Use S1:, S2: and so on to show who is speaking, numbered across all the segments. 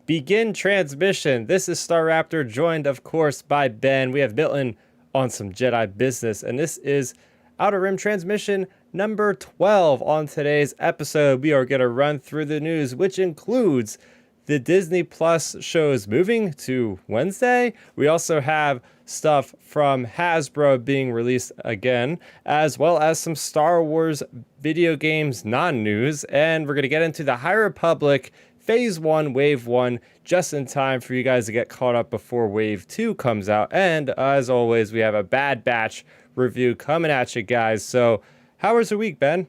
S1: begin transmission. This is Starrapter, joined, of course, by Ben. We have Milton on some Jedi business, and this is Outer Rim transmission number 12. On today's episode, we are going to run through the news, which includes the Disney Plus shows moving to Wednesday. We also have stuff from Hasbro being released again, as well as some Star Wars video games non-news, and we're going to get into the High Republic Phase 1, Wave 1, just in time for you guys to get caught up before Wave 2 comes out. And as always, we have a Bad Batch review coming at you guys. So, how was your week, Ben?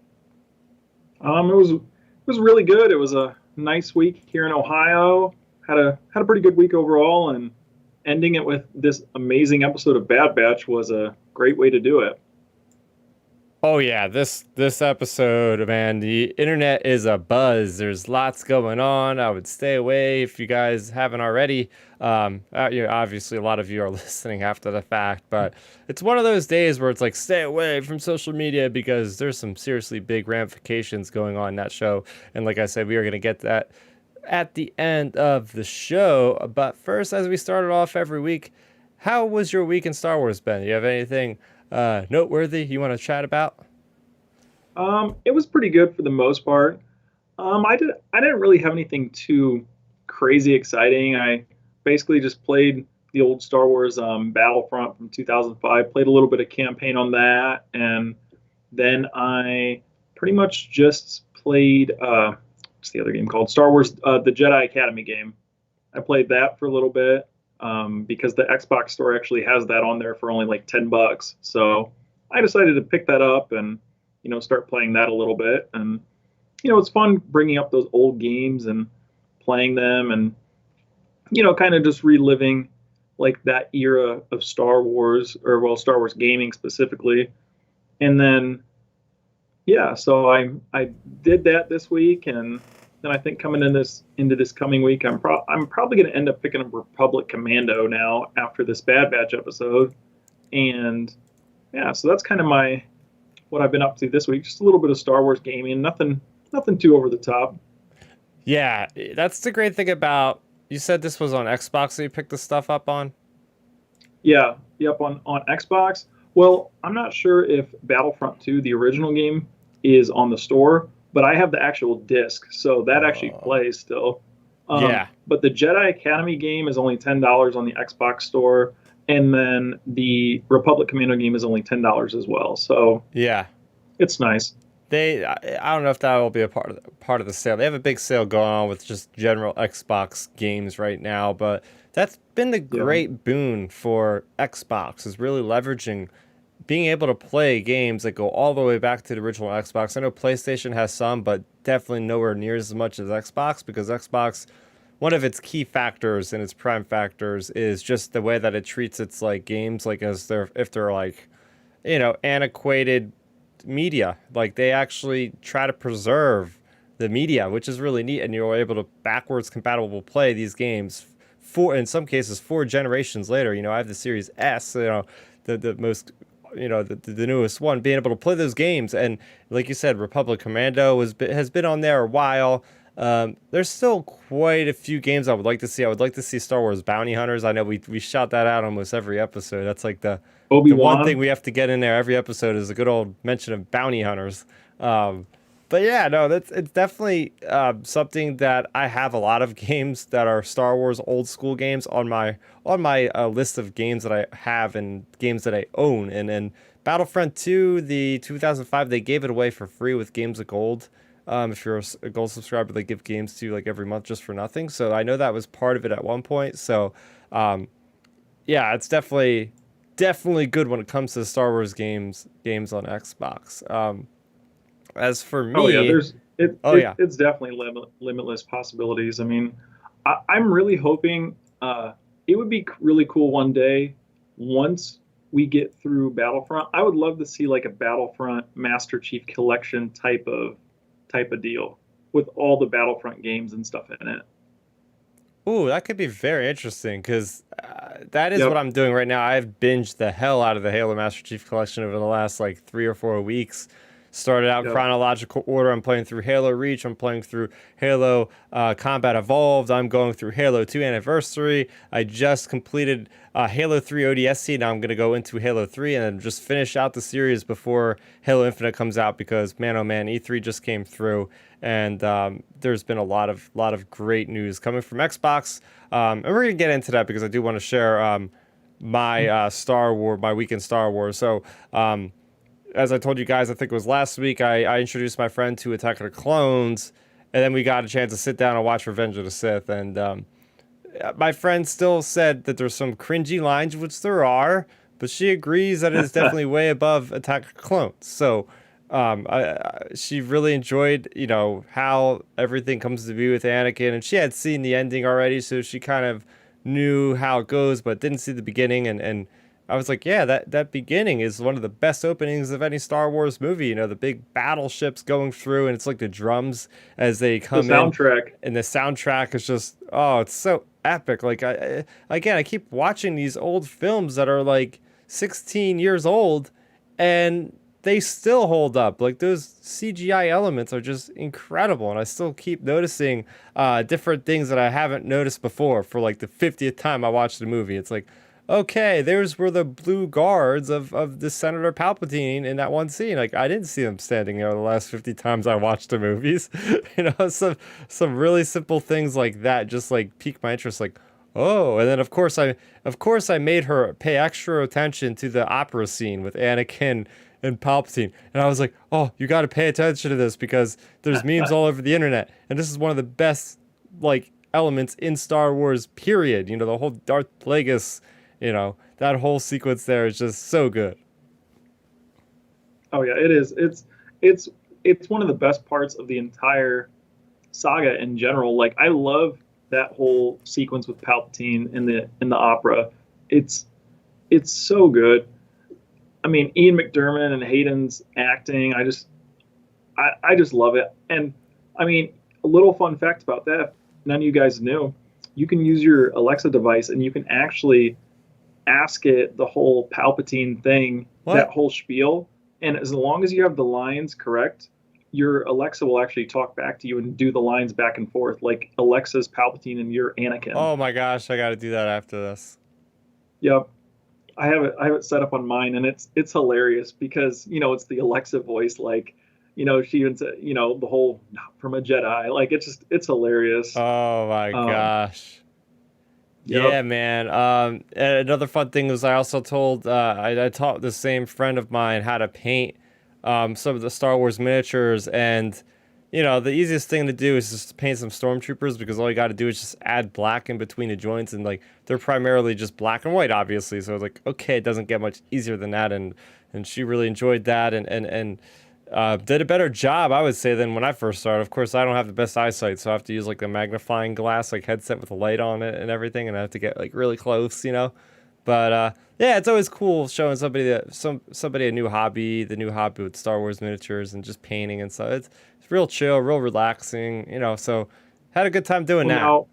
S2: It was really good. It was a nice week here in Ohio. Had a pretty good week overall, and ending it with this amazing episode of Bad Batch was a great way to do it.
S1: Oh yeah, this episode, man, the internet is a buzz. There's lots going on. I would stay away if you guys haven't already. Obviously, a lot of you are listening after the fact, but it's one of those days where it's like, stay away from social media because there's some seriously big ramifications going on in that show. And like I said, we are going to get that at the end of the show. But first, as we started off every week, how was your week in Star Wars, Ben? Do you have anything noteworthy you want to chat about?
S2: It was pretty good for the most part. I didn't really have anything too crazy exciting. I basically just played the old Star Wars Battlefront from 2005. Played a little bit of campaign on that, and then I pretty much just played what's the other game called? Star Wars the Jedi Academy game. I played that for a little bit. Because the Xbox store actually has that on there for only like $10. So I decided to pick that up and, start playing that a little bit. And, it's fun bringing up those old games and playing them and, kind of just reliving like that era of Star Wars Star Wars gaming specifically. And then, yeah, so I did that this week, and then I think coming into this coming week, I'm probably going to end up picking up Republic Commando now after this Bad Batch episode, and yeah, so that's kind of what I've been up to this week. Just a little bit of Star Wars gaming, nothing too over the top.
S1: Yeah, that's the great thing about. You said this was on Xbox that you picked the stuff up on.
S2: Yeah, yep, on Xbox. Well, I'm not sure if Battlefront 2, the original game, is on the store, but I have the actual disc, so that actually plays still.
S1: Yeah.
S2: But the Jedi Academy game is only $10 on the Xbox store, and then the Republic Commando game is only $10 as well. So
S1: yeah,
S2: it's nice.
S1: I don't know if that will be a part of the sale. They have a big sale going on with just general Xbox games right now, but that's been the great boon for Xbox, is really leveraging being able to play games that go all the way back to the original Xbox. I know PlayStation has some, but definitely nowhere near as much as Xbox, because Xbox, one of its key factors and its prime factors is just the way that it treats its like games, like if they're like, antiquated media. Like they actually try to preserve the media, which is really neat, and you're able to backwards compatible play these games in some cases 4 generations later. I have the Series S, the most the newest one, being able to play those games. And like you said, Republic Commando has been on there a while. There's still quite a few games I would like to see. I would like to see Star Wars Bounty Hunters. I know we shout that out almost every episode. That's like the one thing we have to get in there every episode is a good old mention of Bounty Hunters. But yeah, no, it's definitely something that I have a lot of games that are Star Wars old school games on my list of games that I have and games that I own. And then Battlefront 2, the 2005, they gave it away for free with Games of Gold. If you're a gold subscriber, they give games to you like every month just for nothing. So I know that was part of it at one point. So yeah, it's definitely good when it comes to Star Wars games on Xbox. As for me,
S2: it's definitely limitless possibilities. I mean, I'm really hoping it would be really cool one day once we get through Battlefront. I would love to see like a Battlefront Master Chief Collection type of deal with all the Battlefront games and stuff in it.
S1: Ooh, that could be very interesting, because that is what I'm doing right now. I've binged the hell out of the Halo Master Chief Collection over the last like 3 or 4 weeks. started out in
S2: Yep.
S1: chronological order. I'm playing through Halo Reach. I'm playing through Halo Combat Evolved. I'm going through Halo 2 Anniversary. I just completed Halo 3 ODST. Now I'm going to go into Halo 3 and then just finish out the series before Halo Infinite comes out because, man, oh man, E3 just came through. And there's been a lot of great news coming from Xbox, and we're gonna get into that because I do want to share my my weekend Star Wars. So, as I told you guys, I think it was last week, I introduced my friend to Attack of the Clones, and then we got a chance to sit down and watch Revenge of the Sith. And my friend still said that there's some cringy lines, which there are, but she agrees that it is definitely way above Attack of the Clones. So she really enjoyed, how everything comes to be with Anakin, and she had seen the ending already, so she kind of knew how it goes, but didn't see the beginning. And I was like, yeah, that beginning is one of the best openings of any Star Wars movie. The big battleships going through, and it's like the drums as they
S2: The
S1: come in,
S2: soundtrack.
S1: and the soundtrack is just, oh, it's so epic. Like I keep watching these old films that are like 16 years old, and they still hold up. Like those CGI elements are just incredible, and I still keep noticing different things that I haven't noticed before. For like the 50th time I watched the movie, it's like, okay, there's where the blue guards of the Senator Palpatine in that one scene. Like I didn't see them standing there the last 50 times I watched the movies. Some really simple things like that just like pique my interest. Like, oh, and then of course I made her pay extra attention to the opera scene with Anakin and Palpatine. And I was like, oh, you got to pay attention to this because there's memes all over the internet. And this is one of the best, like, elements in Star Wars, period. The whole Darth Plagueis, that whole sequence there is just so good.
S2: Oh yeah, it is. It's one of the best parts of the entire saga in general. Like I love that whole sequence with Palpatine in the opera. It's it's so good. I mean, Ian McDermott and Hayden's acting, I just love it. And I mean, a little fun fact about that, none of you guys knew. You can use your Alexa device and you can actually ask it the whole Palpatine thing, that
S1: What?
S2: whole spiel. And as long as you have the lines correct, your Alexa will actually talk back to you and do the lines back and forth, like Alexa's Palpatine and your Anakin.
S1: Oh my gosh, I got to do that after this.
S2: Yep. I have it set up on mine, and it's hilarious because it's the Alexa voice, like she even said the whole "not from a Jedi," like it's hilarious.
S1: Oh my
S2: Um,
S1: gosh.
S2: yep.
S1: Yeah, man. And another fun thing was I also told I taught the same friend of mine how to paint some of the Star Wars miniatures, and the easiest thing to do is just paint some stormtroopers because all you got to do is just add black in between the joints, and like they're primarily just black and white, obviously. So I was like, okay, it doesn't get much easier than that, and she really enjoyed that, and did a better job, I would say, than when I first started. Of course, I don't have the best eyesight, so I have to use like a magnifying glass, like headset with a light on it and everything, and I have to get like really close. But yeah, it's always cool showing somebody a new hobby, the new hobby with Star Wars miniatures and just painting and stuff. It's real chill, real relaxing. So had a good time doing
S2: Well,
S1: that.
S2: now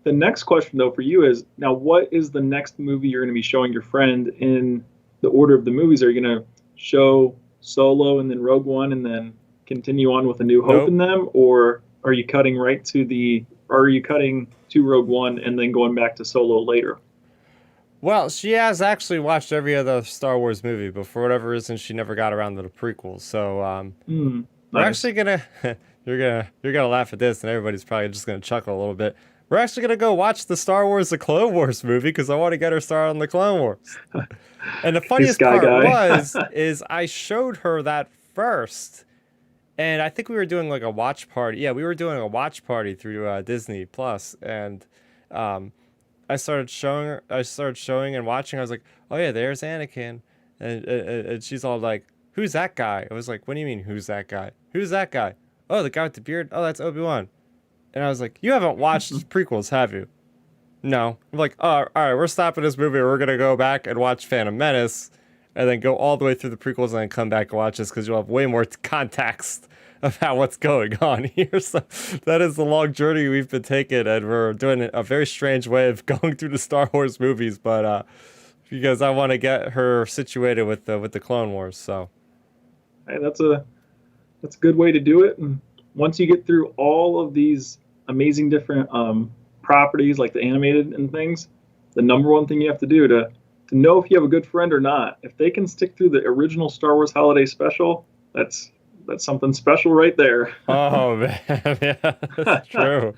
S2: the next question though for you is now what is the next movie you're going to be showing your friend in the order of the movies? Are you going to show Solo and then Rogue One and then continue on with A New Hope
S1: Nope.
S2: in them, or are you cutting right to the? Or are you cutting to Rogue One and then going back to Solo later?
S1: Well, she has actually watched every other Star Wars movie, but for whatever reason, she never got around to the prequels. So
S2: Hmm.
S1: we're actually
S2: Nice.
S1: gonna you're gonna laugh at this, and everybody's probably just gonna chuckle a little bit. We're actually gonna go watch the Star Wars: The Clone Wars movie because I want to get her started on the Clone Wars. And the
S2: Hey,
S1: funniest
S2: Sky
S1: part
S2: Guy.
S1: is I showed her that first, and I think we were doing like a watch party. Yeah, we were doing a watch party through Disney Plus, and um, I started showing and watching. I was like, oh yeah, there's Anakin, and she's all like, who's that guy? I was like, what do you mean, who's that guy? Who's that guy? Oh, the guy with the beard. Oh, that's Obi-Wan. And I was like, you haven't watched prequels, have you? No. I'm like, oh, all right, we're stopping this movie. We're gonna go back and watch Phantom Menace, and then go all the way through the prequels, and then come back and watch this because you'll have way more context about what's going on here. So that is the long journey we've been taking, and we're doing it a very strange way of going through the Star Wars movies, but because I want to get her situated with the Clone Wars. So
S2: hey, that's a good way to do it. And once you get through all of these amazing different properties like the animated and things, the number one thing you have to do to know if you have a good friend or not, if they can stick through the original Star Wars Holiday Special, that's something special right there.
S1: Oh man, yeah, that's true.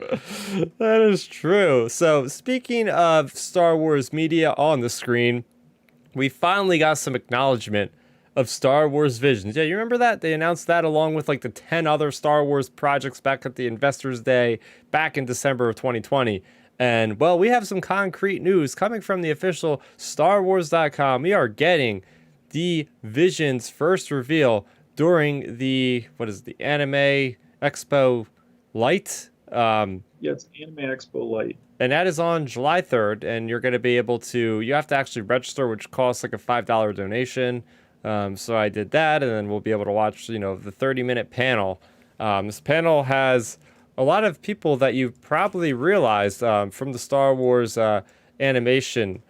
S1: That is true. So speaking of Star Wars media on the screen, we finally got some acknowledgement of Star Wars Visions. Yeah, you remember that? They announced that along with like the 10 other Star Wars projects back at the Investors Day back in December of 2020. And well, we have some concrete news coming from the official StarWars.com. We are getting the Visions first reveal during the, what is it, the Anime Expo Light?
S2: Yeah, it's Anime Expo Light.
S1: And that is on July 3rd, and you're going to be able to, you have to actually register, which costs like a $5 donation. So I did that, and then we'll be able to watch, the 30-minute panel. This panel has a lot of people that you've probably realized from the Star Wars animation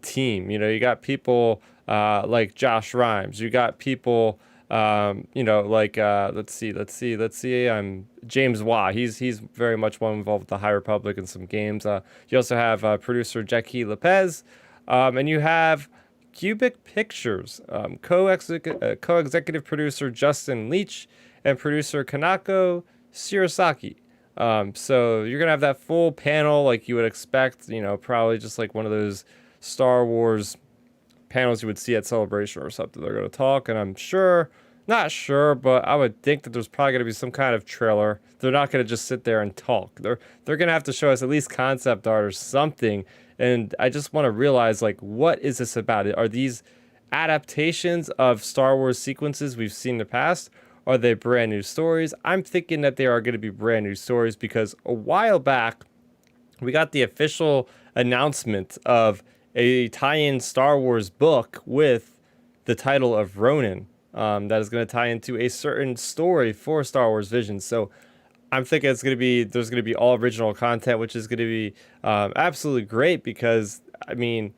S1: team. You got people like Josh Rhimes. You got people, like let's see. James Waugh. He's very much one involved with the High Republic and some games. You also have producer Jackie Lopez, and you have Cubic Pictures co-executive producer Justin Leach and producer Kanako Shirasaki. So you're gonna have that full panel like you would expect. Probably just like one of those Star Wars panels you would see at Celebration or something. They're going to talk, and I'm sure, not sure, but I would think that there's probably going to be some kind of trailer. They're not going to just sit there and talk. They're going to have to show us at least concept art or something. And I just want to realize, like, what is this about? Are these adaptations of Star Wars sequences we've seen in the past? Are they brand new stories? I'm thinking that they are going to be brand new stories because a while back, we got the official announcement of a tie-in Star Wars book with the title of Ronin that is going to tie into a certain story for Star Wars Visions. So I'm thinking there's going to be all original content, which is going to be absolutely great because, I mean,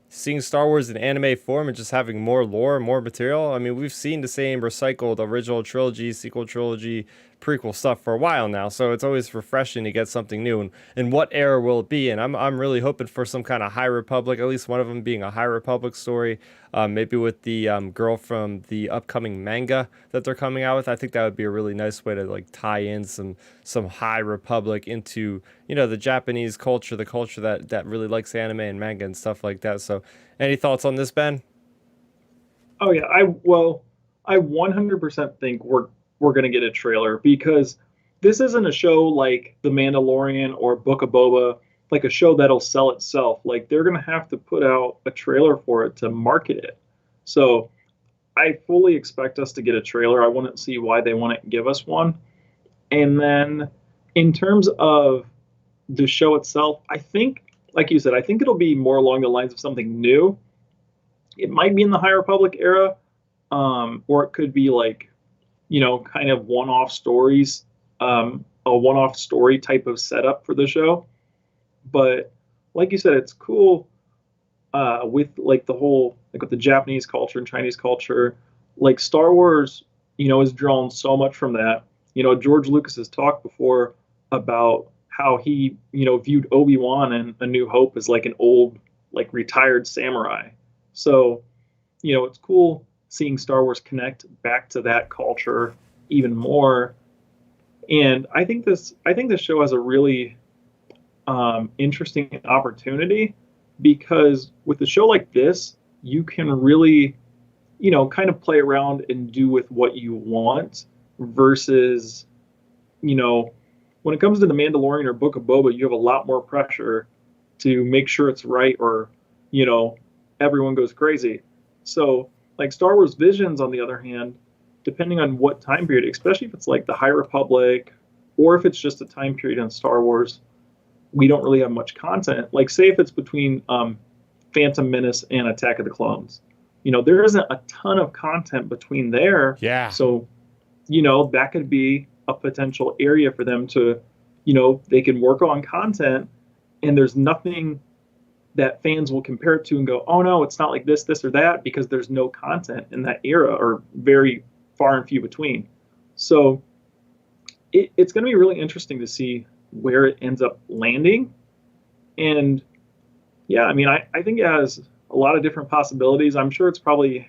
S1: seeing Star Wars in anime form and just having more lore, more material. I mean, we've seen the same recycled original trilogy, sequel trilogy, prequel stuff for a while now, so it's always refreshing to get something new. And what era will it be? And I'm really hoping for some kind of High Republic, at least one of them being a High Republic story, maybe with the girl from the upcoming manga that they're coming out with. I think that would be a really nice way to like tie in some High Republic into the Japanese culture, the culture that really likes anime and manga and stuff like that. So, any thoughts on this, Ben?
S2: Oh yeah, I 100% think we're going to get a trailer because this isn't a show like The Mandalorian or Book of Boba, like a show that'll sell itself. Like they're going to have to put out a trailer for it to market it. So I fully expect us to get a trailer. I want to see why they want to give us one. And then in terms of the show itself, I think, like you said, I think it'll be more along the lines of something new. It might be in the High Republic era, or it could be like, kind of one-off stories, a one-off story type of setup for the show. But like you said, it's cool with like the whole, like with the Japanese culture and Chinese culture, like Star Wars, is drawn so much from that. George Lucas has talked before about how he, viewed Obi-Wan and A New Hope as like an old, like retired samurai. So, it's cool seeing Star Wars connect back to that culture even more. And I think this show has a really interesting opportunity because with a show like this, you can really, kind of play around and do with what you want versus, when it comes to The Mandalorian or Book of Boba, you have a lot more pressure to make sure it's right or, everyone goes crazy. So like Star Wars Visions, on the other hand, depending on what time period, especially if it's like the High Republic or if it's just a time period in Star Wars, we don't really have much content. Like say if it's between Phantom Menace and Attack of the Clones, there isn't a ton of content between there.
S1: Yeah.
S2: So, that could be a potential area for them to, they can work on content and there's nothing that fans will compare it to and go, oh no, it's not like this or that, because there's no content in that era or very far and few between. So it's going to be really interesting to see where it ends up landing. And yeah, I mean, I think it has a lot of different possibilities. I'm sure it's probably,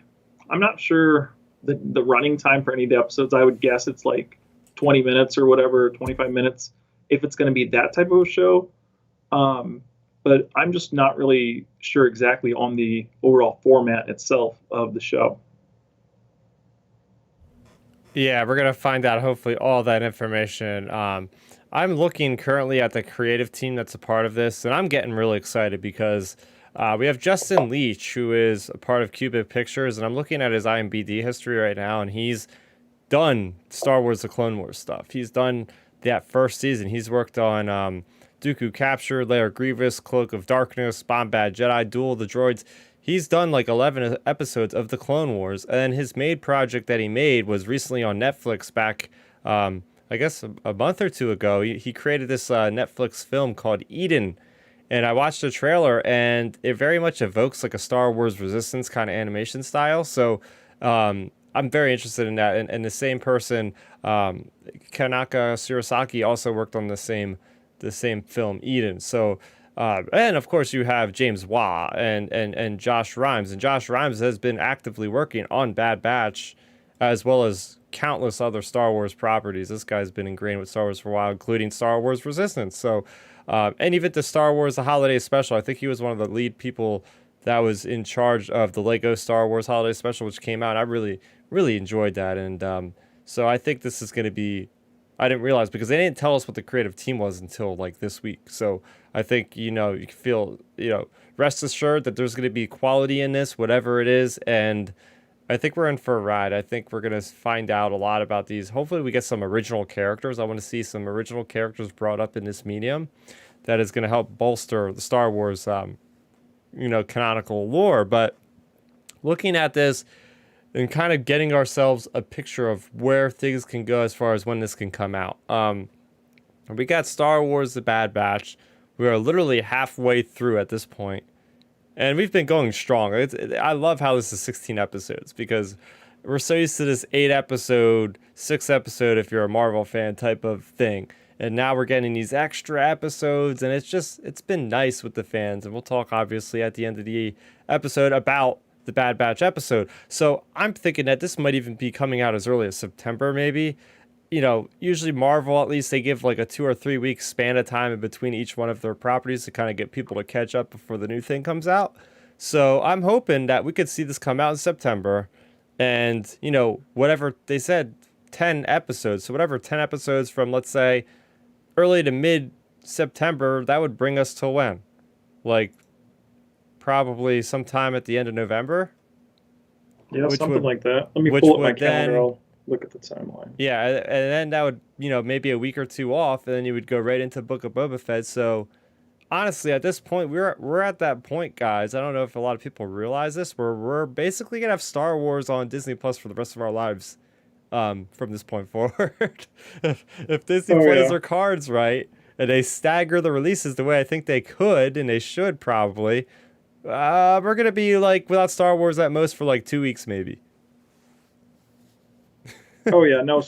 S2: I'm not sure the running time for any of the episodes. I would guess it's like 20 minutes or whatever, 25 minutes, if it's going to be that type of a show. But I'm just not really sure exactly on the overall format itself of the show.
S1: Yeah, we're gonna find out hopefully all that information. I'm looking currently at the creative team that's a part of this, and I'm getting really excited because we have Justin Leach, who is a part of Cubic Pictures, and I'm looking at his IMDb history right now, and he's done Star Wars: The Clone Wars stuff. He's done that first season. He's worked on Dooku Capture, Lair Grievous, Cloak of Darkness, Bombad Jedi, Duel of the Droids. He's done like 11 episodes of the Clone Wars, and his main project that he made was recently on Netflix back, I guess, a month or two ago. He created this Netflix film called Eden, and I watched the trailer, and it very much evokes like a Star Wars Resistance kind of animation style. So I'm very interested in that. And the same person, Kanaka Shirasaki, also worked on the same film Eden. So and of course you have James Waugh and Josh Rhimes, and Josh Rhimes has been actively working on Bad Batch as well as countless other Star Wars properties. This guy's been ingrained with Star Wars for a while, including Star Wars Resistance. So and even the Star Wars The Holiday Special, I think he was one of the lead people that was in charge of the Lego Star Wars Holiday Special, which came out. I really enjoyed that, and so I think this is going to be. I didn't realize because they didn't tell us what the creative team was until like this week. So I think you can feel rest assured that there's going to be quality in this, whatever it is, and I think we're in for a ride. I think we're going to find out a lot about these. Hopefully, we get some original characters. I want to see some original characters brought up in this medium. That is going to help bolster the Star Wars, canonical lore. But looking at this and kind of getting ourselves a picture of where things can go as far as when this can come out. We got Star Wars: The Bad Batch. We are literally halfway through at this point. And we've been going strong. I love how this is 16 episodes because we're so used to this 8-episode, 6-episode, if you're a Marvel fan type of thing. And now we're getting these extra episodes, and it's been nice with the fans. And we'll talk, obviously, at the end of the episode about the Bad Batch episode. So I'm thinking that this might even be coming out as early as September, maybe. Usually Marvel, at least they give like a 2 or 3 week span of time in between each one of their properties to kind of get people to catch up before the new thing comes out. So I'm hoping that we could see this come out in September and, whatever they said, 10 episodes. So whatever 10 episodes from, let's say, early to mid September, that would bring us to when? Like probably sometime at the end of November?
S2: Yeah, something like that. Let me pull up my calendar. I'll look at the timeline.
S1: Yeah, and then that would, maybe a week or two off, and then you would go right into Book of Boba Fett. So, honestly, at this point, we're at that point, guys. I don't know if a lot of people realize this. We're basically gonna have Star Wars on Disney Plus for the rest of our lives, from this point forward. if Disney plays their cards right and they stagger the releases the way I think they could and they should probably, we're gonna be like without Star Wars at most for like 2 weeks, maybe.
S2: Oh yeah, no.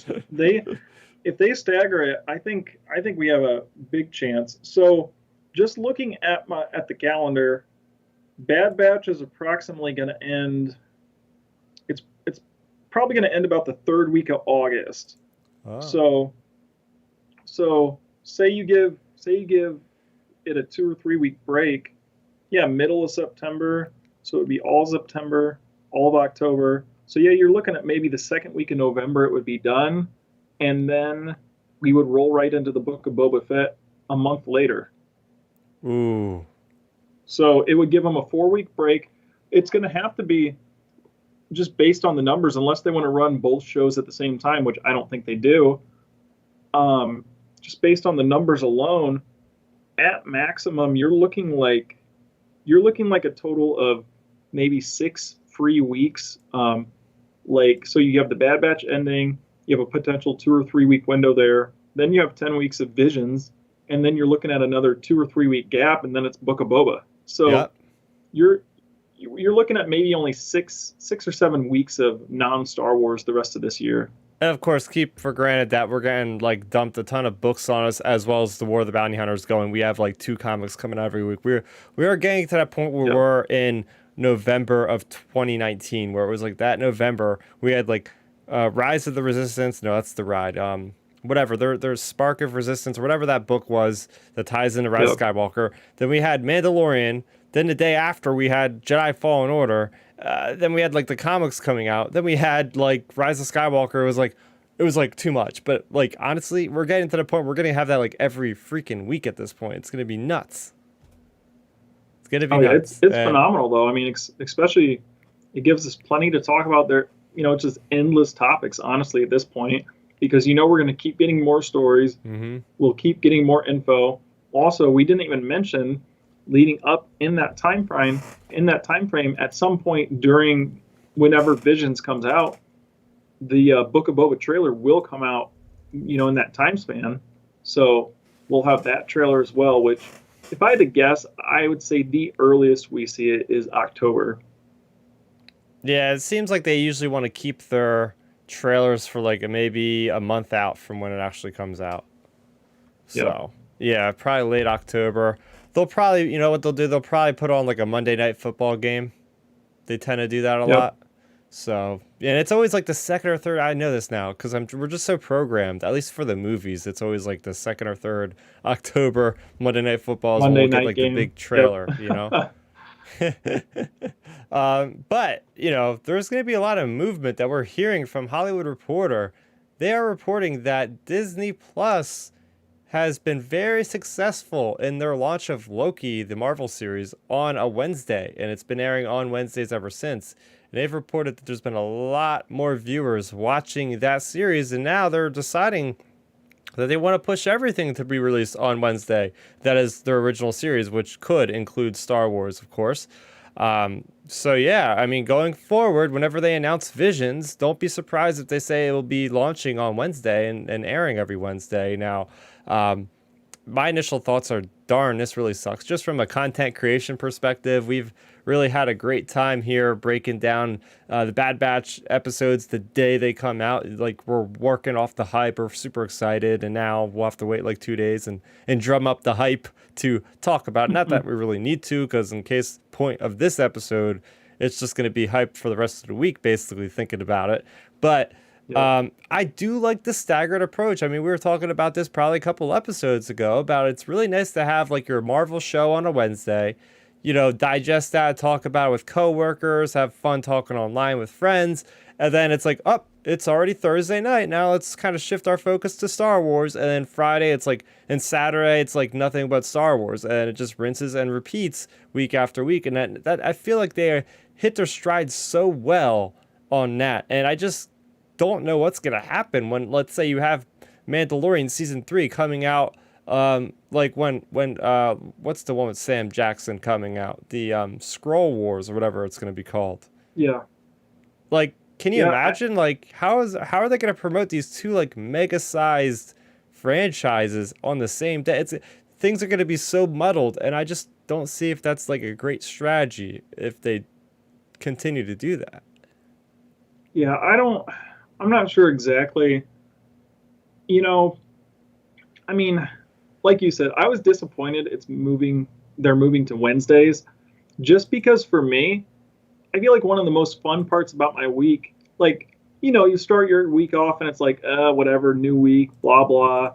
S2: If they stagger it, I think we have a big chance. So, just looking at the calendar, Bad Batch is approximately going to end. It's probably going to end about the third week of August. Oh. So say you give it a 2 or 3 week break. Yeah, middle of September. So it would be all September, all of October. So yeah, you're looking at maybe the second week of November it would be done, and then we would roll right into the Book of Boba Fett a month later.
S1: Ooh.
S2: So it would give them a 4-week break. It's going to have to be just based on the numbers, unless they want to run both shows at the same time, which I don't think they do. Just based on the numbers alone, at maximum, you're looking like a total of maybe 6 free weeks. So you have the Bad Batch ending, you have a potential 2 or 3 week window there. Then you have 10 weeks of Visions, and then you're looking at another 2 or 3 week gap, and then it's Book of Boba. So you're you're looking at maybe only 6 or 7 weeks of non-Star Wars the rest of this year.
S1: And of course, keep for granted that we're getting like dumped a ton of books on us, as well as the War of the Bounty Hunters going. We have like 2 comics coming out every week. We are getting to that point where
S2: Yep.
S1: we're in November of 2019, where it was like that November we had like Rise of the Resistance. No, that's the ride. Whatever. There's Spark of Resistance or whatever that book was that ties into Rise of
S2: Yep.
S1: Skywalker. Then we had Mandalorian. Then the day after we had Jedi Fallen Order. Then we had like the comics coming out. Then we had like Rise of Skywalker. It was like too much. But like honestly, we're getting to the point we're gonna have that like every freaking week at this point. It's gonna be nuts. It's gonna be
S2: Oh yeah, it's
S1: nuts.
S2: it's
S1: And
S2: phenomenal though. I mean, especially it gives us plenty to talk about there. It's just endless topics, honestly, at this point, because we're going to keep getting more stories.
S1: mhm.
S2: We'll keep getting more info. Also, we didn't even mention leading up in that time frame. In that time frame, at some point during whenever Visions comes out, the Book of Boba trailer will come out. In that time span. So we'll have that trailer as well. Which, if I had to guess, I would say the earliest we see it is October.
S1: Yeah, it seems like they usually want to keep their trailers for like maybe a month out from when it actually comes out.
S2: Yep.
S1: So, yeah, probably late October. They'll probably, you know what they'll do? They'll probably put on like a Monday night football game. They tend to do that a
S2: Yep.
S1: lot. So, yeah, and it's always like the second or third. I know this now because we're just so programmed. At least for the movies, it's always like the second or third October Monday Night Football is when
S2: Monday
S1: we'll get
S2: night
S1: like the
S2: game.
S1: big
S2: Yep.
S1: trailer, you know. But there's going to be a lot of movement that we're hearing from Hollywood Reporter. They are reporting that Disney Plus has been very successful in their launch of Loki, the Marvel series, on a Wednesday, and it's been airing on Wednesdays ever since. And they've reported that there's been a lot more viewers watching that series, and now they're deciding that they want to push everything to be released on Wednesday. That is their original series, which could include Star Wars, of course. So yeah, I mean, going forward, whenever they announce Visions, don't be surprised if they say it will be launching on Wednesday and airing every Wednesday. Now, my initial thoughts are, darn, this really sucks. Just from a content creation perspective, we've really had a great time here breaking down the Bad Batch episodes the day they come out. Like, we're working off the hype. We're super excited, and now we'll have to wait like 2 days and drum up the hype to talk about it. Not that we really need to, because in case point of this episode, it's just going to be hype for the rest of the week, basically thinking about it. But
S2: Yep.
S1: I do like the staggered approach. I mean, we were talking about this probably a couple episodes ago about it's really nice to have like your Marvel show on a Wednesday, digest that, talk about it with coworkers, have fun talking online with friends. And then it's like, oh, it's already Thursday night. Now let's kind of shift our focus to Star Wars. And then Friday, it's like, and Saturday, it's like nothing but Star Wars. And it just rinses and repeats week after week. And that I feel like they hit their stride so well on that. And I just don't know what's going to happen when, let's say, you have Mandalorian season 3 coming out. Like when what's the one with Sam Jackson coming out? The Scroll Wars or whatever it's going to be called.
S2: Yeah.
S1: Like, can you
S2: Yeah.
S1: imagine like how are they going to promote these two like mega sized franchises on the same day? Things are going to be so muddled, and I just don't see if that's like a great strategy if they continue to do that.
S2: Yeah. I'm not sure exactly. I mean, like you said, I was disappointed they're moving to Wednesdays, just because for me, I feel like one of the most fun parts about my week, like, you start your week off and it's like, whatever, new week, blah, blah.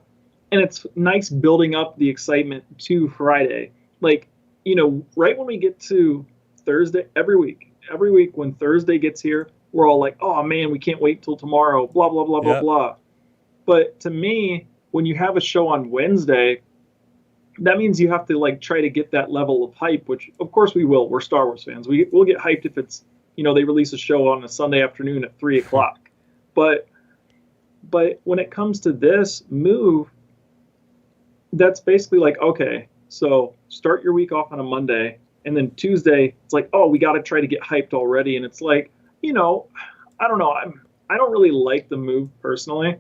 S2: And it's nice building up the excitement to Friday. Like, right when we get to Thursday, every week when Thursday gets here, we're all like, oh man, we can't wait till tomorrow, blah, blah, blah, blah,
S1: Yep.
S2: blah. But to me, when you have a show on Wednesday, that means you have to like try to get that level of hype, which of course we will. We're Star Wars fans. We'll get hyped if it's, they release a show on a Sunday afternoon at 3 o'clock. But when it comes to this move, that's basically like, okay, so start your week off on a Monday, and then Tuesday it's like, oh, we got to try to get hyped already, and it's like, I don't know. I don't really like the move personally,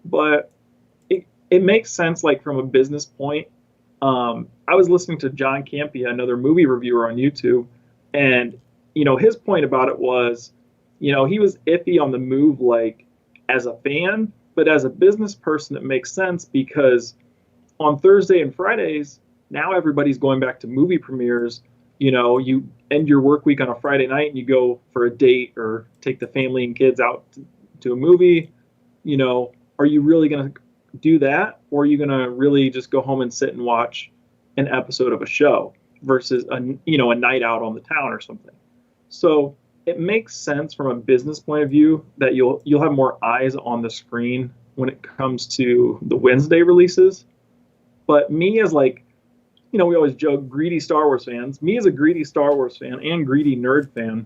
S2: but it makes sense like from a business point. I was listening to John Campea, another movie reviewer on YouTube, and his point about it was, he was iffy on the move, like as a fan, but as a business person, it makes sense because on Thursday and Fridays, now everybody's going back to movie premieres. You end your work week on a Friday night and you go for a date or take the family and kids out to a movie. Are you really going to do that? Or are you going to really just go home and sit and watch an episode of a show versus a night out on the town or something? So it makes sense from a business point of view that you'll have more eyes on the screen when it comes to the Wednesday releases. But me as like, we always joke greedy Star Wars fans. Me as a greedy Star Wars fan and greedy nerd fan,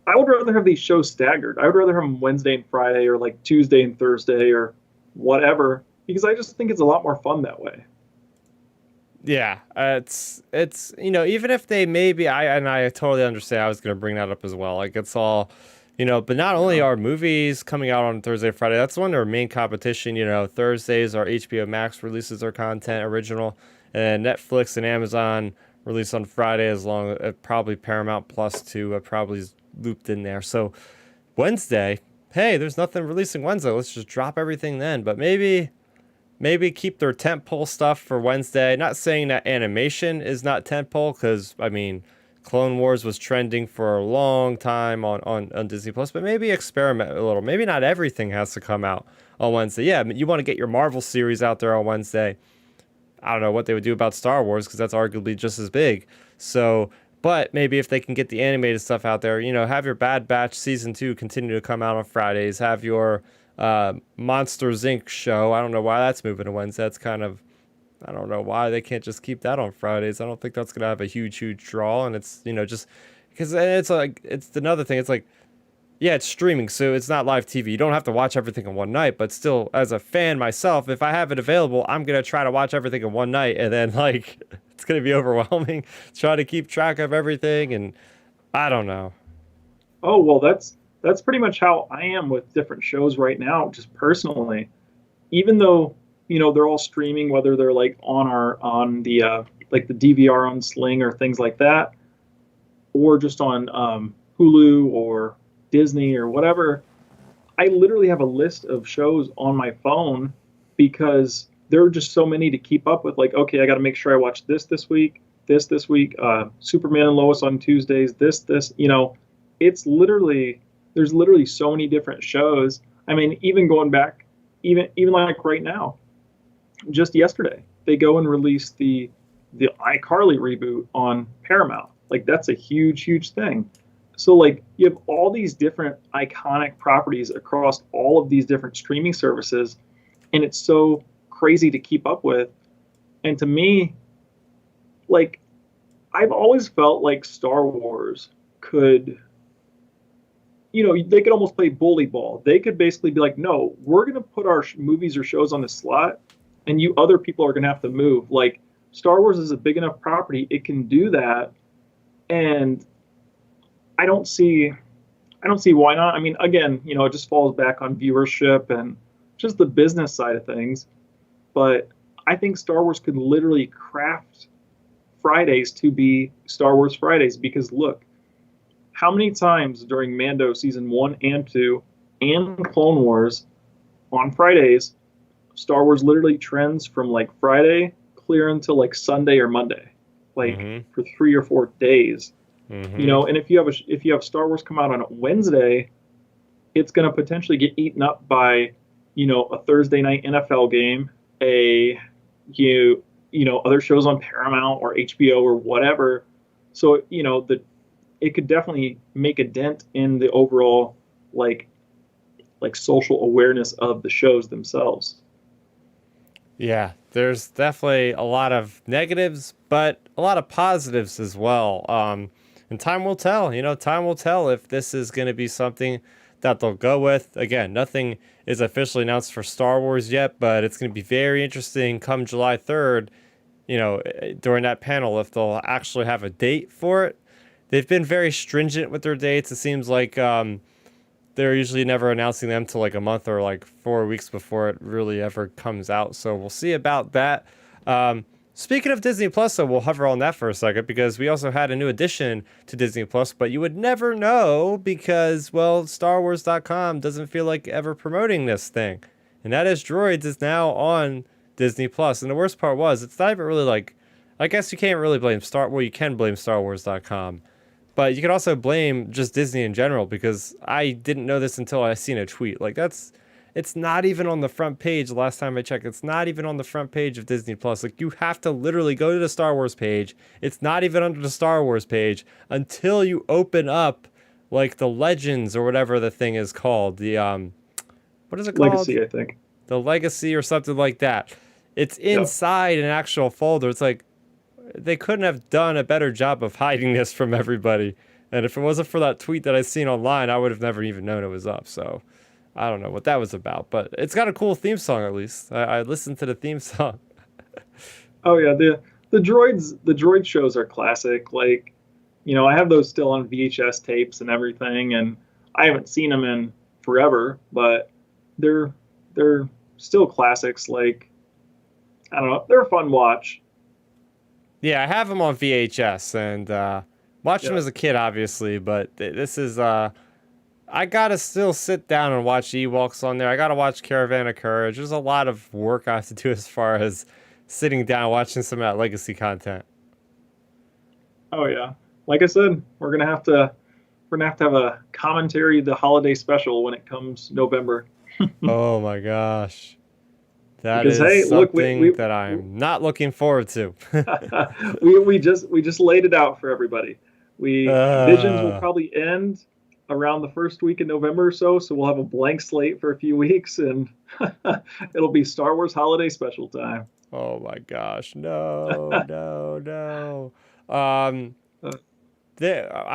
S2: I would rather have these shows staggered. I would rather have them Wednesday and Friday or like Tuesday and Thursday or whatever, because I just think it's a lot more fun that way.
S1: Yeah, it's even if they maybe I totally understand. I was gonna bring that up as well. Like it's all, but not only
S2: Yeah.
S1: are movies coming out on Thursday, Friday. That's one of their main competition. Thursdays are HBO Max releases their content original, and Netflix and Amazon release on Friday. As long as probably Paramount Plus too, probably is looped in there. So Wednesday, hey, there's nothing releasing Wednesday. Let's just drop everything then. But maybe keep their tentpole stuff for Wednesday. Not saying that animation is not tentpole, because I mean, Clone Wars was trending for a long time on Disney Plus, but maybe experiment a little. Maybe not everything has to come out on Wednesday. Yeah, I mean, you want to get your Marvel series out there on Wednesday. I don't know what they would do about Star Wars because that's arguably just as big. So, but maybe if they can get the animated stuff out there, have your Bad Batch season 2 continue to come out on Fridays. Have your Monsters Inc. show. I don't know why that's moving to Wednesday. That's kind of, I don't know why they can't just keep that on Fridays. I don't think that's gonna have a huge draw, and it's just because it's like it's another thing. It's like, yeah, it's streaming, so it's not live TV. You don't have to watch everything in one night, but still, as a fan myself, if I have it available, I'm gonna try to watch everything in one night, and then like it's gonna be overwhelming. Try to keep track of everything, and I don't know.
S2: Oh, well, that's pretty much how I am with different shows right now, just personally. Even though, they're all streaming, whether they're like on the like the DVR on Sling or things like that, or just on Hulu or Disney or whatever, I literally have a list of shows on my phone because there are just so many to keep up with. Like, okay, I got to make sure I watch this week, this week, Superman and Lois on Tuesdays, this. It's literally there's literally so many different shows. I mean, even going back, even like right now, just yesterday, they go and release the iCarly reboot on Paramount. Like that's a huge thing. So like you have all these different iconic properties across all of these different streaming services, and it's so crazy to keep up with. And to me, like I've always felt like Star Wars could, they could almost play bully ball. They could basically be like, no, we're going to put our movies or shows on the slot, and you other people are going to have to move. Like Star Wars is a big enough property, it can do that. And I don't see why not. I mean, again, it just falls back on viewership and just the business side of things. But I think Star Wars could literally craft Fridays to be Star Wars Fridays because look, how many times during Mando season 1 and 2 and Clone Wars on Fridays, Star Wars literally trends from like Friday clear until like Sunday or Monday, like for 3 or 4 days. And if you have Star Wars come out on a Wednesday, it's going to potentially get eaten up by, a Thursday night NFL game, other shows on Paramount or HBO or whatever. So, it could definitely make a dent in the overall like social awareness of the shows themselves.
S1: Yeah, there's definitely a lot of negatives, but a lot of positives as well. And time will tell. Time will tell if this is going to be something that they'll go with. Again, nothing is officially announced for Star Wars yet, but it's going to be very interesting come July 3rd, during that panel, if they'll actually have a date for it. They've been very stringent with their dates. It seems like they're usually never announcing them till like a month or like 4 weeks before it really ever comes out. So we'll see about that. Speaking of Disney Plus, though, we'll hover on that for a second because we also had a new addition to Disney Plus, but you would never know because, well, StarWars.com doesn't feel like ever promoting this thing. And that is Droids is now on Disney Plus. And the worst part was, it's not even really like, I guess you can't really blame well, you can blame StarWars.com, but you can also blame just Disney in general because I didn't know this until I seen a tweet. Like, it's not even on the front page. The last time I checked, it's not even on the front page of Disney Plus. Like, you have to literally go to the Star Wars page. It's not even under the Star Wars page until you open up like the Legends or whatever the thing is called. The what is it called?
S2: Legacy, I think.
S1: The Legacy or something like that. It's inside an actual folder. It's like they couldn't have done a better job of hiding this from everybody. And if it wasn't for that tweet that I seen online, I would have never even known it was up. So I don't know what that was about, but it's got a cool theme song at least. I listened to the theme song.
S2: Oh yeah, the droid shows are classic. Like, I have those still on VHS tapes and everything, and I haven't seen them in forever, but they're still classics. Like, I don't know, they're a fun watch.
S1: Yeah, I have them on VHS and watched them as a kid, obviously, but this is I gotta still sit down and watch Ewoks on there. I gotta watch Caravan of Courage. There's a lot of work I have to do as far as sitting down watching some of that legacy content.
S2: Oh yeah, like I said, we're gonna have to have a commentary, the holiday special when it comes November.
S1: Oh my gosh. That
S2: because,
S1: is
S2: hey,
S1: something
S2: look,
S1: that I'm not looking forward to.
S2: we just laid it out for everybody. Visions will probably end around the first week in November or so we'll have a blank slate for a few weeks, and it'll be Star Wars holiday special time.
S1: Oh my gosh, no, no. I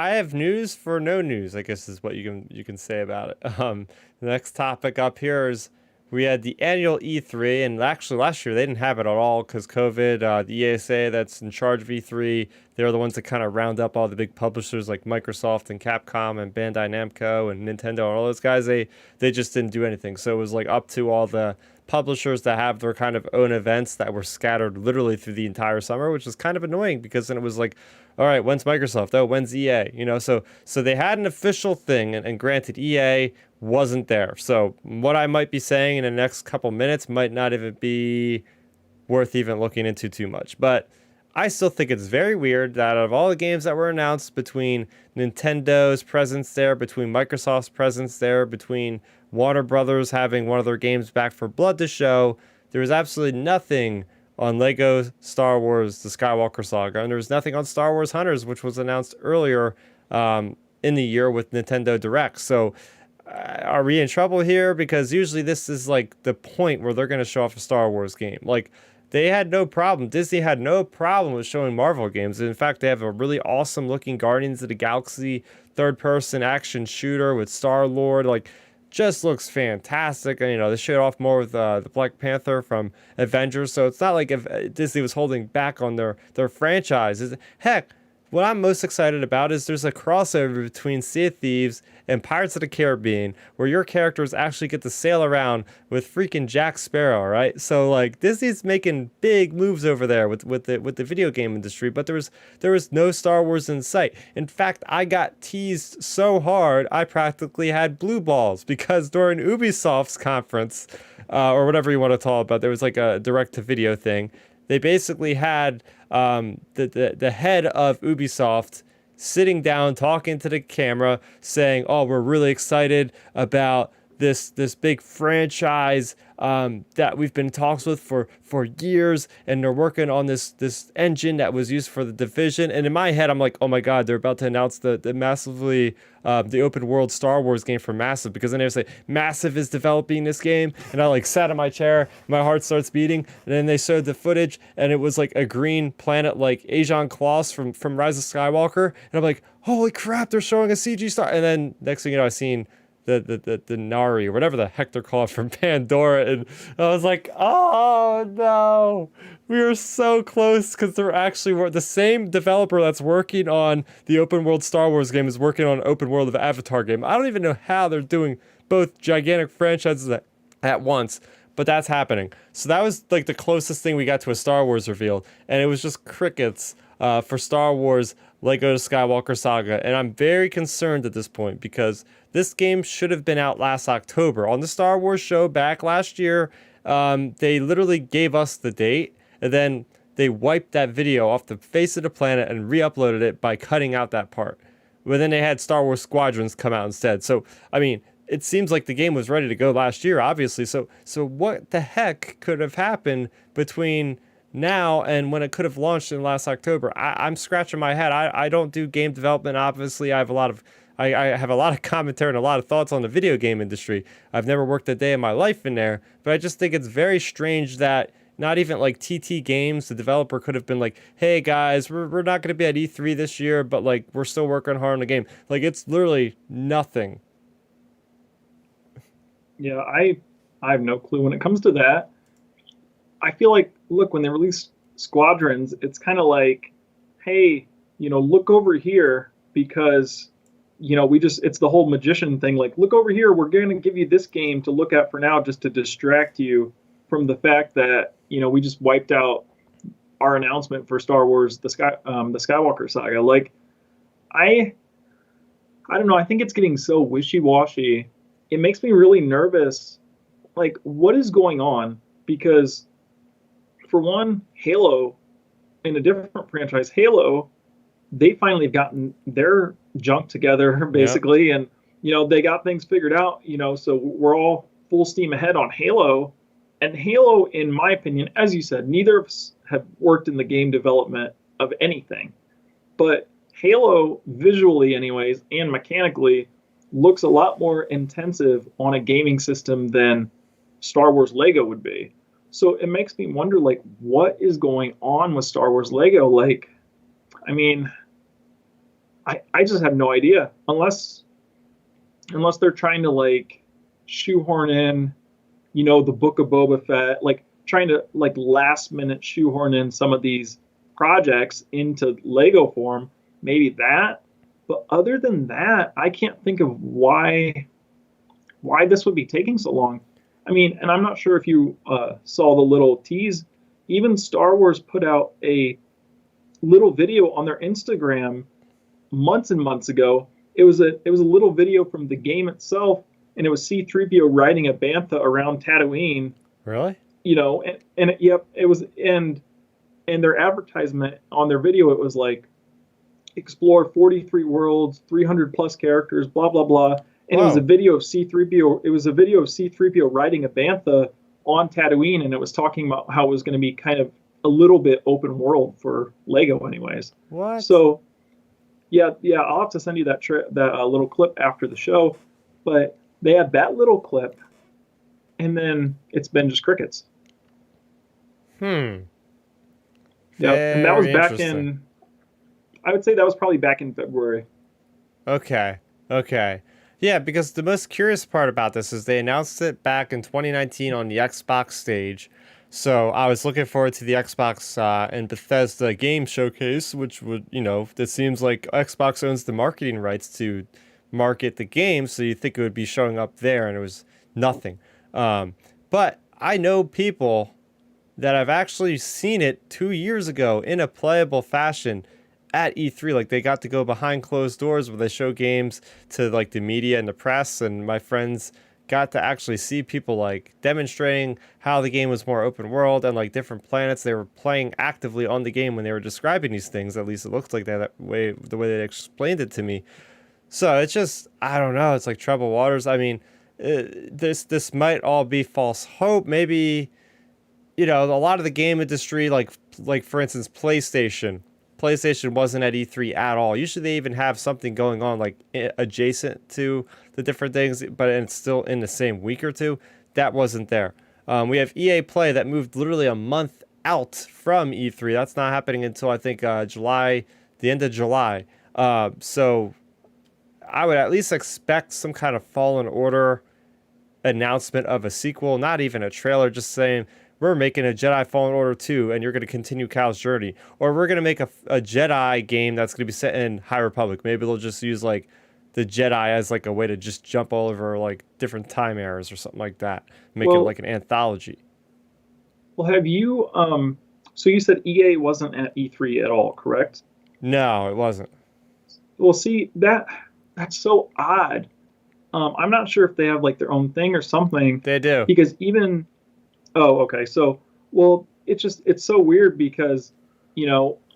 S1: have news for no news, I guess is what you can say about it. The next topic up here is we had the annual E3, and actually last year they didn't have it at all because COVID. The ESA that's in charge of E3, they're the ones that kind of round up all the big publishers like Microsoft and Capcom and Bandai Namco and Nintendo and all those guys. They just didn't do anything. So it was like up to all the publishers that have their kind of own events that were scattered literally through the entire summer, which was kind of annoying because then it was like, all right, when's Microsoft? Oh, when's EA? So they had an official thing, and granted, EA wasn't there. So what I might be saying in the next couple minutes might not even be worth even looking into too much. But I still think it's very weird that out of all the games that were announced, between Nintendo's presence there, between Microsoft's presence there, between Warner Brothers having one of their games back for Blood to show, there was absolutely nothing on Lego Star Wars The Skywalker Saga, and there was nothing on Star Wars Hunters, which was announced earlier in the year with Nintendo Direct. So are we in trouble here? Because usually this is like the point where they're going to show off a Star Wars game. Like, they had no problem. Disney had no problem with showing Marvel games. In fact, they have a really awesome looking Guardians of the Galaxy third-person action shooter with Star-Lord. Like, just looks fantastic. And, they showed off more with the Black Panther from Avengers. So it's not like if Disney was holding back on their franchise. Heck, what I'm most excited about is there's a crossover between Sea of Thieves and Pirates of the Caribbean, where your characters actually get to sail around with freaking Jack Sparrow, right? So like Disney's making big moves over there with the video game industry, but there was no Star Wars in sight. In fact, I got teased so hard I practically had blue balls because during Ubisoft's conference, or whatever you want to call it, but there was like a direct to video thing. They basically had the head of Ubisoft sitting down, talking to the camera, saying, "Oh, we're really excited about this big franchise that we've been in talks with for years, and they're working on this engine that was used for the Division." And in my head, I'm like, "Oh my God, they're about to announce the massively the open world Star Wars game for Massive," because then they say Massive is developing this game, and I like sat in my chair, my heart starts beating, and then they showed the footage, and it was like a green planet like Ajan Kloss from Rise of Skywalker, and I'm like, "Holy crap, they're showing a CG star!" And then next thing you know, I seen the Nari or whatever the heck they're called from Pandora, and I was like, oh no, we were so close, because they're actually the same developer that's working on the open world Star Wars game is working on an open world of Avatar game. I don't even know how they're doing both gigantic franchises at once, but that's happening. So that was like the closest thing we got to a Star Wars reveal, and it was just crickets for Star Wars Lego Skywalker Saga. And I'm very concerned at this point because this game should have been out last October. On the Star Wars show back last year, they literally gave us the date, and then they wiped that video off the face of the planet and re-uploaded it by cutting out that part. But then they had Star Wars Squadrons come out instead. So, I mean, it seems like the game was ready to go last year, obviously. So what the heck could have happened between now and when it could have launched in last October? I'm scratching my head. I don't do game development. Obviously, I have a lot of commentary and a lot of thoughts on the video game industry. I've never worked a day in my life in there, but I just think it's very strange that not even like TT Games, the developer, could have been like, hey guys, we're not going to be at E3 this year, but like we're still working hard on the game. Like it's literally nothing.
S2: Yeah, I have no clue when it comes to that. I feel like, look, when they release Squadrons, it's kind of like, hey, look over here because, it's the whole magician thing. Like, look over here, we're going to give you this game to look at for now just to distract you from the fact that, we just wiped out our announcement for Star Wars, the Skywalker saga. Like, I don't know. I think it's getting so wishy-washy. It makes me really nervous. Like, what is going on? Because for one, Halo, in a different franchise, Halo, they finally have gotten their junk together, basically, and they got things figured out. So we're all full steam ahead on Halo. And Halo, in my opinion, as you said, neither of us have worked in the game development of anything. But Halo, visually anyways, and mechanically, looks a lot more intensive on a gaming system than Star Wars Lego would be. So it makes me wonder, like, what is going on with Star Wars Lego? Like, I mean, I just have no idea. Unless they're trying to, like, shoehorn in, the Book of Boba Fett, like, trying to, like, last minute shoehorn in some of these projects into Lego form. Maybe that. But other than that, I can't think of why this would be taking so long. I mean, and I'm not sure if you saw the little tease. Even Star Wars put out a little video on their Instagram months and months ago. It was a little video from the game itself, and it was C-3PO riding a bantha around Tatooine.
S1: Really?
S2: It was, and their advertisement on their video, it was like, explore 43 worlds, 300 plus characters, blah blah blah. And It was a video of C-3PO. It was a video of C-3PO riding a bantha on Tatooine, and it was talking about how it was going to be kind of a little bit open world for Lego, anyways.
S1: What?
S2: So, yeah, I'll have to send you that little clip after the show. But they had that little clip, and then it's been just crickets.
S1: Yeah,
S2: and that was back in. I would say that was probably back in February.
S1: Okay. Yeah, because the most curious part about this is they announced it back in 2019 on the Xbox stage. So I was looking forward to the Xbox and Bethesda game showcase, which would, it seems like Xbox owns the marketing rights to market the game. So you'd think it would be showing up there, and it was nothing. But I know people that have actually seen it 2 years ago in a playable fashion at E3. Like, they got to go behind closed doors where they show games to like the media and the press, and my friends got to actually see people like demonstrating how the game was more open world and like different planets. They were playing actively on the game when they were describing these things. At least it looked like that way, the way they explained it to me. So it's just, I don't know, it's like troubled waters. I mean, this might all be false hope. Maybe, a lot of the game industry, like for instance, PlayStation wasn't at E3 at all. Usually they even have something going on like adjacent to the different things, but it's still in the same week or two. That wasn't there. We have EA Play that moved literally a month out from E3. That's not happening until I think July, the end of July. So I would at least expect some kind of Fallen Order announcement of a sequel, not even a trailer, just saying, we're making a Jedi Fallen Order 2, and you're going to continue Cal's journey. Or we're going to make a Jedi game that's going to be set in High Republic. Maybe they'll just use, like, the Jedi as like a way to just jump all over like different time eras or something like that, make it
S2: Well,
S1: like an anthology.
S2: well, have you so you said EA wasn't at E3 at all, correct?
S1: No, it wasn't.
S2: Well, see, that's so odd. I'm not sure if they have like their own thing or something,
S1: They do.
S2: because even oh, okay. So, well, it's so weird because,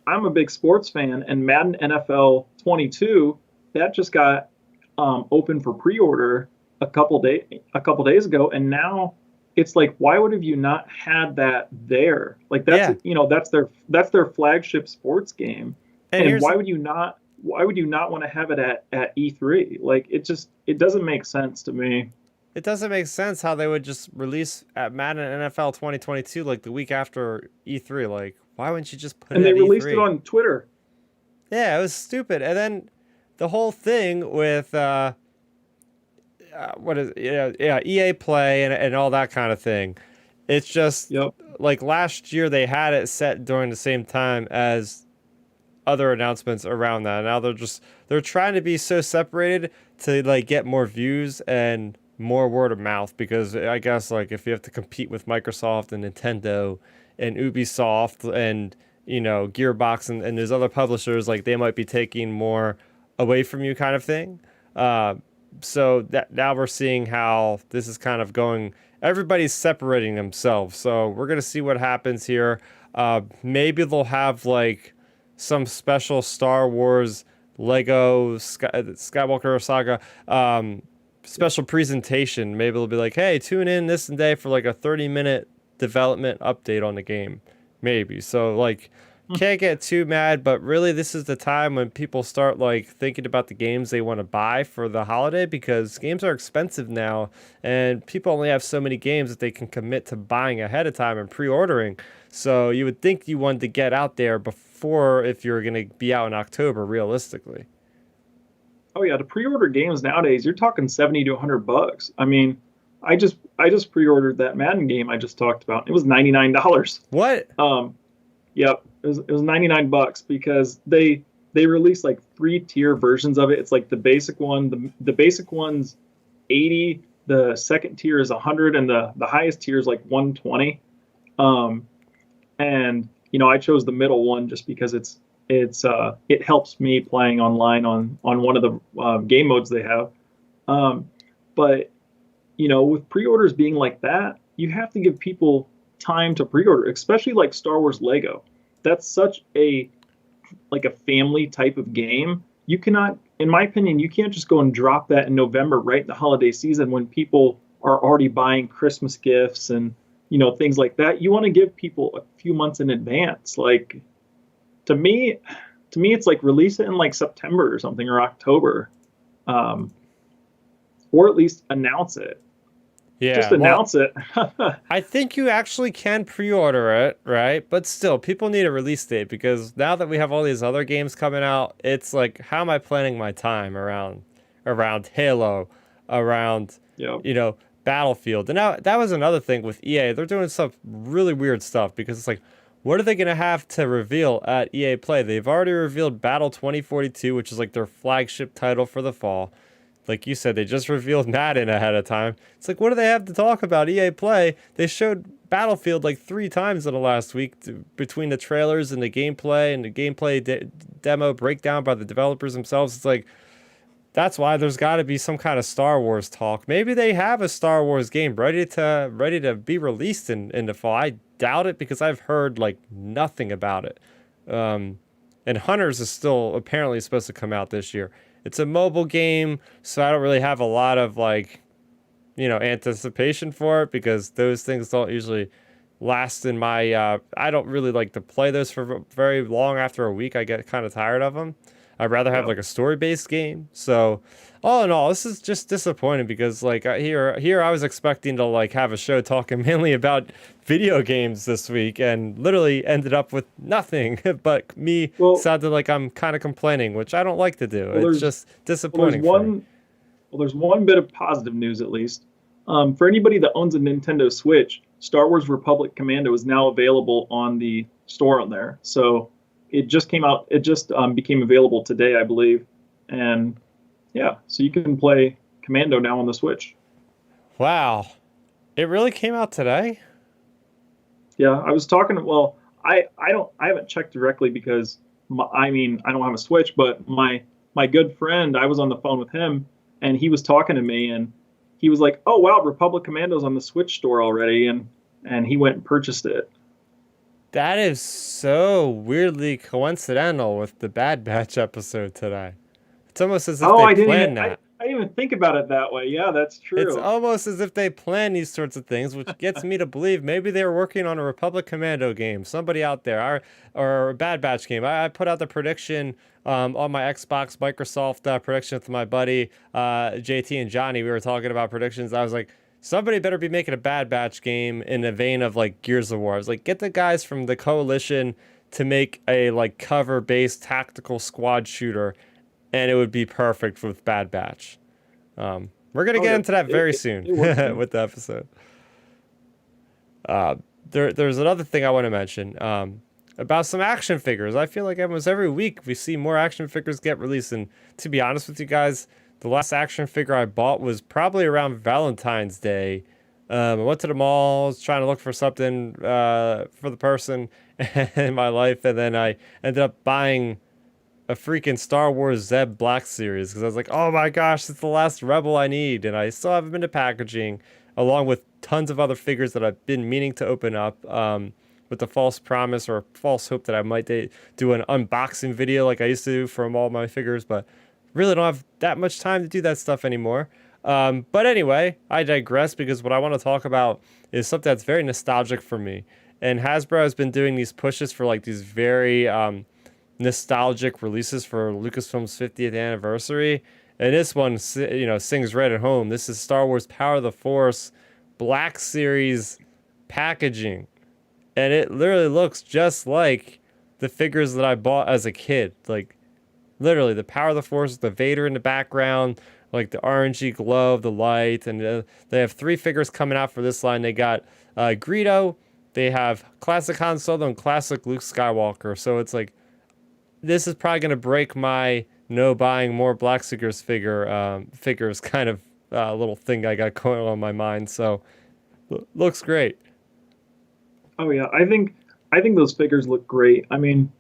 S2: I'm a big sports fan, and Madden NFL 22 that just got open for pre-order a couple days ago, and now it's like, why would have you not had that there? Like that's
S1: Yeah.
S2: that's their flagship sports game,
S1: And
S2: and
S1: here's
S2: why would you not want to have it at E3? Like it doesn't make sense to me.
S1: it doesn't make sense how they would just release at Madden NFL 2022 like the week after E3. Like, why wouldn't you just put it
S2: And they
S1: at
S2: released it
S1: E3?
S2: on Twitter.
S1: Yeah, it was stupid. And then the whole thing with what is yeah EA Play and all that kind of thing. It's just
S2: Yep.
S1: like last year they had it set during the same time as other announcements around that. Now they're trying to be so separated to like get more views and more word of mouth, because I guess like if you have to compete with Microsoft and Nintendo and Ubisoft and Gearbox and there's other publishers, like they might be taking more away from you kind of thing. Uh, so that now we're seeing how this is kind of going. Everybody's separating themselves. So we're gonna see what happens here. Maybe they'll have like some special Star Wars Lego Skywalker Saga special presentation. Maybe they'll be like, hey, tune in this and day for like a 30-minute development update on the game. Maybe. So like can't get too mad, but really this is the time when people start like thinking about the games they want to buy for the holiday, because games are expensive now and people only have so many games that they can commit to buying ahead of time and pre-ordering. So you would think you wanted to get out there before, if you're going to be out in October realistically.
S2: Oh yeah, to pre-order games nowadays, you're talking 70 to $100. I mean, I just pre-ordered that Madden game I just talked about. It was $99.
S1: What?
S2: Yep, it was $99 because they released like three-tier versions of it. It's like the basic one, the basic one's 80, the second tier is 100, and the highest tier is like 120. And I chose the middle one just because it helps me playing online on one of the game modes they have. But with pre-orders being like that, you have to give people time to pre-order, especially like Star Wars Lego. That's such a family type of game. You cannot, in my opinion, you can't just go and drop that in November, right in the holiday season, when people are already buying Christmas gifts and things like that. You want to give people a few months in advance. Like to me, it's like release it in like September or something, or October, or at least announce it.
S1: Yeah,
S2: Just
S1: well,
S2: announce it.
S1: I think you actually can pre-order it, right? But still, people need a release date, because now that we have all these other games coming out, it's like, how am I planning my time around Halo, around
S2: Yeah.
S1: Battlefield? And now that was another thing with EA. They're doing some really weird stuff, because it's like, what are they gonna have to reveal at EA Play? They've already revealed Battle 2042, which is like their flagship title for the fall. Like you said, they just revealed Madden ahead of time. It's like, what do they have to talk about EA Play? They showed Battlefield like 3 times in the last week, between the trailers and the gameplay demo breakdown by the developers themselves. It's like, that's why there's got to be some kind of Star Wars talk. Maybe they have a Star Wars game ready to be released in the fall. I doubt it, because I've heard like nothing about it. And Hunters is still apparently supposed to come out this year. It's a mobile game, so I don't really have a lot of like, anticipation for it, because those things don't usually last in my. I don't really like to play those for very long. After a week, I get kind of tired of them. I'd rather have
S2: Yeah.
S1: like a story-based game. So, all in all, this is just disappointing, because like here I was expecting to like have a show talking mainly about video games this week, and literally ended up with nothing. But me
S2: Well,
S1: sounded like I'm kind of complaining, which I don't like to do.
S2: well,
S1: It's
S2: there's
S1: just
S2: well, there's
S1: disappointing for me.
S2: one well, there's one bit of positive news at least. For anybody that owns a Nintendo Switch, Star Wars Republic Commando is now available on the store on there. So it just came out. It just became available today, I believe, and Yeah, so you can play Commando now on the Switch.
S1: Wow. It really came out today?
S2: Yeah, I was talking. Well, I haven't checked directly because I mean I don't have a Switch, but my good friend, I was on the phone with him and he was talking to me and he was like, "Oh wow, Republic Commando's on the Switch store already," and he went and purchased it.
S1: That is so weirdly coincidental with the Bad Batch episode today. It's almost as if
S2: Oh,
S1: they planned that.
S2: I didn't even think about it that way. Yeah, that's
S1: It's
S2: true.
S1: almost as if they plan these sorts of things, which gets me to believe maybe they were working on a Republic Commando game. Somebody out there, or a Bad Batch game. I put out the prediction on my Xbox Microsoft prediction with my buddy JT and Johnny. We were talking about predictions. I was like, somebody better be making a Bad Batch game in the vein of like Gears of War. I was like, get the guys from the Coalition to make a like cover-based tactical squad shooter, and it would be perfect with Bad Batch. We're gonna
S2: Oh
S1: get
S2: yeah,
S1: into that very soon
S2: it would be.
S1: with the episode. There's another thing I want to mention about some action figures. I feel like almost every week we see more action figures get released. And to be honest with you guys, the last action figure I bought was probably around Valentine's Day. I went to the mall, was trying to look for something for the person in my life, and then I ended up buying a freaking Star Wars Zeb Black series because I was like, oh my gosh, it's the last Rebel I need, and I still haven't been to packaging, along with tons of other figures that I've been meaning to open up. With the false promise or false hope that I might do an unboxing video like I used to do from all my figures, but really don't have that much time to do that stuff anymore. But anyway, I digress because what I want to talk about is something that's very nostalgic for me. And Hasbro has been doing these pushes for like these very nostalgic releases for Lucasfilm's 50th anniversary. And this one, sings right at home. This is Star Wars Power of the Force Black Series packaging. And it literally looks just like the figures that I bought as a kid. Like, literally, the Power of the Force, the Vader in the background, like the orangey glow of the light. And they have 3 figures coming out for this line. They got Greedo, they have Classic Han Solo, and Classic Luke Skywalker. So it's like, this is probably going to break my no buying more Black Seekers figures kind of little thing I got going on in my mind. So looks great.
S2: Oh yeah, I think those figures look great. I mean,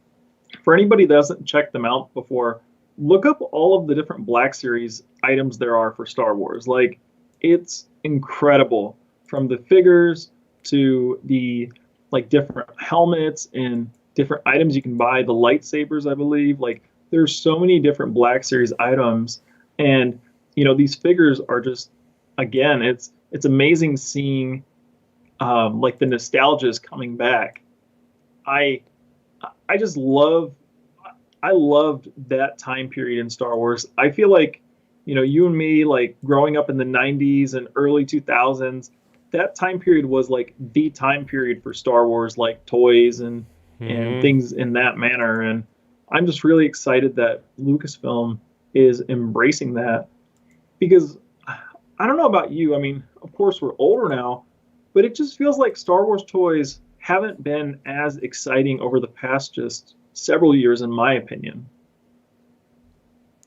S2: for anybody that hasn't checked them out before, look up all of the different Black Series items there are for Star Wars. Like, it's incredible from the figures to the like different helmets and different items you can buy, the lightsabers, I believe. Like, there's so many different Black Series items, and these figures are just, again, it's amazing seeing like the nostalgia is coming back. I I just love I loved that time period in Star Wars. I feel like, you and me, like growing up in the 90s and early 2000s, that time period was like the time period for Star Wars, like toys and
S1: Hmm.
S2: things in that manner. And I'm just really excited that Lucasfilm is embracing that because I don't know about you. I mean, of course, we're older now, but it just feels like Star Wars toys haven't been as exciting over the past just several years, in my opinion.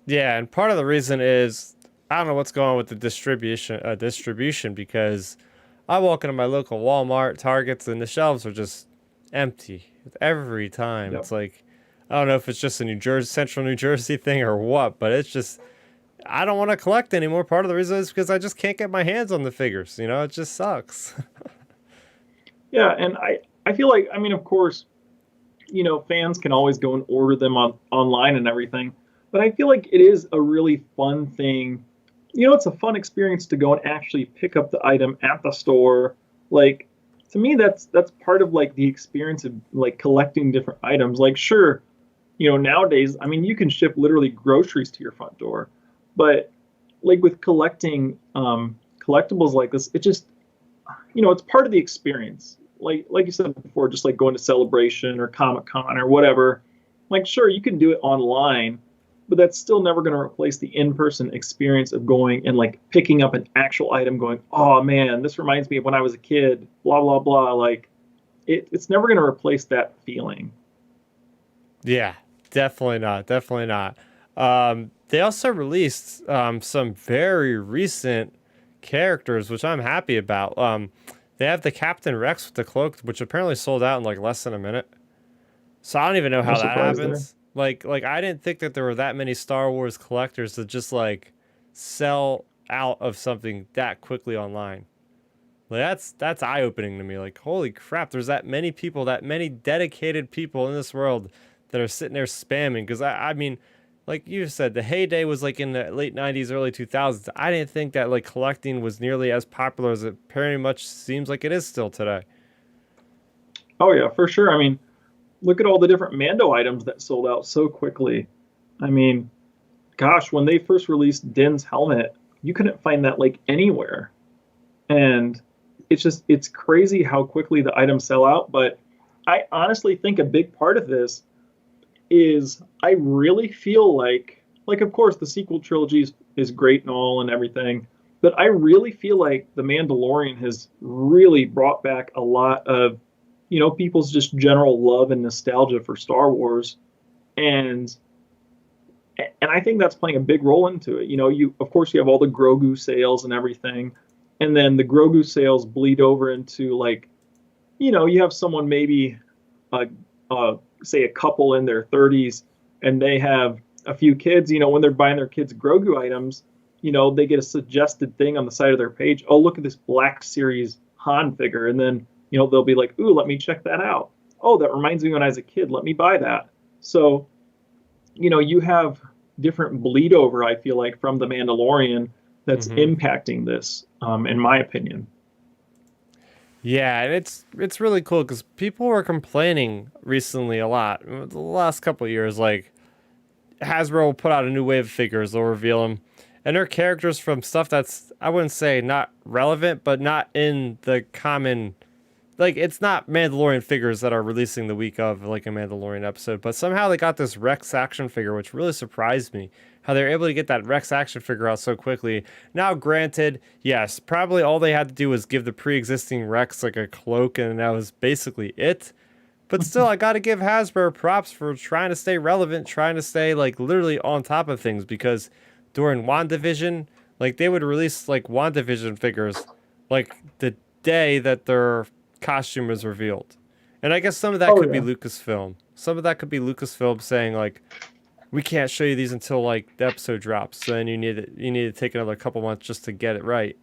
S1: Yeah, and part of the reason is I don't know what's going on with the distribution because I walk into my local Walmart, Targets, and the shelves are just empty every time.
S2: Yep.
S1: It's like I don't know if it's just a New Jersey, Central New Jersey thing or what, but it's just I don't want to collect anymore. Part of the reason is because I just can't get my hands on the figures. It just sucks.
S2: Yeah, and I feel like, I mean, of course, fans can always go and order them online and everything, but I feel like it is a really fun thing. It's a fun experience to go and actually pick up the item at the store. Like, to me, that's part of like the experience of like collecting different items. Like, sure, nowadays, I mean, you can ship literally groceries to your front door, but like with collecting collectibles like this, it just, it's part of the experience. Like you said before, just like going to Celebration or Comic Con or whatever. Like, sure, you can do it online, but that's still never going to replace the in-person experience of going and like picking up an actual item, going, oh man, this reminds me of when I was a kid. Blah blah blah. Like, it's never going to replace that feeling.
S1: Yeah, definitely not. Definitely not. They also released some very recent characters, which I'm happy about. They have the Captain Rex with the cloak, which apparently sold out in like less than a minute. So I don't even know
S2: No
S1: how that
S2: surprise there.
S1: happens. Like I didn't think that there were that many Star Wars collectors that just like sell out of something that quickly online. Like that's eye opening to me. Like holy crap, there's that many people, that many dedicated people in this world that are sitting there spamming. Because I mean, like you said, the heyday was like in the late '90s, early 2000s. I didn't think that like collecting was nearly as popular as it pretty much seems like it is still today.
S2: Oh yeah, for sure. I mean, look at all the different Mando items that sold out so quickly. I mean, gosh, when they first released Din's helmet, you couldn't find that like anywhere. And it's crazy how quickly the items sell out, but I honestly think a big part of this is I really feel like of course the sequel trilogy is great and all and everything, but I really feel like The Mandalorian has really brought back a lot of people's just general love and nostalgia for Star Wars, and and I think that's playing a big role into it. You of course you have all the Grogu sales and everything, and then the Grogu sales bleed over into like, you have someone maybe, uh, say a couple in their 30s, and they have a few kids. When they're buying their kids Grogu items, they get a suggested thing on the side of their page. Oh, look at this Black Series Han figure, and then they'll be like, ooh, let me check that out. Oh, that reminds me when I was a kid. Let me buy that. So you have different bleed over, I feel like, from The Mandalorian that's
S1: Mm-hmm.
S2: impacting this, in my opinion.
S1: Yeah, and it's really cool because people were complaining recently a lot the last couple of years. Like Hasbro will put out a new wave of figures, they'll reveal them, and they're characters from stuff that's I wouldn't say not relevant, but not in the common. Like it's not Mandalorian figures that are releasing the week of like a Mandalorian episode, but somehow they got this Rex action figure, which really surprised me. How they're able to get that Rex action figure out so quickly. Now, granted, yes, probably all they had to do was give the pre-existing Rex like a cloak, and that was basically it. But still, I gotta give Hasbro props for trying to stay relevant, trying to stay like literally on top of things. Because during WandaVision, like they would release like WandaVision figures like the day that their costume was revealed. And I guess some of that
S2: Oh
S1: could be
S2: yeah.
S1: Lucasfilm. Some of that could be Lucasfilm saying like, we can't show you these until like the episode drops. So then you need to take another couple months just to get it right,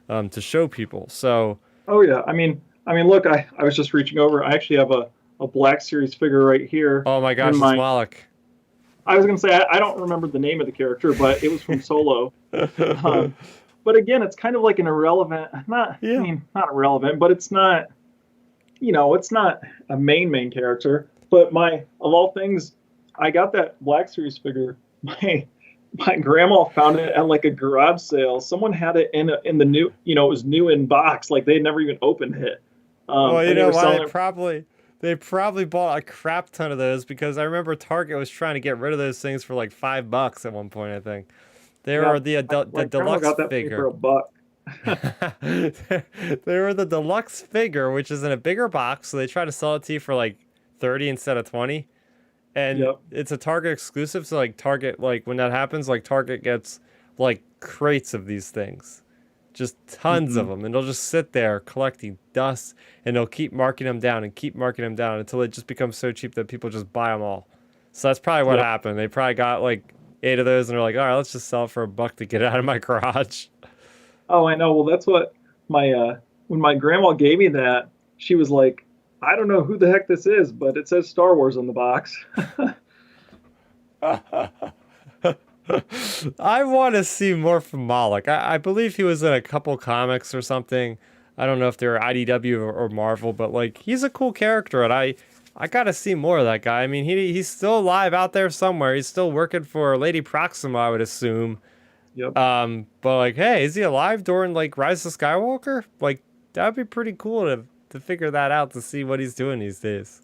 S1: to show people. So
S2: Oh yeah. I mean, look, I was just reaching over. I actually have a Black Series figure right here
S1: oh my
S2: in
S1: gosh, it's
S2: my.
S1: Moloch.
S2: I was gonna say I don't remember the name of the character, but it was from Solo. Um, but again, it's kind of like an irrelevant. Not, I
S1: Yeah.
S2: mean, not irrelevant, but it's not. It's not a main character. But of all things, I got that Black Series figure. My grandma found it at like a garage sale. Someone had it in the new, it was new in box, like they had never even opened it,
S1: Well, you
S2: and they
S1: know
S2: were
S1: why
S2: selling it.
S1: they probably bought a crap ton of those because I remember Target was trying to get rid of those things for like $5 at one point. I think they
S2: Yeah,
S1: were the
S2: my grandma
S1: deluxe
S2: got that for me for
S1: figure.
S2: $1.
S1: They were the deluxe figure, which is in a bigger box, so they try to sell it to you for like 30 instead of 20. And
S2: Yep.
S1: it's a Target exclusive, so like Target, like when that happens, like Target gets like crates of these things, just tons of
S2: Hmm.
S1: them, and they'll just sit there collecting dust, and they'll keep marking them down and keep marking them down until it just becomes so cheap that people just buy them all. So that's probably what
S2: Yep.
S1: happened. They probably got like 8 of those, and they're like, all right, let's just sell it for $1 to get it out of my garage.
S2: Oh, I know. Well, that's what my when my grandma gave me that, she was like, I don't know who the heck this is, but it says Star Wars on the box.
S1: I want to see more from Moloch. I believe he was in a couple comics or something. I don't know if they're IDW or Marvel, but like he's a cool character, and I gotta see more of that guy. I mean, he's still alive out there somewhere. He's still working for Lady Proxima, I would assume.
S2: Yep.
S1: But like, hey, is he alive during like Rise of Skywalker? Like, that'd be pretty cool to figure that out to see what he's doing these days.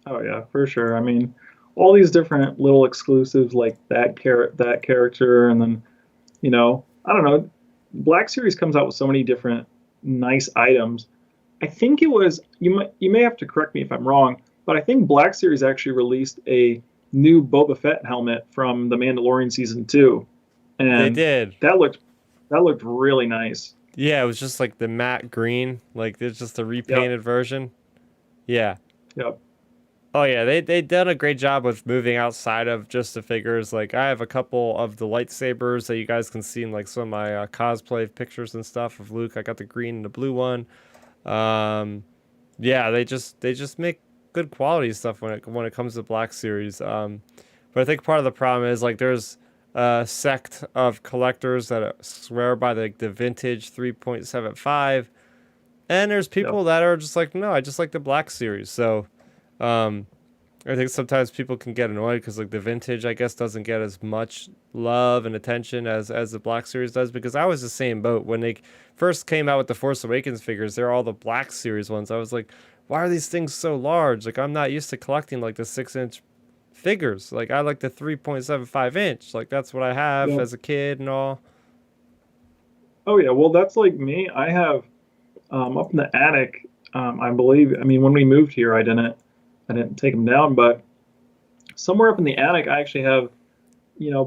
S2: Oh yeah, for sure. I mean, all these different little exclusives like that character, and then I don't know. Black Series comes out with so many different nice items. I think it was you may have to correct me if I'm wrong, but I think Black Series actually released a new Boba Fett helmet from the Mandalorian season 2,
S1: They
S2: and
S1: did.
S2: that looked that looked really nice.
S1: Yeah, it was just like the matte green, like it's just a
S2: Yep,
S1: repainted version. Yeah.
S2: yep,
S1: Oh yeah, they done a great job with moving outside of just the figures. Like I have a couple of the lightsabers that you guys can see in like some of my cosplay pictures and stuff of Luke. I got the green and the blue one. Um, yeah, they just make good quality stuff when it comes to Black Series. But I think part of the problem is like there's a sect of collectors that swear by the vintage 3.75, and there's
S2: yep.
S1: people that are just like, no, I just like the Black Series. So. Um, I think sometimes people can get annoyed because like the vintage, I guess, doesn't get as much love and attention as the Black Series does. Because I was the same boat when they first came out with the Force Awakens figures. They're all the Black Series ones. I was like, why are these things so large? Like I'm not used to collecting like the 6 inch figures. Like I like the 3.75 inch. Like that's what I have
S2: Yep.
S1: as a kid and all.
S2: Oh yeah, well that's like me. I have up in the attic. I believe. I mean, when we moved here, I didn't take them down, but somewhere up in the attic, I actually have.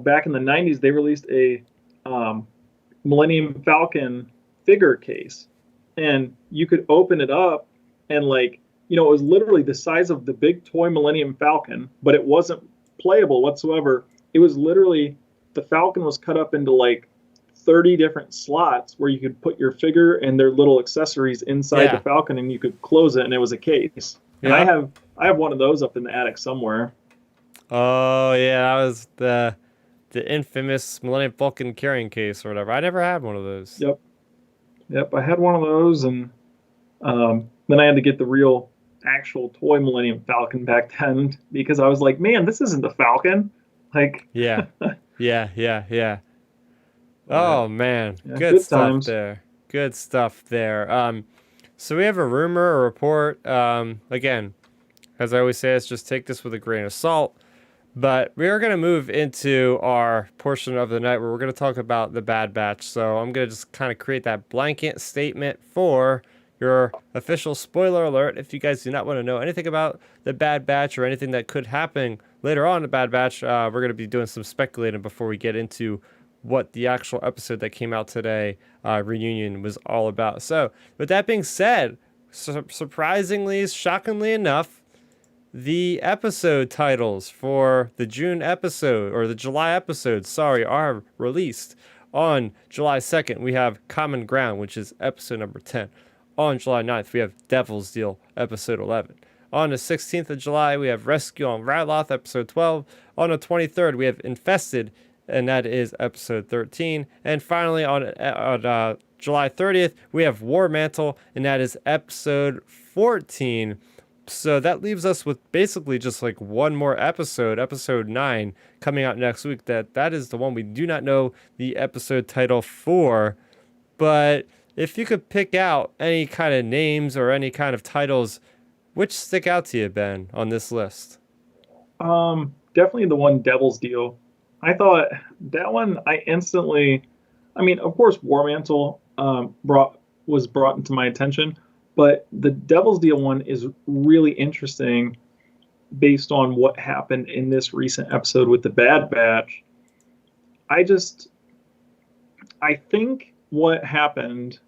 S2: Back in the '90s, they released a um, Millennium Falcon figure case, and you could open it up, and it was literally the size of the big toy Millennium Falcon, but it wasn't playable whatsoever. It was literally the Falcon was cut up into like 30 different slots where you could put your figure and their little accessories inside the
S1: Yeah.
S2: Falcon, and you could close it, and it was a case. And I
S1: Yep.
S2: have I have one of those up in the attic somewhere.
S1: Oh yeah, that was the infamous Millennium Falcon carrying case or whatever. I never had one of those.
S2: Yep, yep. I had one of those, and then I had to get the real, actual toy Millennium Falcon back then because I was like, man, this isn't the Falcon. Like,
S1: Yeah. Yeah, yeah, yeah.
S2: but
S1: Oh man,
S2: yeah,
S1: good
S2: good
S1: stuff
S2: times.
S1: there. Good stuff there. So we have a rumor, a report. Again, as I always say, let's just take this with a grain of salt. But we are going to move into our portion of the night where we're going to talk about the Bad Batch. So I'm going to just kind of create that blanket statement for your official spoiler alert. If you guys do not want to know anything about the Bad Batch or anything that could happen later on in the Bad Batch, we're going to be doing some speculating before we get into what the actual episode that came out today, Reunion, was all about. So, with that being said, surprisingly, shockingly enough, the episode titles for the June episode, or the July episode, sorry, are released. On July 2nd, we have Common Ground, which is episode number 10. On July 9th, we have Devil's Deal, episode 11. On the 16th of July, we have Rescue on Ryloth, episode 12. On the 23rd, we have Infested, and that is episode 13. And finally, on July 30th, we have War Mantle, and that is episode 14. So that leaves us with basically just like one more episode, episode 9, coming out next week. That is the one we do not know the episode title for. But if you could pick out any kind of names or any kind of titles, which stick out to you, Ben, on this list?
S2: Definitely the one Devil's Deal. I thought that one. I mean, of course, War Mantle was brought into my attention, but the Devil's Deal one is really interesting based on what happened in this recent episode with the Bad Batch. I just, I think what happened,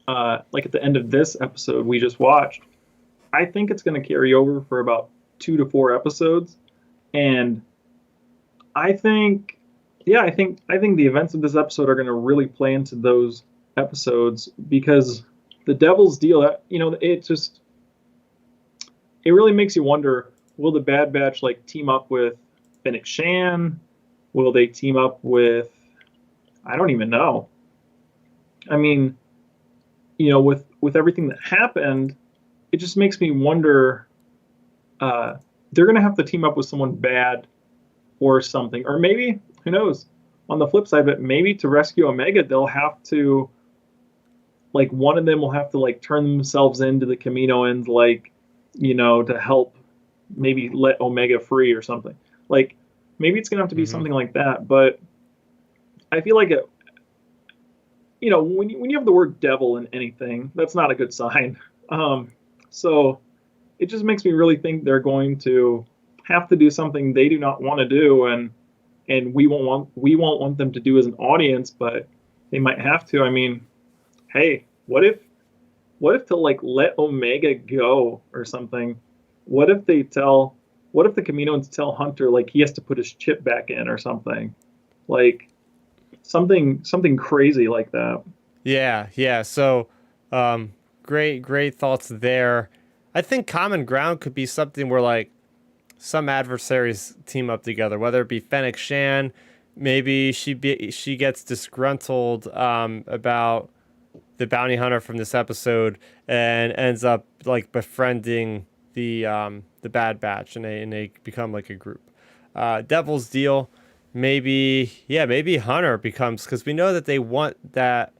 S2: like at the end of this episode we just watched, I think it's going to carry over for about 2 to 4 episodes, and I think, yeah, I think the events of this episode are going to really play into those episodes because the Devil's Deal, it really makes you wonder: will the Bad Batch like team up with Fennec Shan? Will they team up with? I don't even know. I mean, with everything that happened, it just makes me wonder. They're going to have to team up with someone bad or something, or maybe who knows? On the flip side of it, maybe to rescue Omega, they'll have to like one of them will have to like turn themselves into the Kaminoans, like to help maybe let Omega free or something. Like maybe it's gonna have to be
S1: Mm-hmm.
S2: something like that. But I feel like when you have the word devil in anything, that's not a good sign. So it just makes me really think they're going to have to do something they do not want to do, and we won't want them to do as an audience, but they might have to. I mean, hey, what if to like let Omega go or something? What if they tell what if the Kaminoans tell Hunter like he has to put his chip back in or something? Like something crazy like that.
S1: Yeah, yeah. So, great thoughts there. I think common ground could be something where like some adversaries team up together, whether it be Fennec Shan, maybe she gets disgruntled about the bounty hunter from this episode and ends up like befriending the Bad Batch, and they become like a group. Devil's Deal, maybe Hunter becomes, because we know that they want that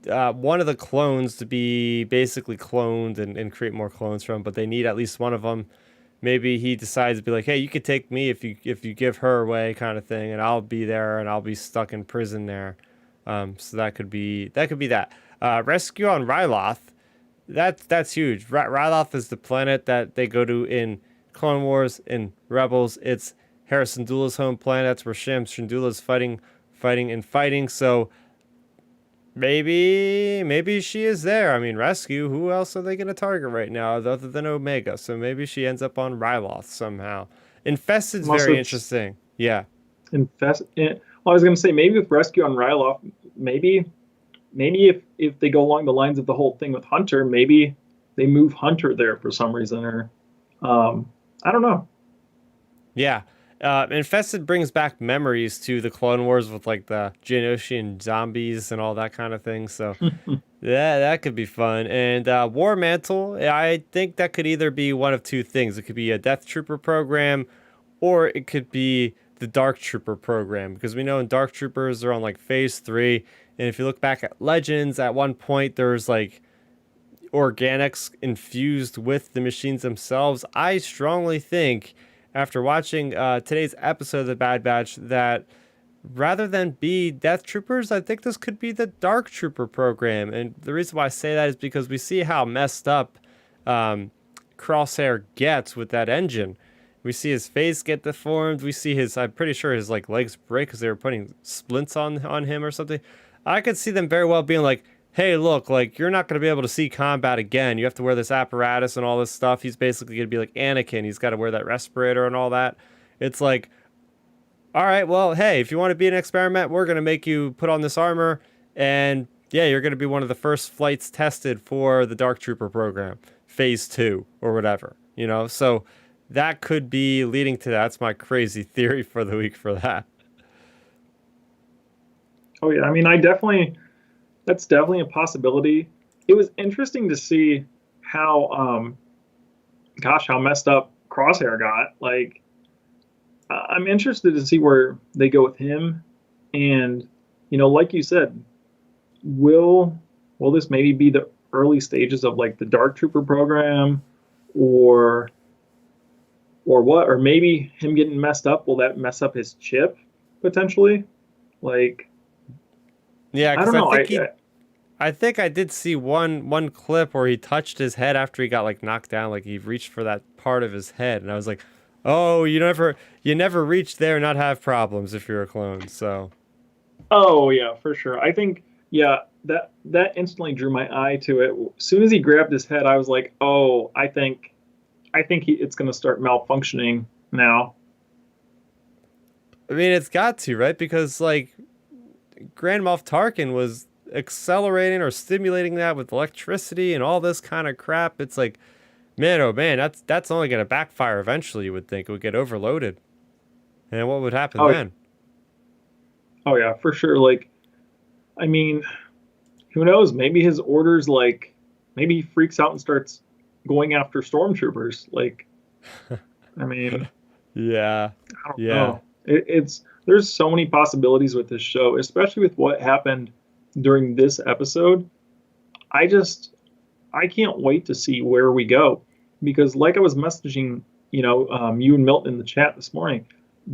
S1: one of the clones to be basically cloned and create more clones from, but they need at least one of them. Maybe he decides to be like, hey, you could take me if you give her away, kind of thing, and I'll be there and I'll be stuck in prison there. So that could be that. Rescue on Ryloth. That's huge. Ryloth is the planet that they go to in Clone Wars, in Rebels. It's Harrison Dula's home planet. That's where Sham Shindula's fighting. So maybe she is there. I mean, Rescue. Who else are they going to target right now other than Omega? So maybe she ends up on Ryloth somehow. Infested's very interesting. Yeah.
S2: Well, I was going to say maybe with Rescue on Ryloth, maybe if they go along the lines of the whole thing with Hunter, maybe they move Hunter there for some reason, or I don't know.
S1: Yeah. Infested brings back memories to the Clone Wars with like the Geonosian zombies and all that kind of thing. So yeah, that could be fun. And War Mantle, I think that could either be one of two things. It could be a Death Trooper program, or it could be the Dark Trooper program, because we know in Dark Troopers are on like phase 3. And if you look back at Legends, at one point there's like organics infused with the machines themselves. I strongly think, after watching today's episode of The Bad Batch, that rather than be Death Troopers, I think this could be the Dark Trooper program. And the reason why I say that is because we see how messed up Crosshair gets with that engine. We see his face get deformed. We see I'm pretty sure his like legs break because they were putting splints on him or something. I could see them very well being like, hey, look, like, you're not going to be able to see combat again. You have to wear this apparatus and all this stuff. He's basically going to be like Anakin. He's got to wear that respirator and all that. It's like, all right, well, hey, if you want to be an experiment, we're going to make you put on this armor. And yeah, you're going to be one of the first flights tested for the Dark Trooper program, phase 2 or whatever, So that could be leading to that. That's my crazy theory for the week for that.
S2: Oh yeah, I mean, that's definitely a possibility. It was interesting to see how how messed up Crosshair got. Like, I'm interested to see where they go with him, and like you said, will this maybe be the early stages of like the Dark Trooper program, or what? Or maybe him getting messed up, will that mess up his chip potentially? Like,
S1: yeah,
S2: I
S1: because
S2: don't know.
S1: I think I did see one clip where he touched his head after he got like knocked down, like he reached for that part of his head, and I was like, oh, you never reach there and not have problems if you're a clone. So,
S2: oh yeah, for sure. I think, yeah, that instantly drew my eye to it. As soon as he grabbed his head, I was like, oh, I think it's going to start malfunctioning now.
S1: I mean, it's got to, right? Because like Grand Moff Tarkin was accelerating or stimulating that with electricity and all this kind of crap. It's like, man, oh man, that's only going to backfire eventually. You would think it would get overloaded, and what would happen then?
S2: Oh yeah, for sure. Like, I mean, who knows? Maybe his orders, like, maybe he freaks out and starts going after stormtroopers. Like, I mean,
S1: yeah,
S2: I don't know. There's so many possibilities with this show, especially with what happened during this episode. I can't wait to see where we go, because like I was messaging, you and Milton in the chat this morning,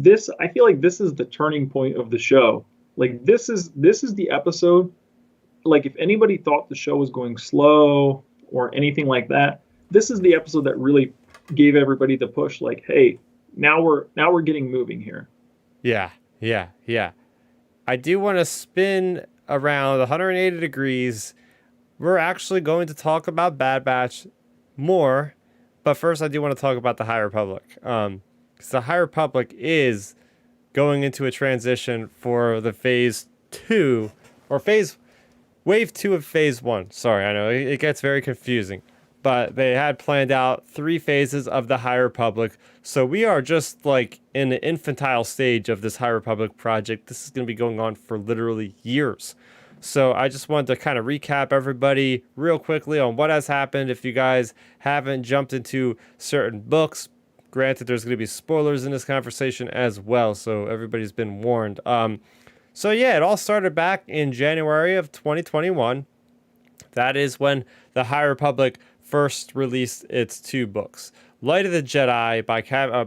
S2: I feel like this is the turning point of the show. Like, this is the episode. Like, if anybody thought the show was going slow or anything like that, this is the episode that really gave everybody the push. Like, hey, now we're getting moving here.
S1: Yeah, yeah. I do want to spin around 180 degrees. We're actually going to talk about Bad Batch more, but first I do want to talk about the High Republic. Because the High Republic is going into a transition for the phase two, or phase wave two of phase one. Sorry, I know it gets very confusing, but they had planned out 3 phases of the High Republic. So we are just like in the infantile stage of this High Republic project. This is going to be going on for literally years. So I just wanted to kind of recap everybody real quickly on what has happened. If you guys haven't jumped into certain books, granted, there's going to be spoilers in this conversation as well. So everybody's been warned. So yeah, it all started back in January of 2021. That is when the High Republic first released its 2 books. Light of the Jedi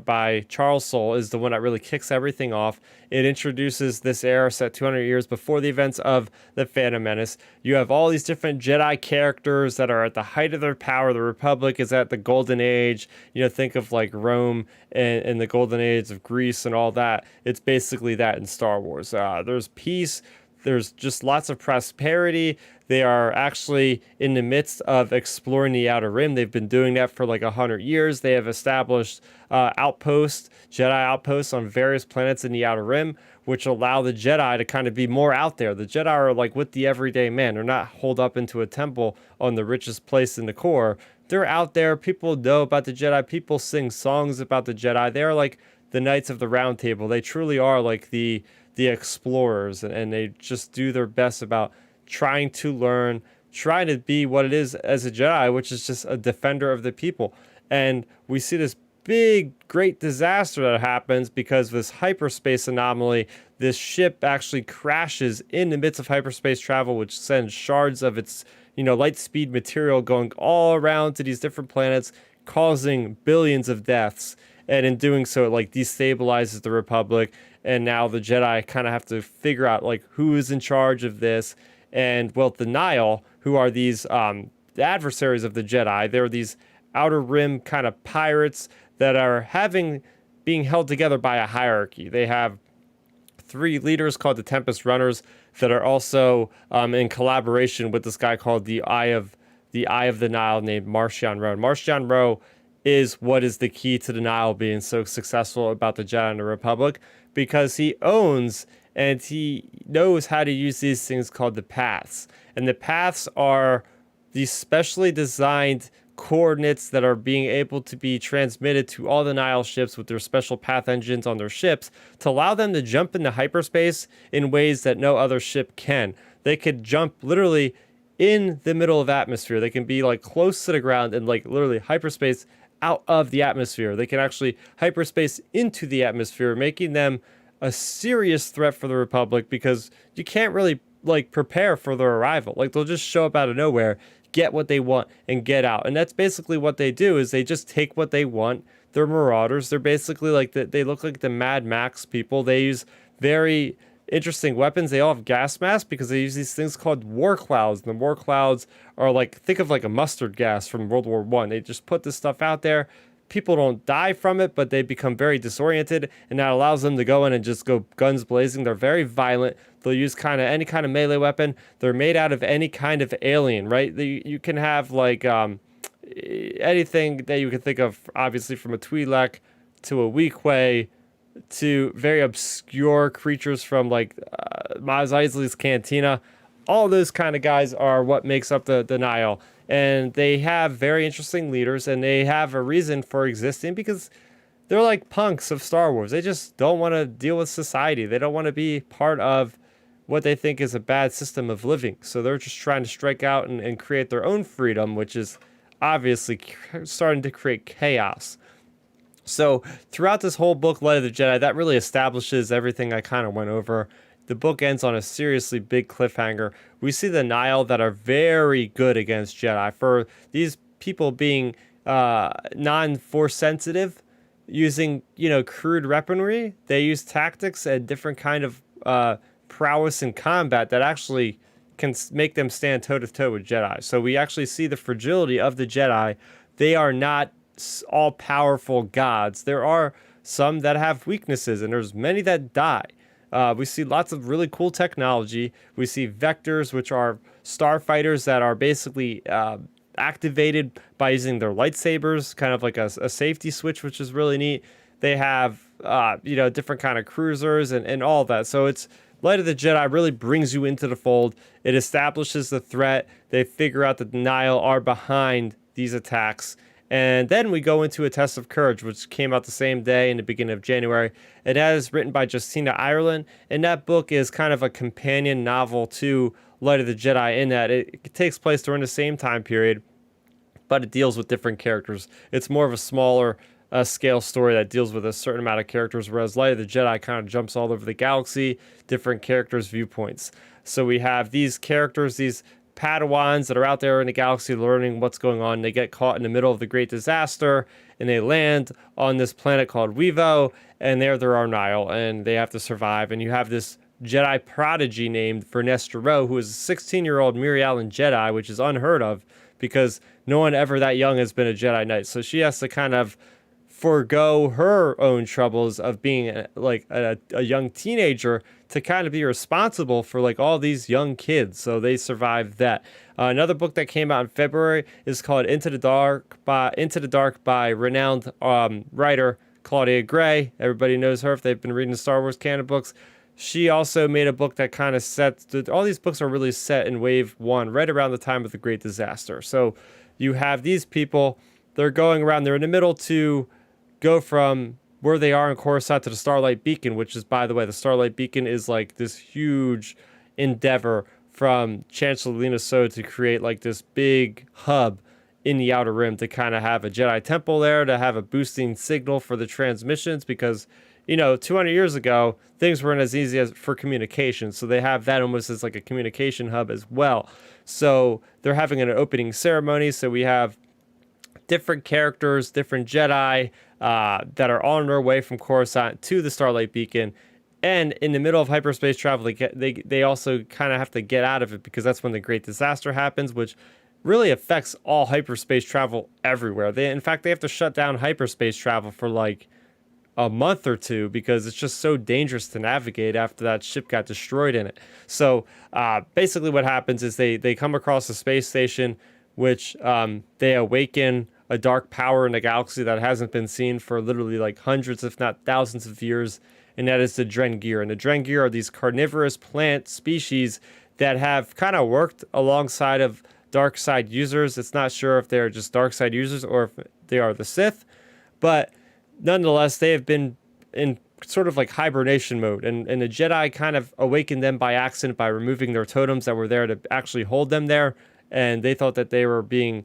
S1: by Charles Soule is the one that really kicks everything off. It introduces this era set 200 years before the events of the Phantom Menace. You have all these different Jedi characters that are at the height of their power. The Republic is at the golden age. Think of like Rome and the golden age of Greece and all that. It's basically that in Star Wars. There's peace. There's just lots of prosperity. They are actually in the midst of exploring the Outer Rim. They've been doing that for like 100 years. They have established Jedi outposts on various planets in the Outer Rim, which allow the Jedi to kind of be more out there. The Jedi are like with the everyday man. They're not holed up into a temple on the richest place in the core. They're out there. People know about the Jedi. People sing songs about the Jedi. They're like the Knights of the Round Table. They truly are like the explorers, and they just do their best about trying to learn, trying to be what it is as a Jedi, which is just a defender of the people. And we see this big, great disaster that happens because of this hyperspace anomaly. This ship actually crashes in the midst of hyperspace travel, which sends shards of its, light speed material going all around to these different planets, causing billions of deaths. And in doing so, it like destabilizes the Republic. And now the Jedi kind of have to figure out like who is in charge of this. And well, the Nihil, who are these adversaries of the Jedi, they're these Outer Rim kind of pirates that are being held together by a hierarchy. They have 3 leaders called the Tempest Runners that are also in collaboration with this guy called the Eye of the Nihil named Marchion Ro. Marchion Ro is what is the key to the Nihil being so successful about the Jedi and the Republic, because he owns and he knows how to use these things called the paths. And the paths are these specially designed coordinates that are being able to be transmitted to all the Nihil ships with their special path engines on their ships to allow them to jump into hyperspace in ways that no other ship can. They could jump literally in the middle of atmosphere. They can be like close to the ground and like literally hyperspace out of the atmosphere. They can actually hyperspace into the atmosphere, making them a serious threat for the Republic, because you can't really like prepare for their arrival. Like they'll just show up out of nowhere, get what they want, and get out. And that's basically what they do, is they just take what they want. They're marauders. They're basically like they look like the Mad Max people. They use very interesting weapons. They all have gas masks because they use these things called war clouds. And the war clouds are like, think of like a mustard gas from World War One. They just put this stuff out there. People don't die from it, but they become very disoriented, and that allows them to go in and just go guns blazing. They're very violent. They'll use any kind of melee weapon. They're made out of any kind of alien, right? You can have like anything that you can think of, obviously from a Twi'lek to a Weequay to very obscure creatures from like Maz Eisley's Cantina. All those kind of guys are what makes up the Nihil. And they have very interesting leaders, and they have a reason for existing, because they're like punks of Star Wars. They just don't want to deal with society. They don't want to be part of what they think is a bad system of living. So they're just trying to strike out and create their own freedom, which is obviously starting to create chaos. So throughout this whole book, Light of the Jedi, that really establishes everything I kind of went over. The book ends on a seriously big cliffhanger. We see the Nihil that are very good against Jedi. For these people being non-force sensitive, using crude weaponry, they use tactics and different kind of prowess in combat that actually can make them stand toe to toe with Jedi. So we actually see the fragility of the Jedi. They are not all powerful gods. There are some that have weaknesses, and there's many that die. We see lots of really cool technology. We see vectors, which are starfighters that are basically activated by using their lightsabers, kind of like a safety switch, which is really neat. They have different kind of cruisers and all of that. So it's Light of the Jedi really brings you into the fold. It establishes the threat. They figure out that the Nihil are behind these attacks. And then we go into A Test of Courage, which came out the same day in the beginning of January. And that is written by Justina Ireland. And that book is kind of a companion novel to Light of the Jedi in that it takes place during the same time period, but it deals with different characters. It's more of a smaller scale story that deals with a certain amount of characters, whereas Light of the Jedi kind of jumps all over the galaxy, different characters' viewpoints. So we have these characters, these Padawans that are out there in the galaxy learning what's going on. They get caught in the middle of the great disaster, and they land on this planet called Wevo, and there are Nihil, and they have to survive. And you have this Jedi prodigy named Vernestra Rowe, who is a 16-year-old Miri Allen Jedi, which is unheard of because no one ever that young has been a Jedi Knight. So she has to kind of forego her own troubles of being like a young teenager to kind of be responsible for like all these young kids. So they survived that. Another book that came out in February is called Into the Dark by renowned writer Claudia Gray. Everybody knows her if they've been reading the Star Wars canon books. She also made a book that kind of all these books are really set in wave one, right around the time of the Great Disaster. So you have these people, they're going around, they're in the middle to go from where they are in Coruscant to the Starlight Beacon, which is, by the way, the Starlight Beacon is like this huge endeavor from Chancellor Lina Soh to create like this big hub in the Outer Rim to kind of have a Jedi temple there, to have a boosting signal for the transmissions, because 200 years ago, things weren't as easy as for communication. So they have that almost as like a communication hub as well. So they're having an opening ceremony. So we have different characters, different Jedi that are on their way from Coruscant to the Starlight Beacon. And in the middle of hyperspace travel, they also kind of have to get out of it because that's when the Great Disaster happens, which really affects all hyperspace travel everywhere. In fact, they have to shut down hyperspace travel for like a month or two because it's just so dangerous to navigate after that ship got destroyed in it. So basically what happens is they come across a space station, which they awaken a dark power in the galaxy that hasn't been seen for literally like hundreds, if not thousands of years, and that is the Drengir. And the Drengir are these carnivorous plant species that have kind of worked alongside of dark side users. It's not sure if they're just dark side users or if they are the Sith, but nonetheless, they have been in sort of like hibernation mode, and the Jedi kind of awakened them by accident by removing their totems that were there to actually hold them there, and they thought that they were being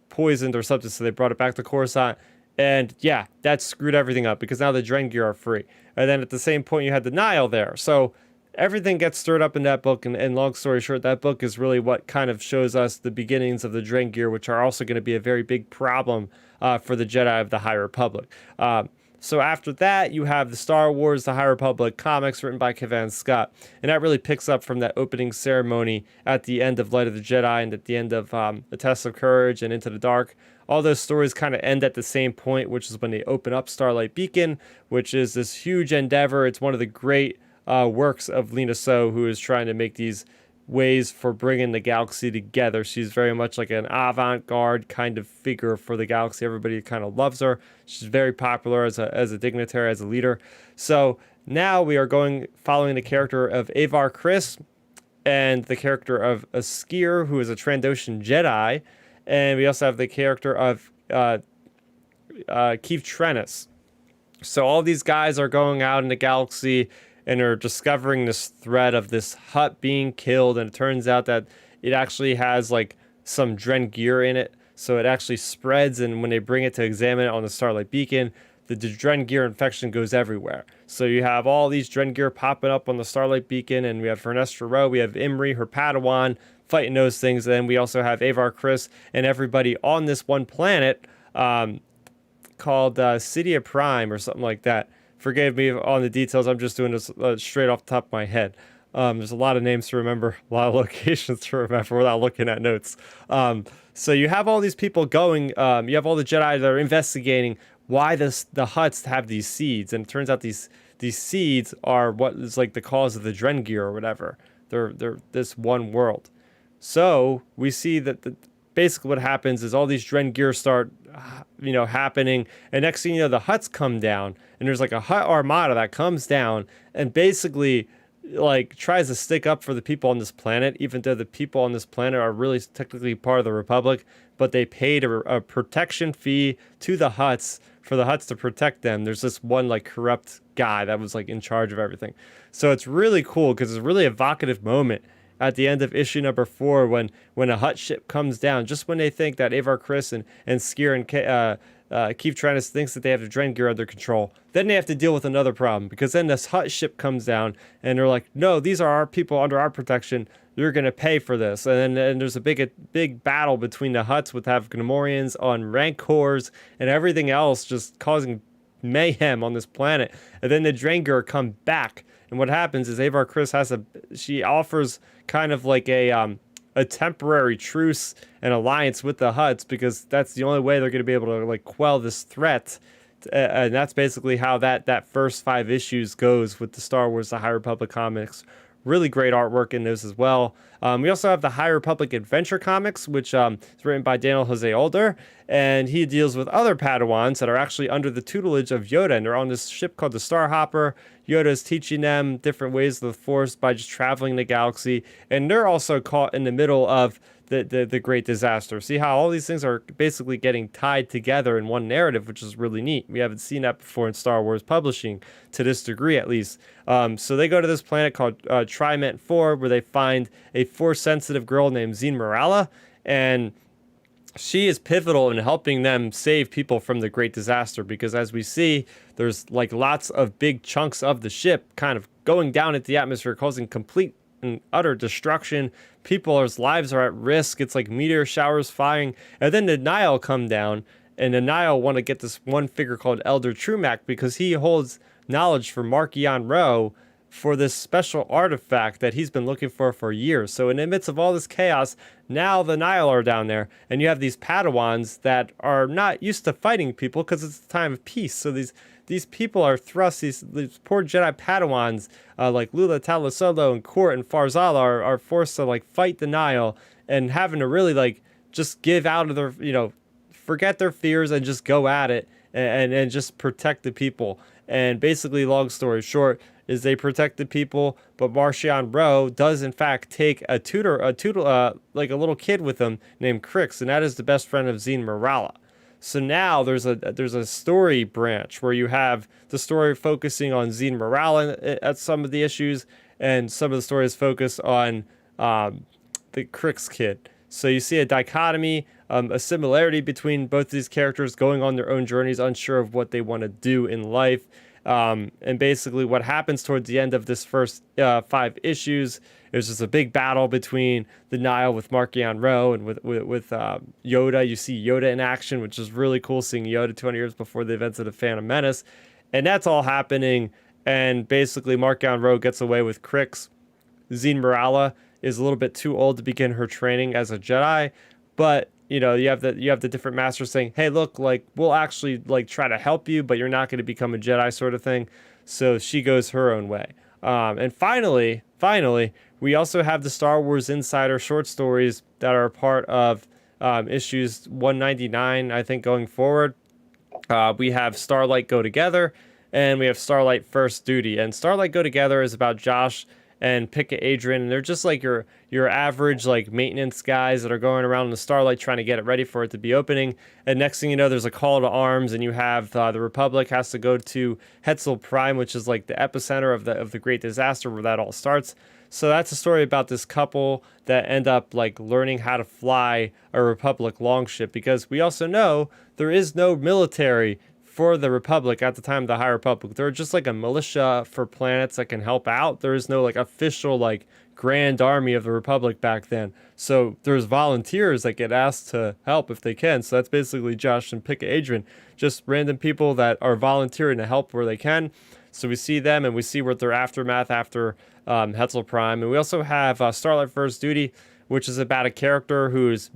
S1: poisoned or something, so they brought it back to Coruscant. And yeah, that screwed everything up because now the Drengir are free. And then at the same point, you had the Nihil there. So everything gets stirred up in that book. And long story short, that book is really what kind of shows us the beginnings of the Drengir, which are also going to be a very big problem for the Jedi of the High Republic. So after that, you have the Star Wars, the High Republic comics written by Kevin Scott. And that really picks up from that opening ceremony at the end of Light of the Jedi and at the end of The Test of Courage and Into the Dark. All those stories kind of end at the same point, which is when they open up Starlight Beacon, which is this huge endeavor. It's one of the great works of Lina Soh, who is trying to make these ways for bringing the galaxy together. She's very much like an avant-garde kind of figure for the galaxy. Everybody kind of loves her. She's very popular as a dignitary, as a leader. So now we are following the character of Avar Kriss and the character of Askir, who is a Trandoshan Jedi, and we also have the character of Keith Trennis. So all these guys are going out in the galaxy and are discovering this threat of this Hutt being killed, and it turns out that it actually has like some Drengir in it, so it actually spreads, and when they bring it to examine it on the Starlight Beacon, the Drengir infection goes everywhere. So you have all these Drengir popping up on the Starlight Beacon, and we have Vernestra Rowe, we have Imri, her Padawan, fighting those things, and then we also have Avar Kriss and everybody on this one planet called Cydia Prime or something like that. Forgive me on the details. I'm just doing this straight off the top of my head. There's a lot of names to remember, a lot of locations to remember without looking at notes. So you have all these people going. You have all the Jedi that are investigating why the Hutts have these seeds, and it turns out these seeds are what is like the cause of the Drengir or whatever. They're this one world. So we see that basically what happens is all these Drengir start, happening, and next thing you know, the Hutts come down, and there's like a Hutt armada that comes down and basically like tries to stick up for the people on this planet, even though the people on this planet are really technically part of the Republic, but they paid a protection fee to the Hutts for the Hutts to protect them. There's this one like corrupt guy that was like in charge of everything. So it's really cool because it's a really evocative moment at the end of issue number 4 when a Hutt ship comes down, just when they think that Avar Kriss and Skier and Keith Trantis thinks that they have the Drengir under control. Then they have to deal with another problem, because then this Hutt ship comes down and they're like, no, these are our people under our protection. You're going to pay for this. And then there's a big battle between the Hutts with Gamorreans on Rancors and everything else, just causing mayhem on this planet. And then the Drengir come back. And what happens is Avar Kriss she offers kind of like a temporary truce and alliance with the Hutts, because that's the only way they're going to be able to like quell this threat. And that's basically how that first 5 issues goes with the Star Wars The High Republic comics. Really great artwork in those as well. We also have the High Republic Adventure comics, which is written by Daniel Jose Older, and he deals with other Padawans that are actually under the tutelage of Yoda, and they're on this ship called the Starhopper. Yoda is teaching them different ways of the Force by just traveling the galaxy, and they're also caught in the middle of the great disaster. See how all these things are basically getting tied together in one narrative, which is really neat. We haven't seen that before in Star Wars publishing, to this degree at least. So they go to this planet called Triment 4, where they find a Force-sensitive girl named Zine Morala, and she is pivotal in helping them save people from the great disaster, because as we see, there's like lots of big chunks of the ship kind of going down into the atmosphere, causing complete and utter destruction. People's lives are at risk. It's like meteor showers flying. And then the Nihil come down, and the Nihil want to get this one figure called Elder Trumac, because he holds knowledge for Marchion Ro for this special artifact that he's been looking for years. So in the midst of all this chaos, now the Nihil are down there, and you have these Padawans that are not used to fighting people because it's a time of peace. So these people are thrust, these poor Jedi Padawans, like Lula Talisolo and Court and Farzala are forced to like fight the Nihil, and having to really like just give out of their, forget their fears and just go at it and just protect the people. And basically, long story short, is they protect the people, but Marchion Ro does in fact take a tutor, like a little kid with him named Crix, and that is the best friend of Zine Morala. So now there's a story branch where you have the story focusing on Zine Morala at some of the issues, and some of the stories focus on the Crix kid. So you see a dichotomy, a similarity between both these characters going on their own journeys, unsure of what they want to do in life. And basically what happens towards the end of this first 5 issues is just a big battle between the Nihil with Marchion Ro and with Yoda. You see Yoda in action, which is really cool, seeing Yoda 20 years before the events of the Phantom Menace. And that's all happening, and basically Marchion Ro gets away with Crix. Zine Morala is a little bit too old to begin her training as a Jedi, but you have the different masters saying, hey, look, like we'll actually like try to help you, but you're not going to become a Jedi, sort of thing. So she goes her own way. And finally, we also have the Star Wars Insider short stories that are a part of issues 199, I think, going forward. We have Starlight Go Together, and we have Starlight First Duty. And Starlight Go Together is about Josh and Pika Adrian, and they're just like your average like maintenance guys that are going around in the Starlight trying to get it ready for it to be opening. And next thing you know, there's a call to arms, and you have the Republic has to go to Hetzel Prime, which is like the epicenter of the great disaster where that all starts. So that's a story about this couple that end up like learning how to fly a Republic longship, because we also know there is no military for the Republic at the time of the High Republic. They're just like a militia for planets that can help out. There is no like official like grand army of the Republic back then. So there's volunteers that get asked to help if they can. So that's basically Josh and Pika Adrian, just random people that are volunteering to help where they can. So we see them, and we see what their aftermath after Hetzel Prime. And we also have Starlight First Duty, which is about a character who's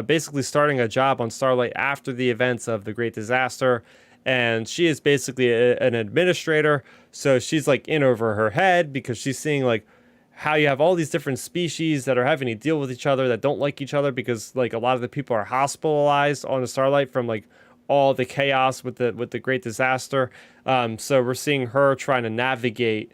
S1: basically starting a job on Starlight after the events of the Great Disaster, and she is basically an administrator. So she's like in over her head because she's seeing like how you have all these different species that are having to deal with each other that don't like each other because like a lot of the people are hospitalized on the Starlight from like all the chaos with the Great Disaster. So we're seeing her trying to navigate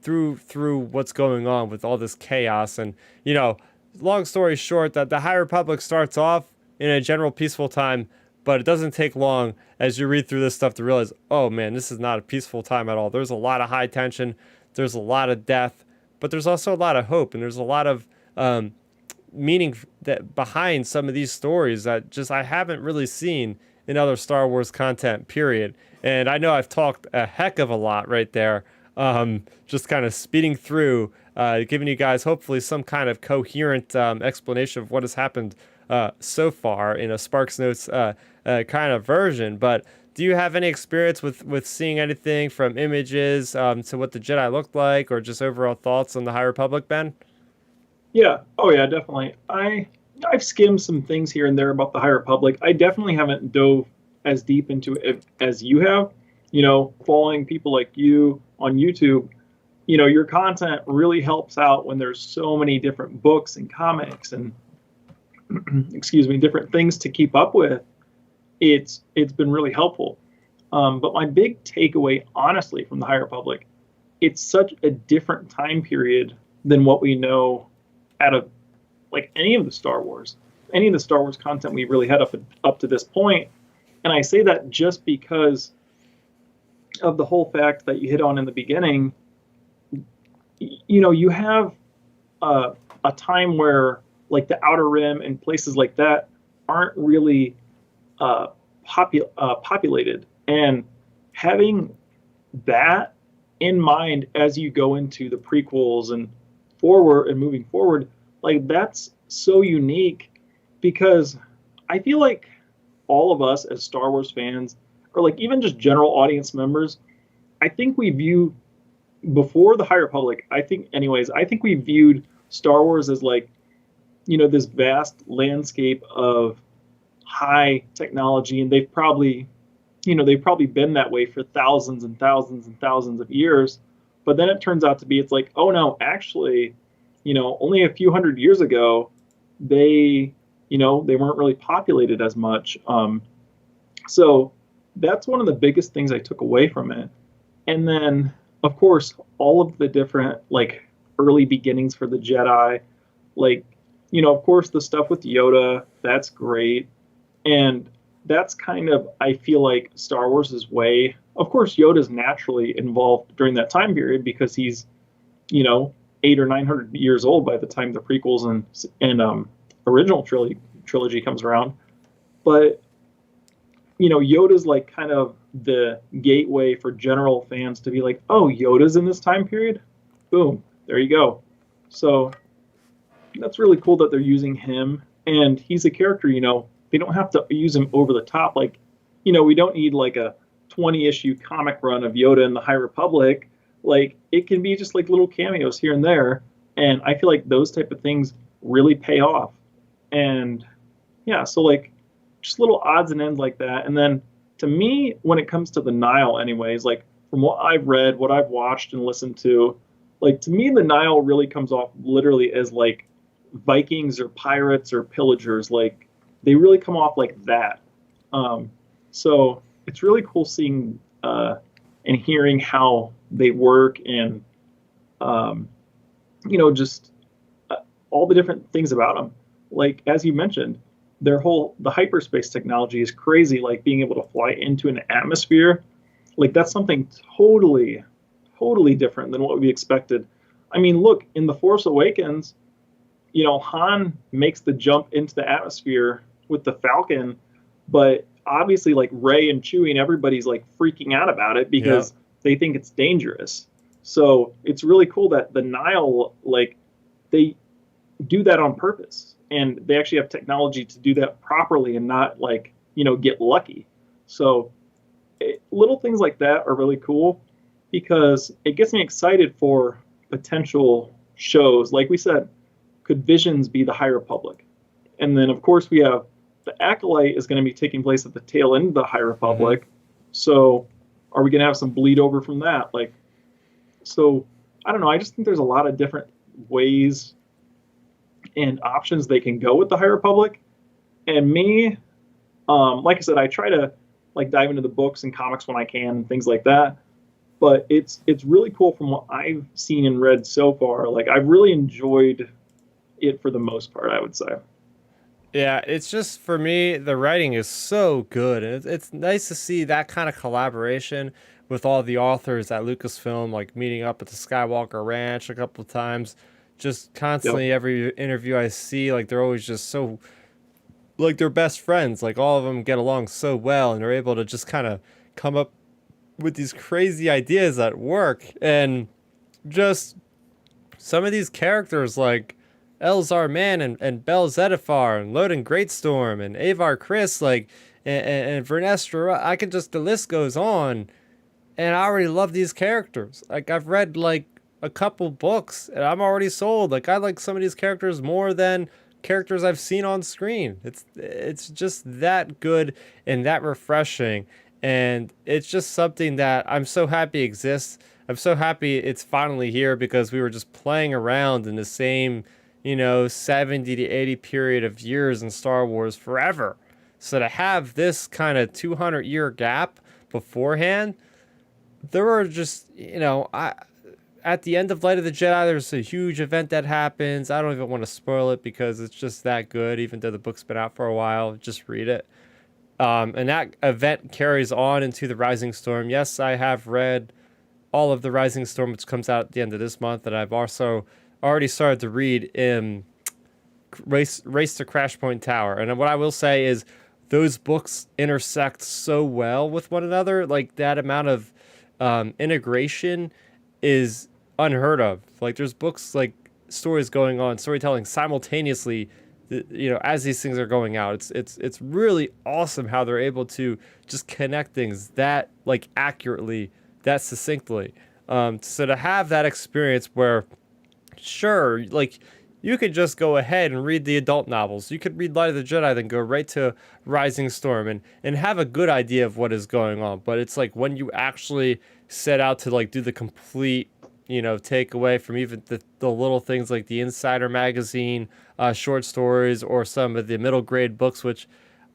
S1: through what's going on with all this chaos. And you know, long story short, that the High Republic starts off in a general peaceful time, but it doesn't take long as you read through this stuff to realize, oh man, this is not a peaceful time at all. There's a lot of high tension, there's a lot of death, but there's also a lot of hope, and there's a lot of meaning that behind some of these stories that just I haven't really seen in other Star Wars content. Period. And I know I've talked a heck of a lot right there, just kind of speeding through, giving you guys hopefully some kind of coherent explanation of what has happened so far in a Sparks Notes kind of version. But do you have any experience with seeing anything from images to what the Jedi looked like, or just overall thoughts on the High Republic, Ben?
S2: Yeah. Oh yeah, definitely. I've skimmed some things here and there about the High Republic. I definitely haven't dove as deep into it as you have. You know, following people like you on YouTube, you know, your content really helps out when there's so many different books and comics and excuse me, different things to keep up with. It's been really helpful. But my big takeaway, honestly, from the High Republic, it's such a different time period than what we know out of like any of the Star Wars content we really had up to this point. And I say that just because of the whole fact that you hit on in the beginning. You know, you have a time where like the Outer Rim and places like that aren't really populated, and having that in mind as you go into the prequels and forward and moving forward, like that's so unique, because I feel like all of us as Star Wars fans, or like even just general audience members, I think we view before the High Republic, I think we viewed Star Wars as like, you know, this vast landscape of high technology, and they've probably been that way for thousands and thousands and thousands of years. But then it turns out to be, it's like, oh no, actually, you know, only a few hundred years ago, they weren't really populated as much. So that's one of the biggest things I took away from it. And then, of course, all of the different like early beginnings for the Jedi, like, you know, of course, the stuff with Yoda, that's great. And that's kind of, I feel like, Star Wars' way. Of course, Yoda's naturally involved during that time period because he's, you know, 800 or 900 years old by the time the prequels and original trilogy comes around. But, you know, Yoda's like kind of the gateway for general fans to be like, oh, Yoda's in this time period? Boom, there you go. So that's really cool that they're using him. And he's a character, you know, they don't have to use him over the top. Like, you know, we don't need like a 20-issue comic run of Yoda in the High Republic. Like, it can be just like little cameos here and there. And I feel like those type of things really pay off. And yeah, so like just little odds and ends like that. And then to me, when it comes to the Nile anyways, like from what I've read, what I've watched and listened to, like to me, the Nile really comes off literally as like Vikings or pirates or pillagers. Like they really come off like that. So it's really cool seeing and hearing how they work, and you know, just all the different things about them. Like as you mentioned, the hyperspace technology is crazy. Like being able to fly into an atmosphere, like that's something totally different than what we expected. I mean, look, in The Force Awakens, you know, Han makes the jump into the atmosphere with the Falcon, but obviously like Rey and Chewie and everybody's like freaking out about it because they think it's dangerous. So it's really cool that the Nile, like they do that on purpose, and they actually have technology to do that properly and not like, you know, get lucky. So little things like that are really cool because it gets me excited for potential shows. Like we said, could Visions be the High Republic? And then, of course, we have the Acolyte is going to be taking place at the tail end of the High
S1: Mm-hmm.
S2: Republic. So, are we going to have some bleed over from that? Like, so I don't know. I just think there's a lot of different ways and options they can go with the High Republic. And me, like I said, I try to like dive into the books and comics when I can and things like that. But it's really cool from what I've seen and read so far. Like I've really enjoyed it for the most part, I would say.
S1: Yeah, it's just for me, the writing is so good. And it's nice to see that kind of collaboration with all the authors at Lucasfilm, like meeting up at the Skywalker Ranch a couple of times. Just
S2: Yep.
S1: constantly, every interview I see, like they're always just so, like they're best friends. Like all of them get along so well, and they're able to just kind of come up with these crazy ideas at work. And just some of these characters like Elzar Mann and Bel Zettifar and Loden Greatstorm and Avar Chris and Vernestra, I can just the list goes on, and I already love these characters. Like I've read like a couple books and I'm already sold. Like I like some of these characters more than characters I've seen on screen. It's just that good and that refreshing, and it's just something that I'm so happy exists. I'm so happy it's finally here because we were just playing around in the same, 70 to 80 period of years in Star Wars forever. So to have this kind of 200-year gap beforehand, there were just, I at the end of Light of the Jedi, there's a huge event that happens. I don't even want to spoil it because it's just that good, even though the book's been out for a while. Just read it. And that event carries on into the Rising Storm. Yes, I have read all of the Rising Storm, which comes out at the end of this month, and I've also already started to read in Race to Crash Point Tower. And what I will say is those books intersect so well with one another. Like that amount of integration is unheard of. Like there's books like stories going on, storytelling simultaneously. As these things are going out, it's really awesome how they're able to just connect things that like accurately, that succinctly. So to have that experience where, sure, like you could just go ahead and read the adult novels. You could read Light of the Jedi, then go right to Rising Storm and have a good idea of what is going on. But it's like when you actually set out to like do the complete, takeaway from even the little things like the Insider magazine, short stories, or some of the middle grade books, which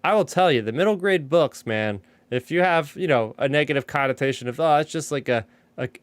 S1: I will tell you, the middle grade books, man, if you have, a negative connotation of, oh, it's just like a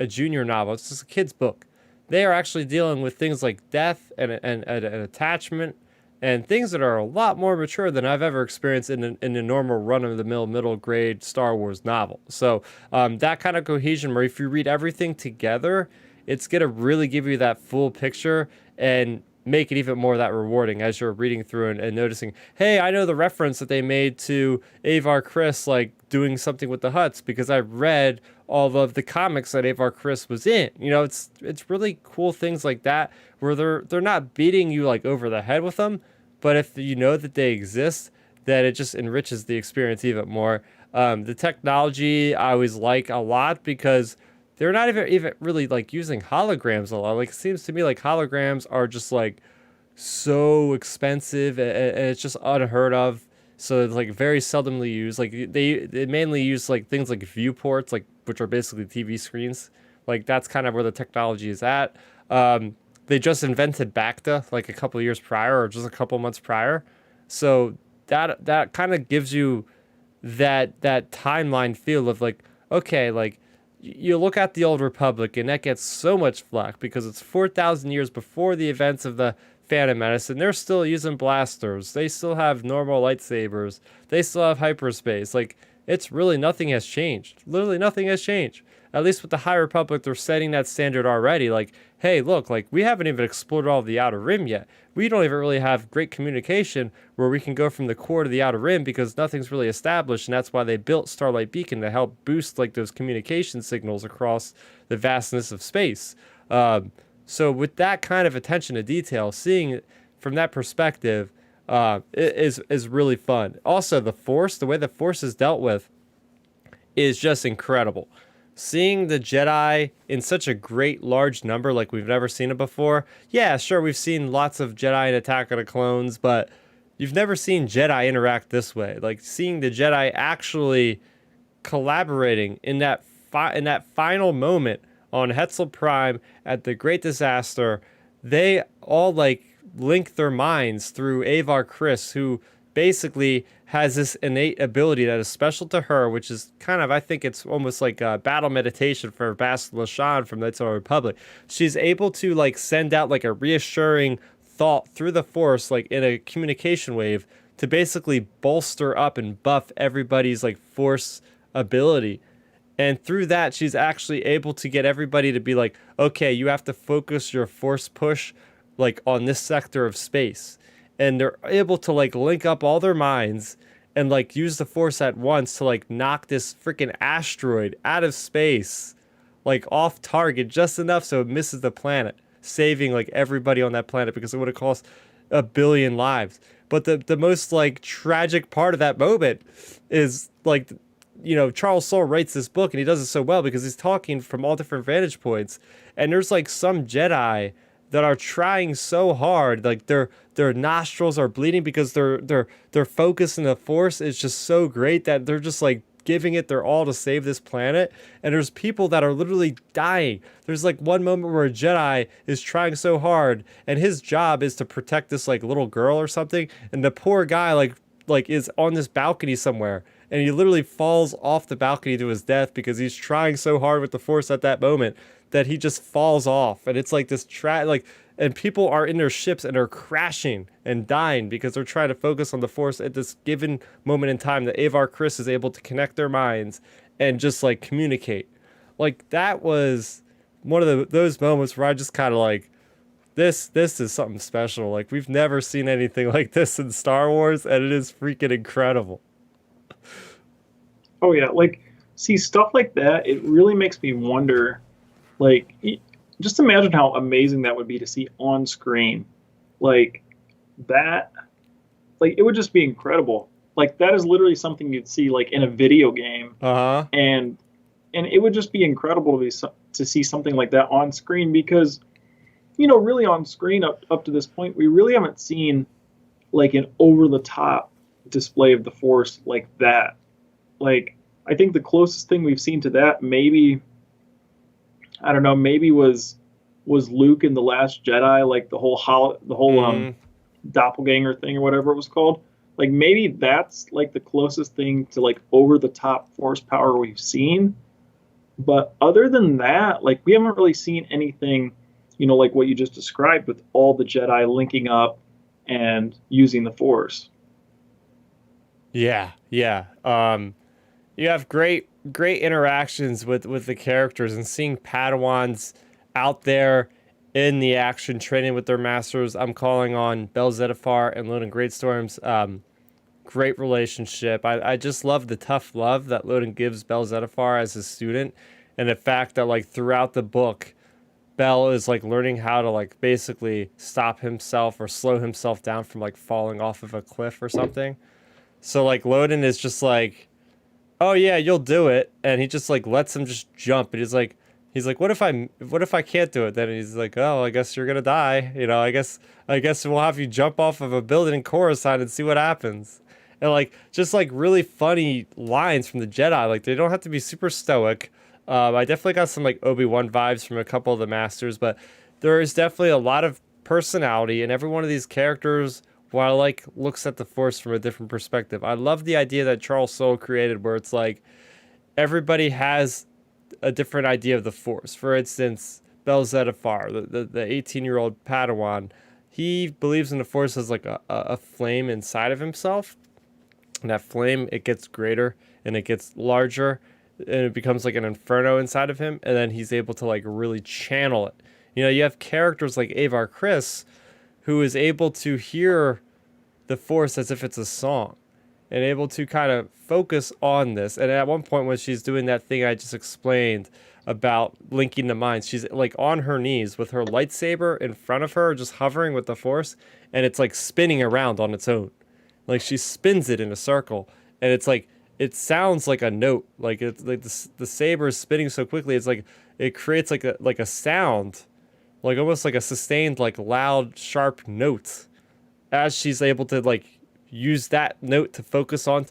S1: junior novel, it's just a kid's book, they are actually dealing with things like death and attachment and things that are a lot more mature than I've ever experienced in a normal run of the middle grade Star Wars novel. So that kind of cohesion where if you read everything together, it's going to really give you that full picture and make it even more that rewarding as you're reading through and noticing, hey, I know the reference that they made to Avar Chris like doing something with the Hutts because I read all of the comics that Avar Chris was in. It's really cool things like that where they're not beating you like over the head with them, but if you know that they exist, that it just enriches the experience even more. The technology I always like a lot because they're not even really like using holograms a lot. Like it seems to me like holograms are just like so expensive and it's just unheard of. So it's like very seldomly used. Like they mainly use like things like viewports, like which are basically TV screens. Like that's kind of where the technology is at. They just invented Bacta like a couple years prior or just a couple months prior. So that kind of gives you that timeline feel of like, okay, like you look at the old Republic and that gets so much flack because it's 4,000 years before the events of the Phantom Menace, and they're still using blasters. They still have normal lightsabers. They still have hyperspace. Like, it's really nothing has changed. Literally nothing has changed. At least with the High Republic, they're setting that standard already. Like, hey, look, like, we haven't even explored all of the Outer Rim yet. We don't even really have great communication where we can go from the core to the Outer Rim because nothing's really established, and that's why they built Starlight Beacon to help boost, like, those communication signals across the vastness of space. So with that kind of attention to detail, seeing it from that perspective is really fun. Also, the Force, the way the Force is dealt with, is just incredible. seeing the Jedi in such a great large number, like we've never seen it before. Yeah, sure, we've seen lots of Jedi in Attack of the Clones, but you've never seen Jedi interact this way. Like seeing the Jedi actually collaborating in that final moment on Hetzel Prime at the Great Disaster, they all like link their minds through Avar Kriss, who basically has this innate ability that is special to her, which is kind of, I think it's almost like a battle meditation for Bastila Shan from Knights of the Republic. She's able to like send out like a reassuring thought through the Force, like in a communication wave, to basically bolster up and buff everybody's like Force ability. And through that, she's actually able to get everybody to be like, okay, you have to focus your Force push like on this sector of space. And they're able to like link up all their minds and like use the Force at once to like knock this freaking asteroid out of space, like off target just enough so it misses the planet, saving like everybody on that planet because it would have cost a billion lives. But the most like tragic part of that moment is like, you know, Charles Soule writes this book and he does it so well because he's talking from all different vantage points. And there's like some Jedi that are trying so hard, like their nostrils are bleeding because their focus in the Force is just so great that they're just like giving it their all to save this planet. And there's people that are literally dying. There's like one moment where a Jedi is trying so hard and his job is to protect this like little girl or something, and the poor guy like is on this balcony somewhere and he literally falls off the balcony to his death because he's trying so hard with the Force at that moment that he just falls off. And it's like this and people are in their ships and are crashing and dying because they're trying to focus on the Force at this given moment in time that Avar Kriss is able to connect their minds and just like communicate. Like that was one of those moments where I just kind of like, this is something special. Like we've never seen anything like this in Star Wars, and it is freaking incredible.
S2: Oh yeah, like see stuff like that. It really makes me wonder. Like, just imagine how amazing that would be to see on screen. Like that, like it would just be incredible. Like that is literally something you'd see like in a video game,
S1: Uh-huh.
S2: and it would just be incredible to see something like that on screen because, you know, really on screen up to this point, we really haven't seen like an over the top display of the Force like that. Like I think the closest thing we've seen to that maybe, I don't know, maybe was Luke in The Last Jedi, like the whole doppelganger thing or whatever it was called. Like maybe that's like the closest thing to like over the top Force power we've seen. But other than that, like we haven't really seen anything, you know, like what you just described with all the Jedi linking up and using the Force.
S1: Yeah, yeah. You have great interactions with the characters, and seeing Padawans out there in the action training with their masters. I'm calling on Bell Zettifar and Loden Greatstorm's great relationship. I just love the tough love that Loden gives Bell Zettifar as his student, and the fact that like throughout the book, Bell is like learning how to like basically stop himself or slow himself down from like falling off of a cliff or something. So like Loden is just like, oh yeah, you'll do it, and he just like lets him just jump, and he's like, what if I can't do it? Then he's like, oh, I guess you're gonna die. You know, I guess we'll have you jump off of a building in Coruscant and see what happens. And like just like really funny lines from the Jedi. Like they don't have to be super stoic. I definitely got some like Obi-Wan vibes from a couple of the masters, but there is definitely a lot of personality in every one of these characters. While like looks at the Force from a different perspective. I love the idea that Charles Soule created, where it's like everybody has a different idea of the Force. For instance, Bell Zettifar, the 18-year-old Padawan, he believes in the Force as like a flame inside of himself. And that flame, it gets greater and it gets larger and it becomes like an inferno inside of him. And then he's able to like really channel it. You know, you have characters like Avar Kriss, who is able to hear the Force as if it's a song and able to kind of focus on this. And at one point when she's doing that thing I just explained about linking the minds, she's like on her knees with her lightsaber in front of her, just hovering with the Force, and it's like spinning around on its own. Like she spins it in a circle, and it's like it sounds like a note. Like it's like the saber is spinning so quickly. It's like it creates like a sound, like almost like a sustained, like loud, sharp note as she's able to like use that note to focus on.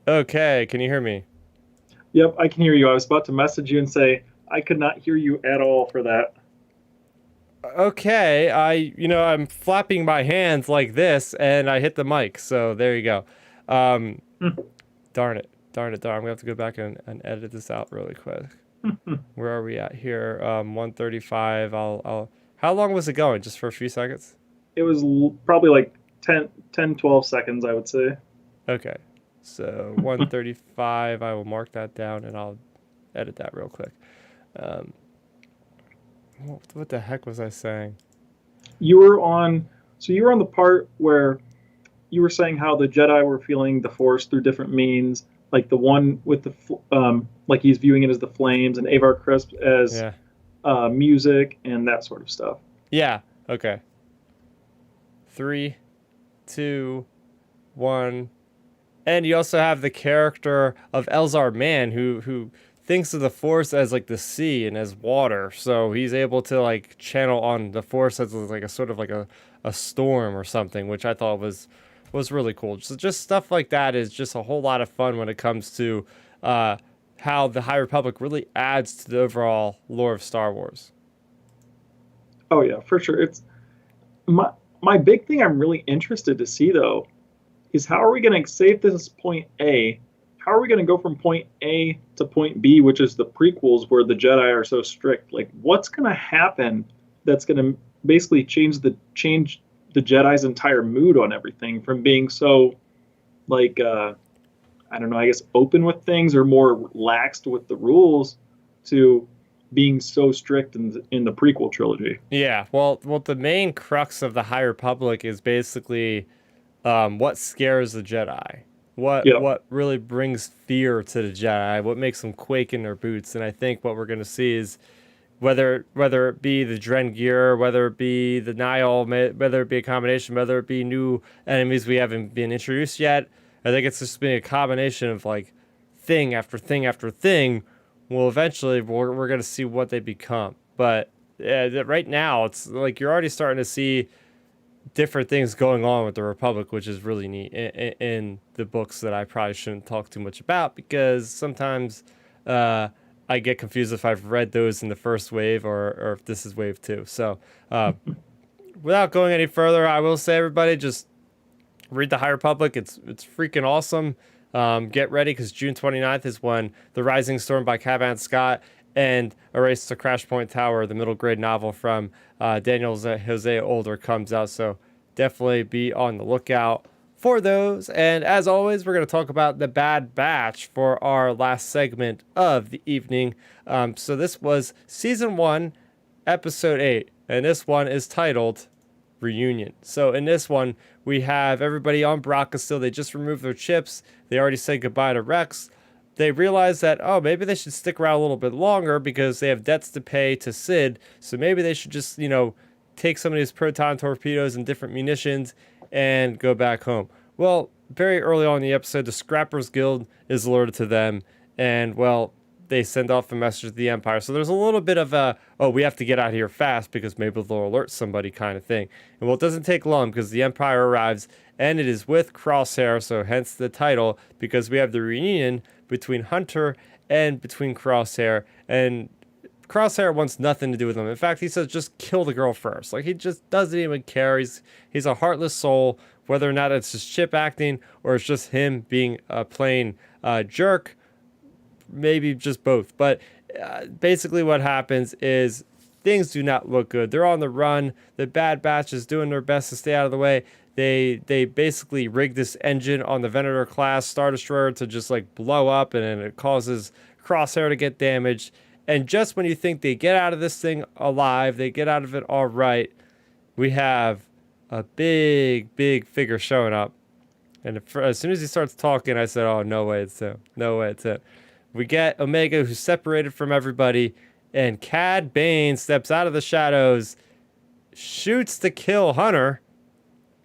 S1: Okay, can you hear me?
S2: Yep, I can hear you. I was about to message you and say I could not hear you at all for that.
S1: Okay, I'm flapping my hands like this and I hit the mic. So there you go. Um, darn it. Darn it. Darn. I'm gonna have to go back and edit this out really quick. Where are we at here? 135. How long was it going? Just for a few seconds?
S2: It was probably like 12 seconds, I would say.
S1: Okay. So 135. I will mark that down and I'll edit that real quick. Um, what the heck was I saying?
S2: You were on, so you were on the part where you were saying how the Jedi were feeling the Force through different means, like the one with like he's viewing it as the flames, and Avar Crisp as
S1: Yeah.
S2: music and that sort of stuff.
S1: Yeah. Okay. Three, two, one. And you also have the character of Elzar Mann who thinks of the Force as like the sea and as water. So he's able to like channel on the Force as like a sort of like a storm or something, which I thought was really cool. So just stuff like that is just a whole lot of fun when it comes to how the High Republic really adds to the overall lore of Star Wars.
S2: Oh yeah, for sure. It's my my big thing I'm really interested to see though is how are we going to say if this is point A? How are we going to go from point A to point B, which is the prequels where the Jedi are so strict? Like, what's going to happen that's going to basically change the Jedi's entire mood on everything from being so like I don't know, I guess open with things or more laxed with the rules to being so strict in the prequel trilogy.
S1: Yeah, well, the main crux of the High Republic is basically what scares the Jedi,
S2: Yeah.
S1: what really brings fear to the Jedi, what makes them quake in their boots. And I think what we're going to see is whether it be the Drengir, whether it be the Nihil, whether it be a combination, whether it be new enemies we haven't been introduced yet. I think it's just been a combination of like thing after thing after thing. Well, eventually we're going to see what they become. But right now, it's like you're already starting to see different things going on with the Republic, which is really neat in the books that I probably shouldn't talk too much about because sometimes I get confused if I've read those in the first wave or if this is wave two. So without going any further, I will say everybody just read the High Republic. It's freaking awesome. Get ready because June 29th is when The Rising Storm by Cavan Scott and A Race to Crash Point Tower, the middle grade novel from Daniel Jose Older, comes out. So definitely be on the lookout for those. And as always, we're going to talk about The Bad Batch for our last segment of the evening. So this was season 1, episode 8, and this one is titled Reunion. So in this one, we have everybody on Baraka still. They just removed their chips. They already said goodbye to Rex. They realize that, oh, maybe they should stick around a little bit longer because they have debts to pay to Sid. So maybe they should just, take some of these proton torpedoes and different munitions and go back home. Well, very early on in the episode, the Scrappers Guild is alerted to them. And, well, they send off a message to the Empire. So there's a little bit of a, oh, we have to get out of here fast because maybe they'll alert somebody kind of thing. And well, it doesn't take long because the Empire arrives and it is with Crosshair, so hence the title, because we have the reunion between Hunter and between Crosshair. And Crosshair wants nothing to do with them. In fact, he says just kill the girl first. Like he just doesn't even care. He's a heartless soul, whether or not it's just chip acting or it's just him being a plain jerk. maybe just both. But basically, what happens is things do not look good. They're on the run. The Bad Batch is doing their best to stay out of the way. They basically rig this engine on the Venator class Star Destroyer to just like blow up, and it causes Crosshair to get damaged. And just when you think they get out of this thing alive, they get out of it all right, we have a big figure showing up. And as soon as he starts talking, I said, "Oh, no way, it's him. No way, it's him." We get Omega, who's separated from everybody, and Cad Bane steps out of the shadows, shoots to kill Hunter,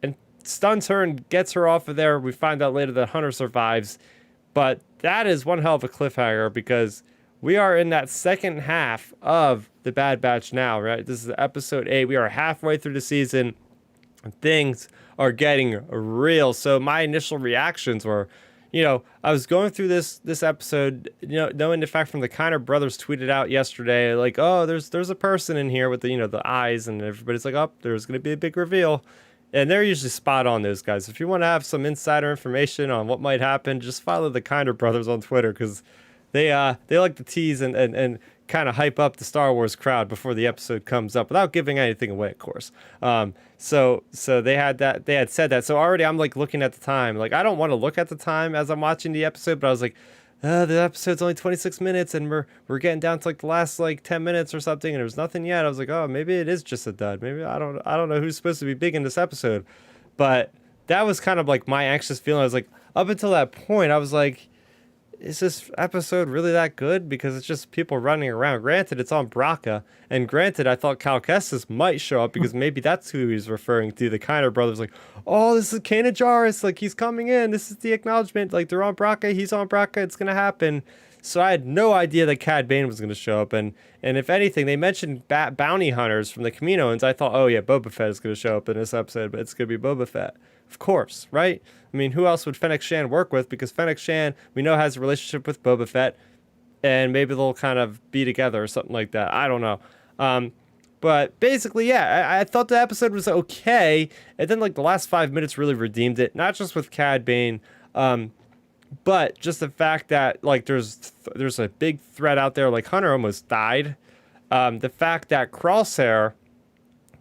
S1: and stuns her and gets her off of there. We find out later that Hunter survives. But that is one hell of a cliffhanger, because we are in that second half of the Bad Batch now, right? This is episode 8. We are halfway through the season. Things are getting real. So my initial reactions were, I was going through this episode, knowing the fact from the Kiner brothers tweeted out yesterday, like, oh, there's a person in here with the eyes, and everybody's like, oh, there's going to be a big reveal. And they're usually spot on, those guys. If you want to have some insider information on what might happen, just follow the Kiner brothers on Twitter, because they like to tease and kind of hype up the Star Wars crowd before the episode comes up without giving anything away, of course. So they had said that. So already I'm like looking at the time. Like, I don't want to look at the time as I'm watching the episode, but I was like, the episode's only 26 minutes and we're getting down to like the last like 10 minutes or something, and there's nothing yet. I was like, oh, maybe it is just a dud. Maybe I don't know who's supposed to be big in this episode. But that was kind of like my anxious feeling. I was like, up until that point, I was like, is this episode really that good? Because it's just people running around. Granted, it's on Braca, and granted, I thought Cal Kestis might show up, because maybe that's who he's referring to. The Kiner brothers, like, oh, this is Kanan Jarrus, like, he's coming in. This is the acknowledgement. Like, they're on Braca, he's on Braca, it's gonna happen. So I had no idea that Cad Bane was gonna show up, and if anything, they mentioned bounty hunters from the Kaminoans. I thought, oh yeah, Boba Fett is gonna show up in this episode, but it's gonna be Boba Fett. Of course, right? I mean, who else would Fennec Shand work with? Because Fennec Shand, we know, has a relationship with Boba Fett, and maybe they'll kind of be together or something like that. I don't know. But basically, yeah, I thought the episode was okay, and then like the last 5 minutes really redeemed it. Not just with Cad Bane, but just the fact that like there's a big threat out there. Like, Hunter almost died. The fact that Crosshair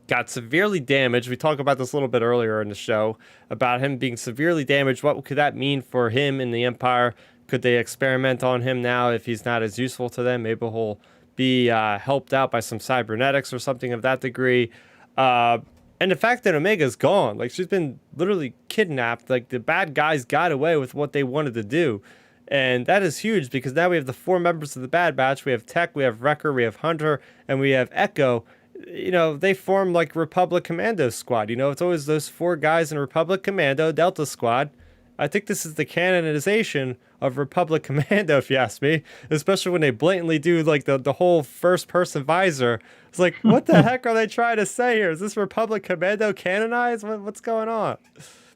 S1: got severely damaged. We talked about this a little bit earlier in the show about him being severely damaged. What could that mean for him in the Empire? Could they experiment on him now if he's not as useful to them? Maybe he'll be helped out by some cybernetics or something of that degree. And the fact that Omega's gone, like, she's been literally kidnapped. Like, the bad guys got away with what they wanted to do. And that is huge, because now we have the 4 members of the Bad Batch. We have Tech, we have Wrecker, we have Hunter, and we have Echo. They form like Republic Commando Squad. It's always those 4 guys in Republic Commando, Delta Squad. I think this is the canonization of Republic Commando, if you ask me, especially when they blatantly do like the whole first person visor. It's like, what the heck are they trying to say here? Is this Republic Commando canonized? What's going on?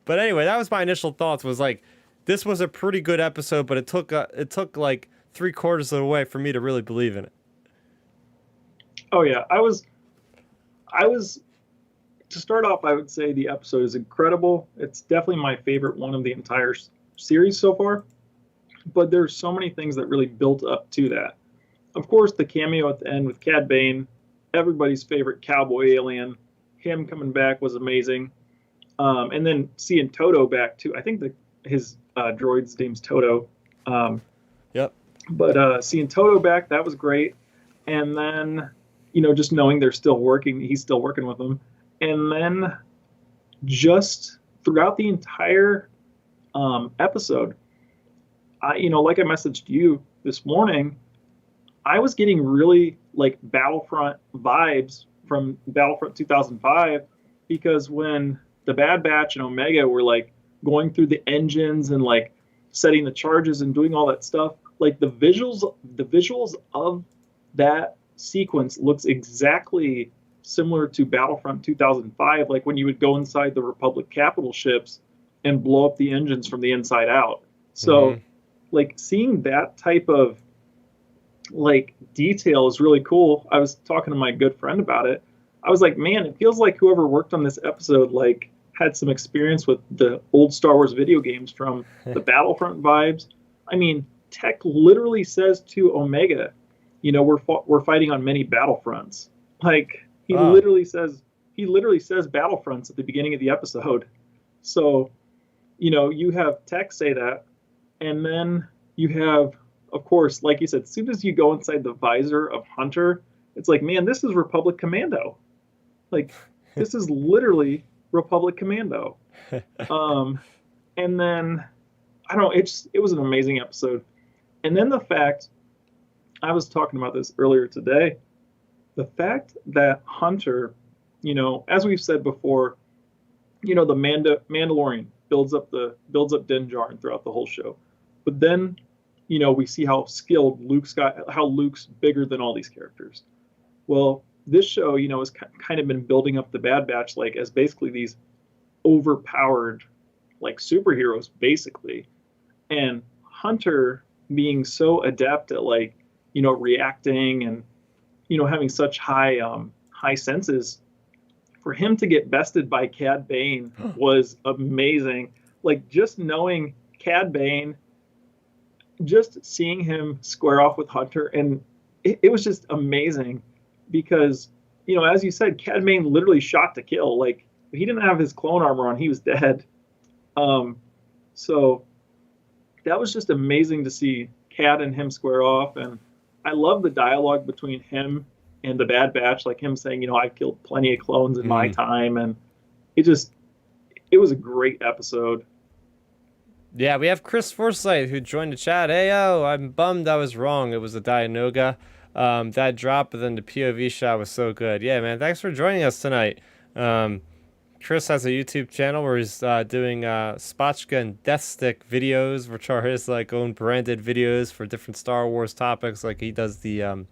S1: But anyway, that was my initial thoughts, was like, this was a pretty good episode, but it took like 3/4 of the way for me to really believe in it.
S2: Oh yeah, I was to start off, I would say the episode is incredible. It's definitely my favorite one of the entire series so far. But there's so many things that really built up to that. Of course, the cameo at the end with Cad Bane, everybody's favorite cowboy alien, him coming back was amazing. And then seeing Toto back too. I think his droid's name's Toto.
S1: Yep.
S2: But seeing Toto back, that was great. And then, just knowing he's still working with them. And then just throughout the entire episode, like I messaged you this morning, I was getting really like Battlefront vibes from Battlefront 2005, because when the Bad Batch and Omega were like going through the engines and like setting the charges and doing all that stuff, like the visuals of that sequence looks exactly similar to Battlefront 2005, like when you would go inside the Republic capital ships and blow up the engines from the inside out. So like seeing that type of like detail is really cool. I was talking to my good friend about it. I was like, man, it feels like whoever worked on this episode like had some experience with the old Star Wars video games, from the Battlefront vibes. I mean, Tech literally says to Omega, we're fighting on many battlefronts. Like
S1: Oh,
S2: he literally says battlefronts at the beginning of the episode. So, you have Tech say that, and then you have, of course, like you said, as soon as you go inside the visor of Hunter, it's like, man, this is Republic Commando. Like, this is literally Republic Commando. Um, and then I don't know, it was an amazing episode. And then the fact I was talking about this earlier today, the fact that Hunter, as we've said before, the Mandalorian builds up Din Djarin throughout the whole show, but then we see how skilled how Luke's bigger than all these characters. Well, this show, has kind of been building up the Bad Batch like as basically these overpowered like superheroes, basically, and Hunter being so adept at like reacting and having such high senses, for him to get bested by Cad Bane was amazing. Like just knowing Cad Bane, just seeing him square off with Hunter, and it was just amazing because as you said, Cad Bane literally shot to kill. Like if he didn't have his clone armor on, he was dead. So that was just amazing to see Cad and him square off, and I love the dialogue between him and the Bad Batch, like him saying, I've killed plenty of clones in my time, and it was a great episode.
S1: yeah, we have Chris Forsyth who joined the chat. Hey, yo, I'm bummed I was wrong. It was a Dianoga. That drop, but then the POV shot was so good. Yeah, man, thanks for joining us tonight. Chris has a YouTube channel where he's doing Spotchka and Death Stick videos, which are his like own branded videos for different Star Wars topics. Like he does the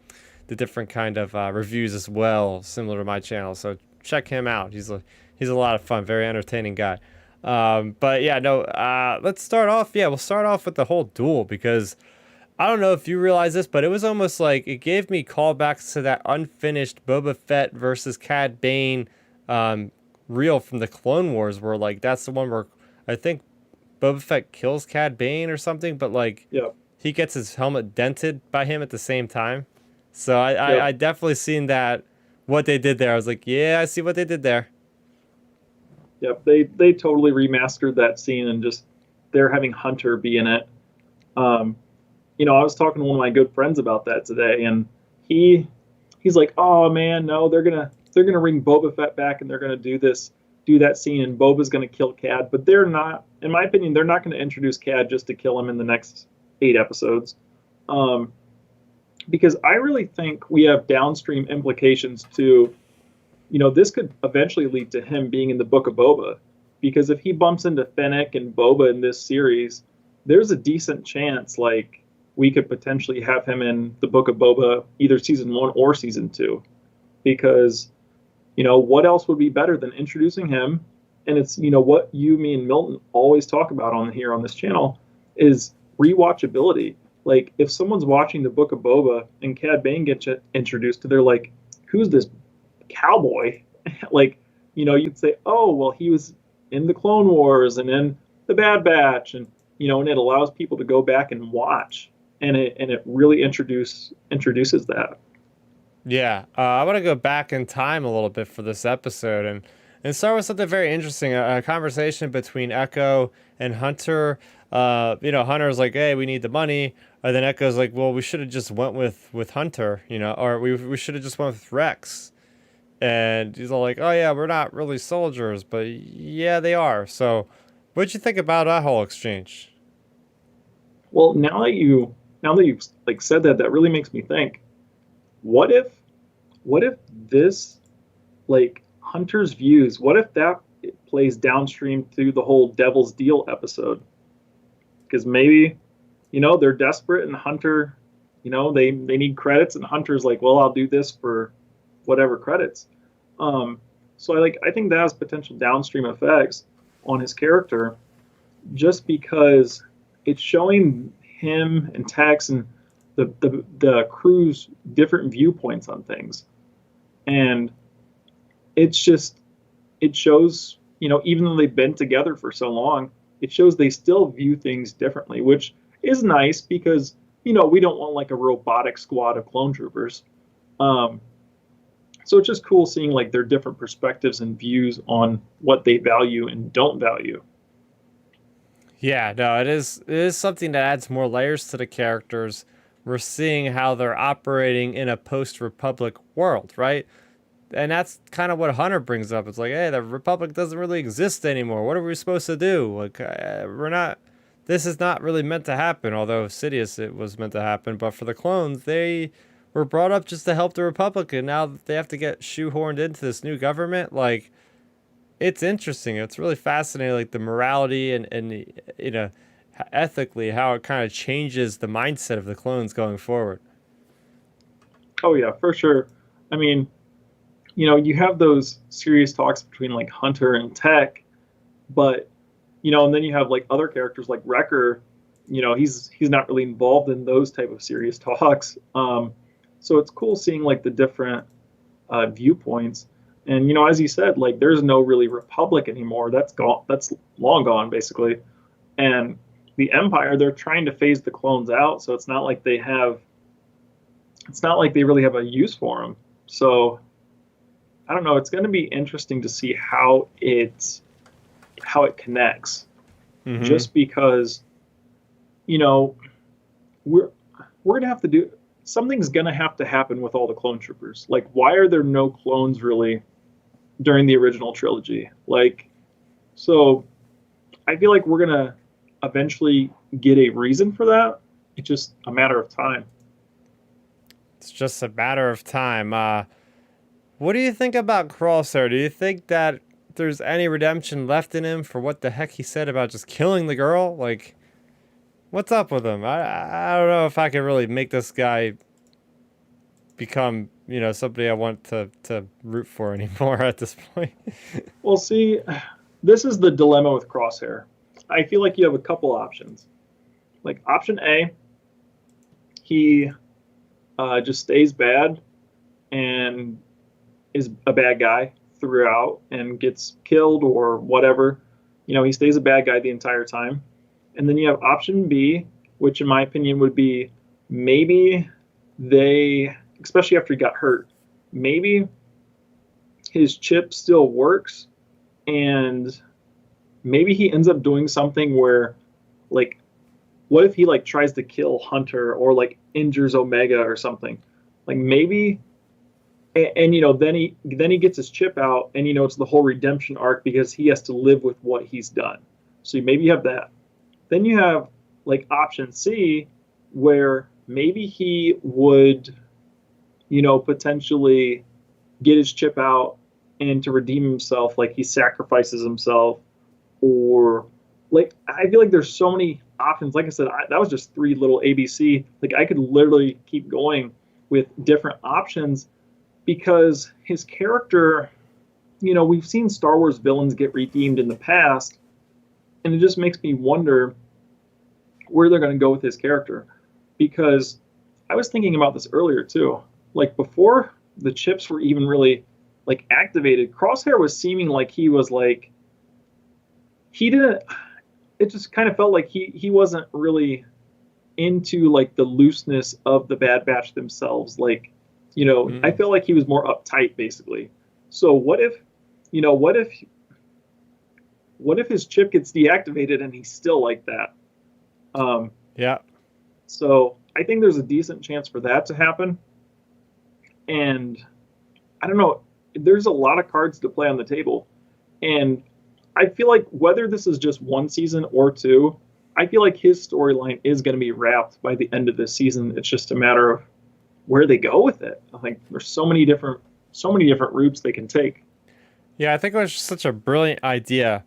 S1: different kind of reviews as well, similar to my channel. So check him out. He's a lot of fun, very entertaining guy. But yeah, no. Let's start off. Yeah, we'll start off with the whole duel because I don't know if you realize this, but it was almost like it gave me callbacks to that unfinished Boba Fett versus Cad Bane reel from the Clone Wars, where like that's the one where I think Boba Fett kills Cad Bane or something, but like
S2: Yep.
S1: he gets his helmet dented by him at the same time. So I
S2: Yep.
S1: definitely seen that what they did there. I was like, yeah, I see what they did there.
S2: Yep. They totally remastered that scene and just they're having Hunter be in it. I was talking to one of my good friends about that today, and he's like, "Oh man, no, they're gonna bring Boba Fett back, and they're gonna do that scene, and Boba's gonna kill Cad." But they're not, in my opinion, they're not gonna introduce Cad just to kill him in the next 8 episodes, because I really think we have downstream implications to, this could eventually lead to him being in the Book of Boba, because if he bumps into Fennec and Boba in this series, there's a decent chance like we could potentially have him in the Book of Boba, either season 1 or season 2, because what else would be better than introducing him? And it's what you, me, and Milton always talk about on here on this channel is rewatchability. Like if someone's watching the Book of Boba and Cad Bane gets introduced to, they're like, who's this cowboy? Like you'd say, oh well, he was in the Clone Wars and in the Bad Batch, and and it allows people to go back and watch, and it really introduces that.
S1: Yeah, I want to go back in time a little bit for this episode and start with something very interesting. A conversation between Echo and Hunter. Hunter's like, "Hey, we need the money," and then Echo's like, "Well, we should have just went with Hunter, or we should have just went with Rex." And he's all like, "Oh yeah, we're not really soldiers, but yeah, they are." So, what'd you think about that whole exchange?
S2: Well, now that you've like said that, that really makes me think. What if this, like Hunter's views, what if that plays downstream through the whole Devil's Deal episode? Because maybe they're desperate, and Hunter, they need credits, and Hunter's like, well, I'll do this for whatever credits. So I think that has potential downstream effects on his character, just because it's showing him and Tex and the crew's different viewpoints on things, and it shows, even though they've been together for so long, it shows they still view things differently, which is nice because we don't want like a robotic squad of clone troopers. Um, so it's just cool seeing like their different perspectives and views on what they value and don't value.
S1: Yeah, no, it is something that adds more layers to the characters. We're seeing how they're operating in a post-Republic world, right? And that's kind of what Hunter brings up. It's like, hey, the Republic doesn't really exist anymore. What are we supposed to do? Like, we're not. This is not really meant to happen. Although Sidious, it was meant to happen, but for the clones, they were brought up just to help the Republic, and now they have to get shoehorned into this new government. Like, it's interesting. It's really fascinating, like the morality and you know, ethically how it kind of changes the mindset of the clones going forward.
S2: Oh yeah, for sure. I mean, you have those serious talks between like Hunter and Tech, but and then you have like other characters like Wrecker. He's not really involved in those type of serious talks. So it's cool seeing like the different viewpoints. And as you said, like there's no really Republic anymore. That's gone. That's long gone, basically. And the Empire, they're trying to phase the clones out, so it's not like they have. It's not like they really have a use for them. So I don't know. It's going to be interesting to see how it connects.
S1: Mm-hmm.
S2: Just because we're we're gonna have to do something's gonna have to happen with all the clone troopers. Like, why are there no clones really during the original trilogy? Like, so I feel like we're gonna eventually get a reason for that. It's just a matter of time.
S1: It's just a matter of time. What do you think about Crosshair? Do you think that there's any redemption left in him for what the heck he said about just killing the girl? Like, what's up with him? I don't know if I can really make this guy become, somebody I want to root for anymore at this point.
S2: Well, see, this is the dilemma with Crosshair. I feel like you have a couple options. Like option A, he just stays bad and is a bad guy throughout and gets killed or whatever. He stays a bad guy the entire time. And then you have option B, which in my opinion would be maybe they, especially after he got hurt, maybe his chip still works and maybe he ends up doing something where, like, what if he like tries to kill Hunter or like injures Omega or something? Like maybe and then he gets his chip out and it's the whole redemption arc because he has to live with what he's done. So maybe you have that. Then you have like option C where maybe he would potentially get his chip out and to redeem himself, like he sacrifices himself, or like I feel like there's so many options. Like I said, that was just three little ABC. Like I could literally keep going with different options because his character, we've seen Star Wars villains get redeemed in the past, and it just makes me wonder where they're going to go with his character. Because I was thinking about this earlier too. Like before the chips were even really like activated, Crosshair was seeming like he was like he didn't. It just kind of felt like he wasn't really into like the looseness of the Bad Batch themselves. Like, I feel like he was more uptight basically. So what if his chip gets deactivated and he's still like that?
S1: Yeah.
S2: So I think there's a decent chance for that to happen. And I don't know, there's a lot of cards to play on the table. And I feel like whether this is just one season or two, I feel like his storyline is going to be wrapped by the end of this season. It's just a matter of where they go with it. I think there's so many different routes they can take.
S1: Yeah, I think it was just such a brilliant idea,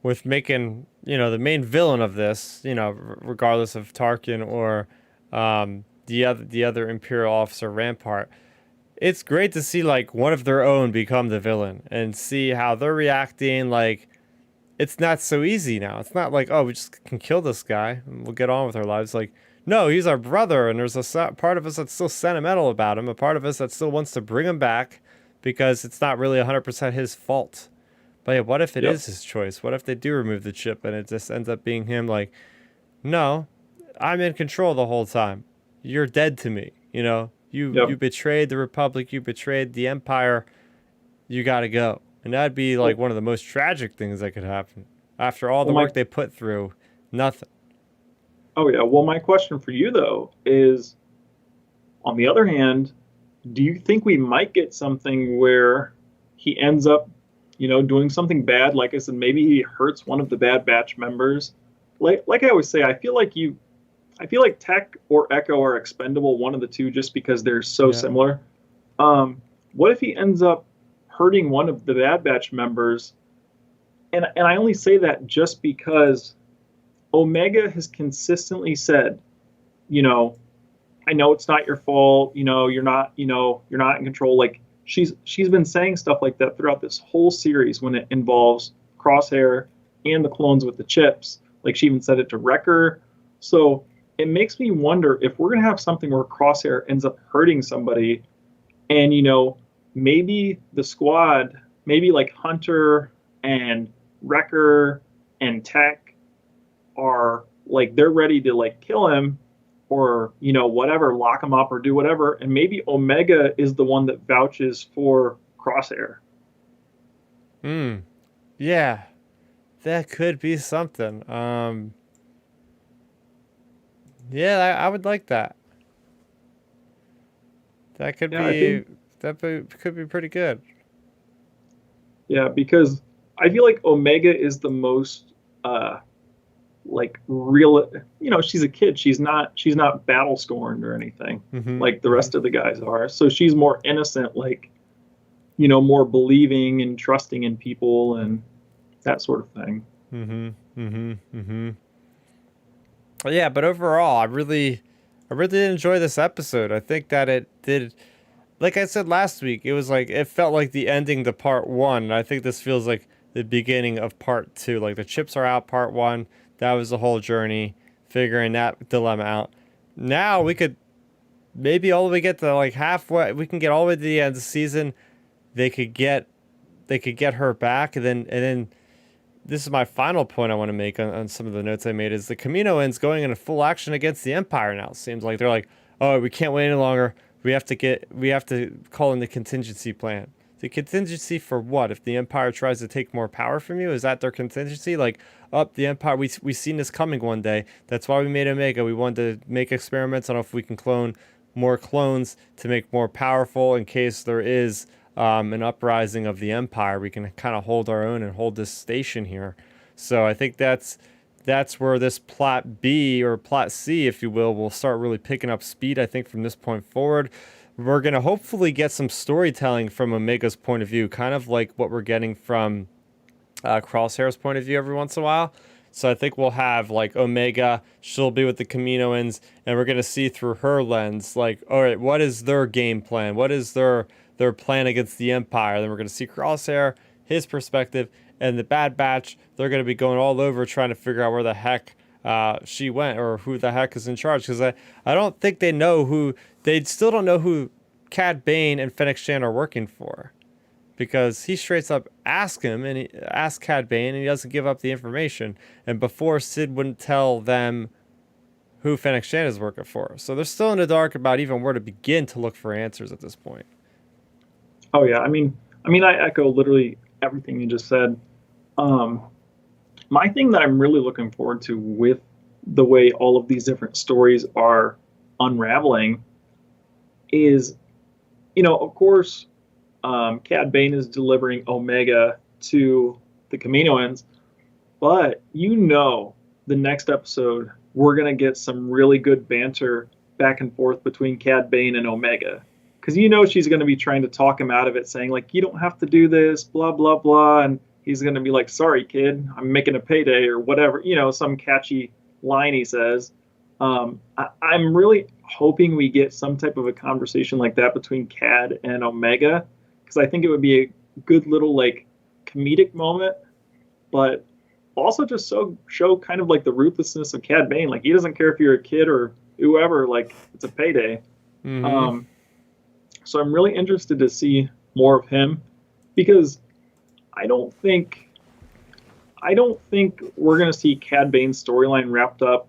S1: with making, the main villain of this, regardless of Tarkin or the other Imperial officer Rampart. It's great to see like one of their own become the villain and see how they're reacting. Like, it's not so easy now. It's not like, oh, we just can kill this guy and we'll get on with our lives. Like, no, he's our brother, and there's a part of us that's still sentimental about him, a part of us that still wants to bring him back because it's not really 100% his fault. But yeah, what if it
S2: Yep.
S1: is his choice? What if they do remove the chip and it just ends up being him? Like, no, I'm in control the whole time. You're dead to me. You know, you
S2: Yep.
S1: betrayed the Republic. You betrayed the Empire. You got to go. And that'd be like
S2: Well,
S1: one of the most tragic things that could happen. After all the
S2: well,
S1: work they put through, nothing.
S2: oh yeah. Well, my question for you though is, on the other hand, do you think we might get something where he ends up, doing something bad? Like I said, maybe he hurts one of the Bad Batch members. Like I always say, I feel like Tech or Echo are expendable, one of the two, just because they're so
S1: Yeah.
S2: similar. What if he ends up hurting one of the Bad Batch members? And I only say that just because Omega has consistently said, you know, I know it's not your fault. You're not in control. Like she's been saying stuff like that throughout this whole series when it involves Crosshair and the clones with the chips. Like she even said it to Wrecker. So it makes me wonder if we're gonna have something where Crosshair ends up hurting somebody, and maybe the squad, maybe like Hunter and Wrecker and Tech are like they're ready to like kill him or whatever, lock him up or do whatever, and maybe Omega is the one that vouches for Crosshair.
S1: Hmm. Yeah. That could be something. Yeah, I would like that. That could
S2: Yeah, I think,
S1: be could be pretty good.
S2: yeah, because I feel like Omega is the most like real. She's a kid, she's not battle scorned or anything
S1: Mm-hmm.
S2: like the
S1: Mm-hmm.
S2: rest of the guys are, so she's more innocent, like more believing and trusting in people and that sort of thing.
S1: Mm-hmm. Mm-hmm. Mm-hmm. Yeah, but overall, I really did enjoy this episode. I think that it did, like I said last week, it was like it felt like the ending to part one. And I think this feels like the beginning of part two. Like the chips are out, part one. That was the whole journey, figuring that dilemma out. Now we could maybe all the way get to like halfway. We can get all the way to the end of the season. They could get her back, and then this is my final point I want to make on some of the notes I made is the Kaminoans going into full action against the Empire now. It seems like they're like, oh, we can't wait any longer. We have to call in the contingency plan. The contingency for what? If the Empire tries to take more power from you, is that their contingency? Like, up the Empire, we seen this coming one day. That's why we made Omega. We wanted to make experiments on if we can clone more clones to make more powerful in case there is an uprising of the Empire. We can kind of hold our own and hold this station here. So I think that's where this plot B or plot C, if you will start really picking up speed. I think from this point forward, we're gonna hopefully get some storytelling from Omega's point of view, kind of like what we're getting from Crosshair's point of view every once in a while. So I think we'll have like Omega, she'll be with the Kaminoans, and we're gonna see through her lens, like, all right, what is their game plan? What is their plan against the Empire? Then we're gonna see Crosshair, his perspective, and the Bad Batch. They're gonna be going all over trying to figure out where the heck she went or who the heck is in charge. Because I don't think they still don't know who Cad Bane and Fennec Shan are working for, because he straight up asked him and he asked Cad Bane and he doesn't give up the information. And before, Sid wouldn't tell them who Fennec Shan is working for. So they're still in the dark about even where to begin to look for answers at this point.
S2: Oh yeah, I echo literally everything you just said. Um, my thing that I'm really looking forward to with the way all of these different stories are unraveling is, of course, Cad Bane is delivering Omega to the Kaminoans, but the next episode we're gonna get some really good banter back and forth between Cad Bane and Omega, because she's gonna be trying to talk him out of it, saying like you don't have to do this, blah blah blah, and he's gonna be like, sorry kid, I'm making a payday or whatever, some catchy line he says. I'm really hoping we get some type of a conversation like that between Cad and Omega, because I think it would be a good little like comedic moment, but also just show kind of like the ruthlessness of Cad Bane. Like he doesn't care if you're a kid or whoever. Like it's a payday.
S1: Mm-hmm.
S2: Um, so I'm really interested to see more of him, because I don't think we're gonna see Cad Bane's storyline wrapped up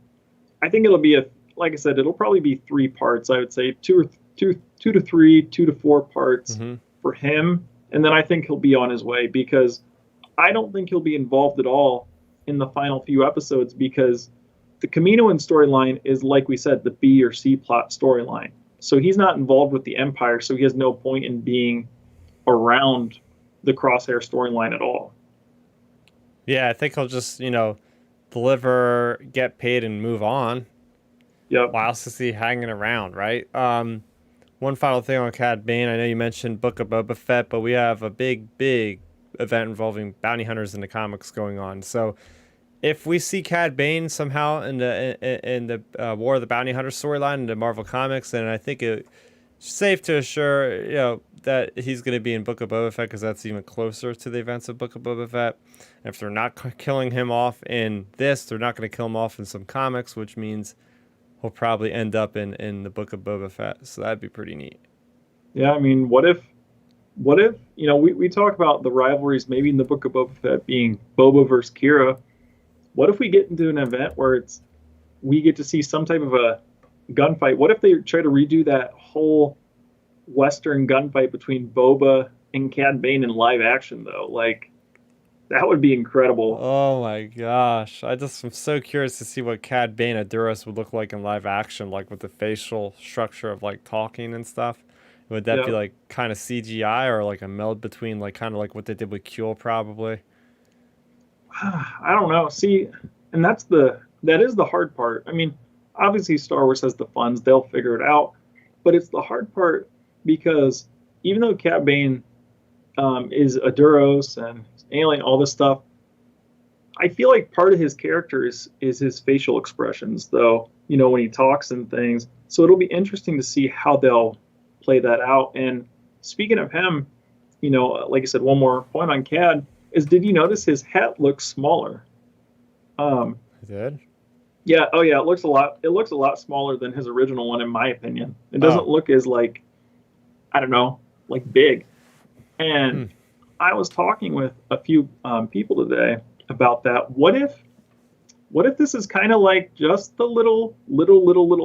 S2: I think it'll be like I said, it'll probably be 3 parts. I would say two to three, 2 to 4 parts
S1: Mm-hmm.
S2: for him, and then I think he'll be on his way because I don't think he'll be involved at all in the final few episodes because the Kaminoan storyline is, like we said, the B or C plot storyline. So he's not involved with the Empire, so he has no point in being around the Crosshair storyline at all.
S1: Yeah, I think he'll just, deliver, get paid, and move on.
S2: Yep.
S1: Why else is he hanging around, right? One final thing on Cad Bane. I know you mentioned Book of Boba Fett, but we have a big, big event involving bounty hunters in the comics going on. So if we see Cad Bane somehow in the War of the Bounty Hunter storyline in the Marvel Comics, then I think it's safe to assure that he's going to be in Book of Boba Fett because that's even closer to the events of Book of Boba Fett. And if they're not killing him off in this, they're not going to kill him off in some comics, which means he'll probably end up in the Book of Boba Fett. So that'd be pretty neat.
S2: Yeah, I mean, what if we talk about the rivalries maybe in the Book of Boba Fett being Boba versus Kira. What if we get into an event where we get to see some type of a gunfight? What if they try to redo that whole Western gunfight between Boba and Cad Bane in live action though? Like that would be incredible.
S1: Oh my gosh. I'm so curious to see what Cad Bane Aduras would look like in live action, like with the facial structure of like talking and stuff. Would that be
S2: Yeah.
S1: like kind of CGI or like a meld between like kind of like what they did with Kuel probably?
S2: I don't know. See, and that is the hard part. I mean, obviously Star Wars has the funds; they'll figure it out. But it's the hard part because even though Cad Bane is a Duros and alien, all this stuff, I feel like part of his character is his facial expressions, though. When he talks and things. So it'll be interesting to see how they'll play that out. And speaking of him, like I said, one more point on Cad is did you notice his hat looks smaller? Um,
S1: I did?
S2: yeah, oh yeah, it looks a lot smaller than his original one in my opinion. It doesn't
S1: Oh.
S2: look as like I don't know, like big.
S1: Hmm.
S2: And I was talking with a few people today about that. What if this is kind of like just the little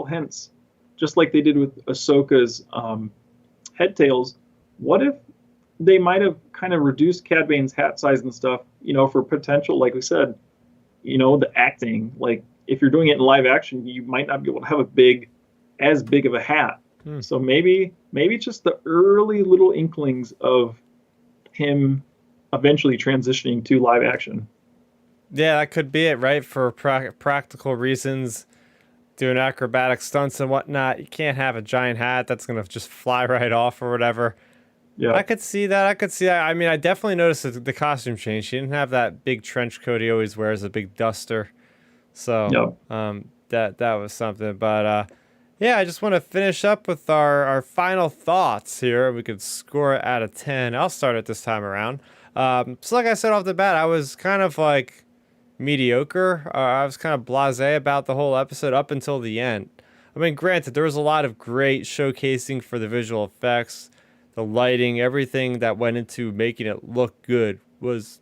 S2: hints, just like they did with Ahsoka's head tails? What if they might have kind of reduced Cad Bane's hat size and stuff, for potential, like we said, the acting. Like if you're doing it in live action, you might not be able to have as big of a hat.
S1: Hmm.
S2: So maybe just the early little inklings of him eventually transitioning to live action.
S1: Yeah, that could be it, right? For practical reasons, doing acrobatic stunts and whatnot, you can't have a giant hat that's going to just fly right off or whatever.
S2: Yeah.
S1: I could see that. I could see that. I mean, I definitely noticed the costume change. He didn't have that big trench coat he always wears, a big duster. So
S2: Yep.
S1: that was something. But yeah, I just want to finish up with our final thoughts here. We could score it out of 10. I'll start it this time around. So like I said off the bat, I was kind of like mediocre. I was kind of blasé about the whole episode up until the end. I mean, granted, there was a lot of great showcasing for the visual effects, the lighting, everything that went into making it look good was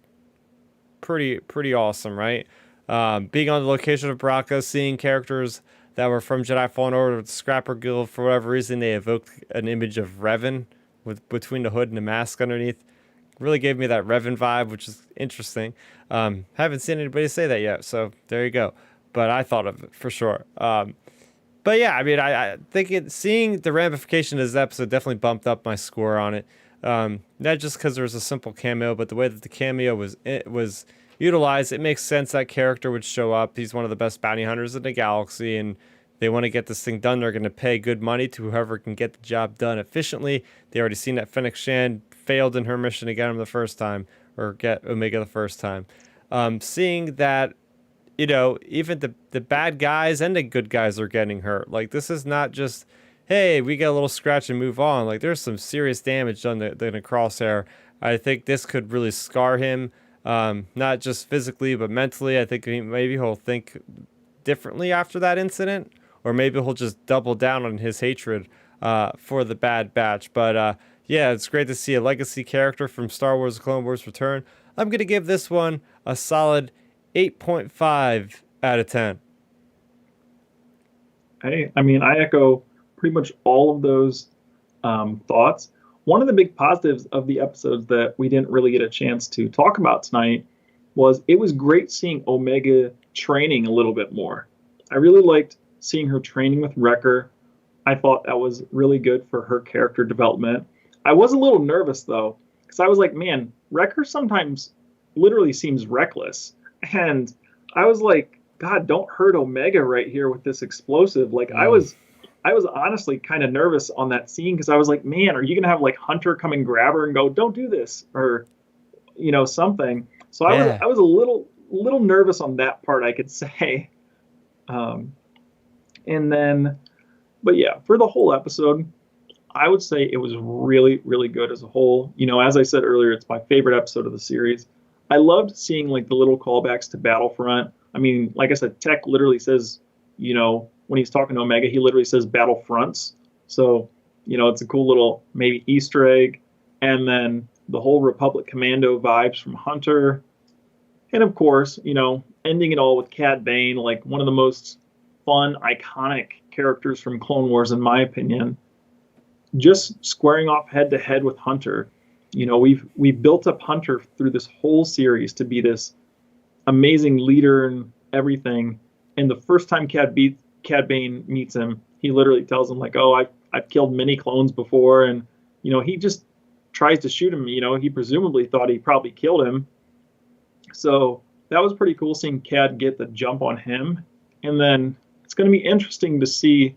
S1: pretty awesome, right? Being on the location of Baraka, seeing characters that were from Jedi Fallen Order with the Scrapper Guild, for whatever reason, they evoked an image of Revan with between the hood and the mask underneath. Really gave me that Revan vibe, which is interesting. Haven't seen anybody say that yet, so there you go. But I thought of it for sure. But yeah, I mean, I think seeing the ramification of this episode definitely bumped up my score on it. Not just because there was a simple cameo, but the way that the cameo was utilized, it makes sense that character would show up. He's one of the best bounty hunters in the galaxy, and they want to get this thing done. They're going to pay good money to whoever can get the job done efficiently. They already seen that Fennec Shan failed in her mission to get him the first time, or get Omega the first time. Seeing that, even the bad guys and the good guys are getting hurt. Like, this is not just, hey, we get a little scratch and move on. Like, there's some serious damage done to the Crosshair. I think this could really scar him, not just physically, but mentally. I think maybe he'll think differently after that incident, or maybe he'll just double down on his hatred for the Bad Batch. But yeah, it's great to see a legacy character from Star Wars: The Clone Wars return. I'm going to give this one a solid 8.5 out of 10.
S2: Hey, I mean, I echo pretty much all of those thoughts. One of the big positives of the episodes that we didn't really get a chance to talk about tonight was it was great seeing Omega training a little bit more. I really liked seeing her training with Wrecker. I thought that was really good for her character development. I was a little nervous though, because I was like, man, Wrecker sometimes literally seems reckless. And I was like, God, don't hurt Omega right here with this explosive. Like
S1: Mm.
S2: I was honestly kind of nervous on that scene because I was like, man, are you gonna have like Hunter come and grab her and go, don't do this, or something. So
S1: Yeah.
S2: I was a little nervous on that part, I could say. Um, and then, but yeah, for the whole episode, I would say it was really, really good as a whole. As I said earlier, it's my favorite episode of the series. I loved seeing like the little callbacks to Battlefront. I mean, like I said, Tech literally says, when he's talking to Omega, he literally says Battlefronts. So, it's a cool little maybe Easter egg. And then the whole Republic Commando vibes from Hunter. And of course, ending it all with Cad Bane, like one of the most fun, iconic characters from Clone Wars, in my opinion, just squaring off head to head with Hunter. We've built up Hunter through this whole series to be this amazing leader and everything. And the first time Cad Bane meets him, he literally tells him like, "Oh, I've killed many clones before," and he just tries to shoot him. He presumably thought he probably killed him. So that was pretty cool seeing Cad get the jump on him. And then it's going to be interesting to see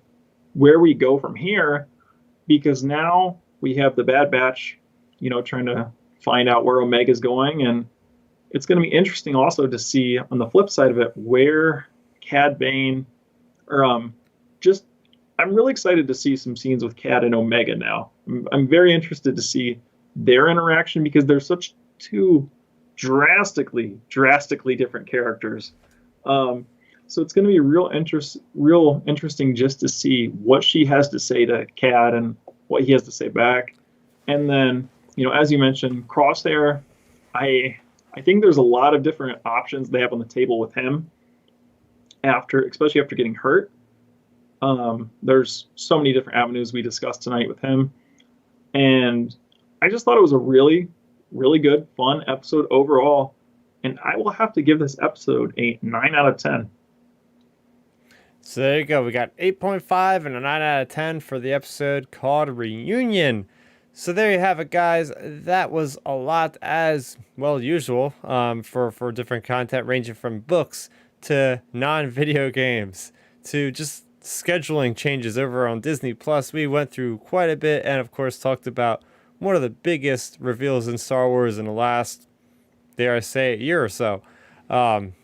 S2: where we go from here because now we have the Bad Batch, trying to find out where Omega's going. And it's going to be interesting also to see on the flip side of it where Cad Bane, or just, I'm really excited to see some scenes with Cad and Omega now. I'm very interested to see their interaction because they're such two drastically different characters. So it's going to be real interesting just to see what she has to say to Cad and what he has to say back. And then, as you mentioned, Crosshair, I think there's a lot of different options they have on the table with him especially after getting hurt. There's so many different avenues we discussed tonight with him. And I just thought it was a really, really good, fun episode overall. And I will have to give this episode a 9 out of 10.
S1: So there you go. We got 8.5 and a 9 out of 10 for the episode called Reunion. So there you have it, guys. That was a lot as, well, usual for different content ranging from books to non-video games to just scheduling changes over on Disney Plus. We went through quite a bit and, of course, talked about one of the biggest reveals in Star Wars in the last, dare I say, a year or so.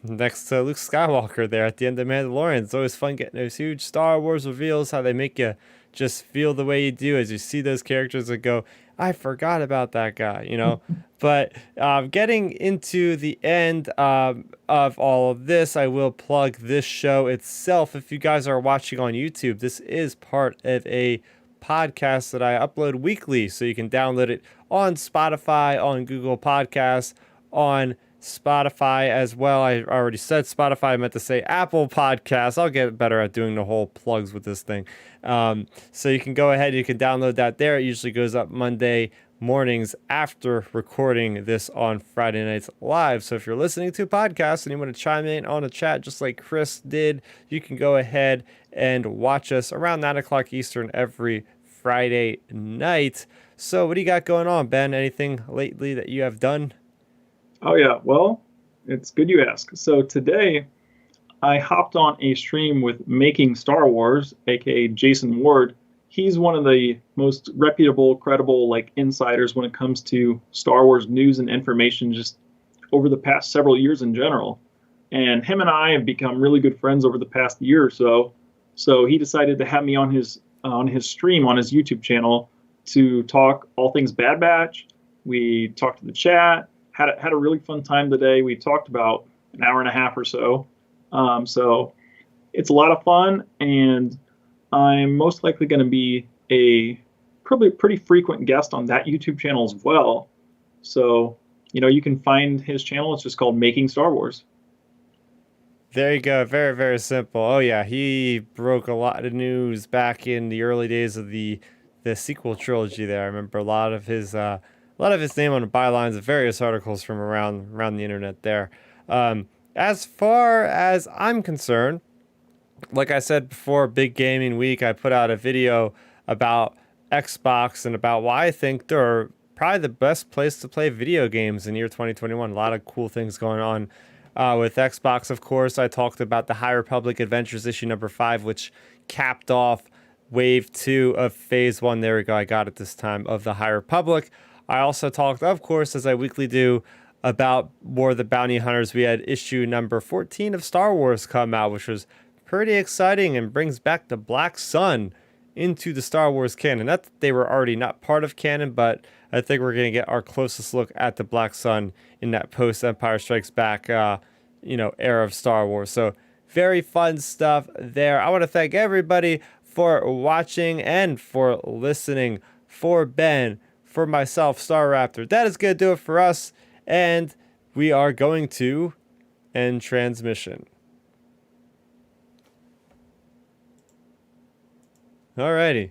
S1: Next to Luke Skywalker there at the end of Mandalorian. It's always fun getting those huge Star Wars reveals, how they make you just feel the way you do as you see those characters and go, I forgot about that guy. But getting into the end of all of this, I will plug this show itself. If you guys are watching on YouTube, this is part of a podcast that I upload weekly, so you can download it on Spotify, on Google Podcasts, on Spotify as well. I already said Spotify. I meant to say Apple Podcasts. I'll get better at doing the whole plugs with this thing. So you can go ahead. You can download that there. It usually goes up Monday mornings after recording this on Friday nights live. So if you're listening to podcasts and you want to chime in on a chat just like Chris did, you can go ahead and watch us around 9 o'clock Eastern every Friday night. So what do you got going on, Ben? Anything lately that you have done?
S2: Oh, yeah. Well, it's good you ask. So today I hopped on a stream with Making Star Wars, aka Jason Ward. He's one of the most reputable, credible, like insiders when it comes to Star Wars news and information just over the past several years in general. And him and I have become really good friends over the past year or so. So he decided to have me on his stream on his YouTube channel to talk all things Bad Batch. We talked to the chat. Had a really fun time today. We talked about an hour and a half or so. So it's a lot of fun, and I'm most likely going to be a probably pretty frequent guest on that YouTube channel as well. So, you can find his channel. It's just called Making Star Wars.
S1: There you go. Very, very simple. Oh yeah, he broke a lot of news back in the early days of the sequel trilogy there. I remember a lot of his name on the bylines of various articles from around the internet there. As far as I'm concerned, like I said before, big gaming week, I put out a video about Xbox and about why I think they're probably the best place to play video games in year 2021. A lot of cool things going on with Xbox, of course. I talked about the High Republic Adventures issue number 5, which capped off wave 2 of phase 1. There we go. I got it this time of the High Republic. I also talked, of course, as I weekly do, about War of the Bounty Hunters. We had issue number 14 of Star Wars come out, which was pretty exciting and brings back the Black Sun into the Star Wars canon. Not that they were already not part of canon, but I think we're going to get our closest look at the Black Sun in that post Empire Strikes Back, era of Star Wars. So very fun stuff there. I want to thank everybody for watching and for listening. For Ben, for myself, Starrapter. That is going to do it for us, and we are going to end transmission. Alrighty.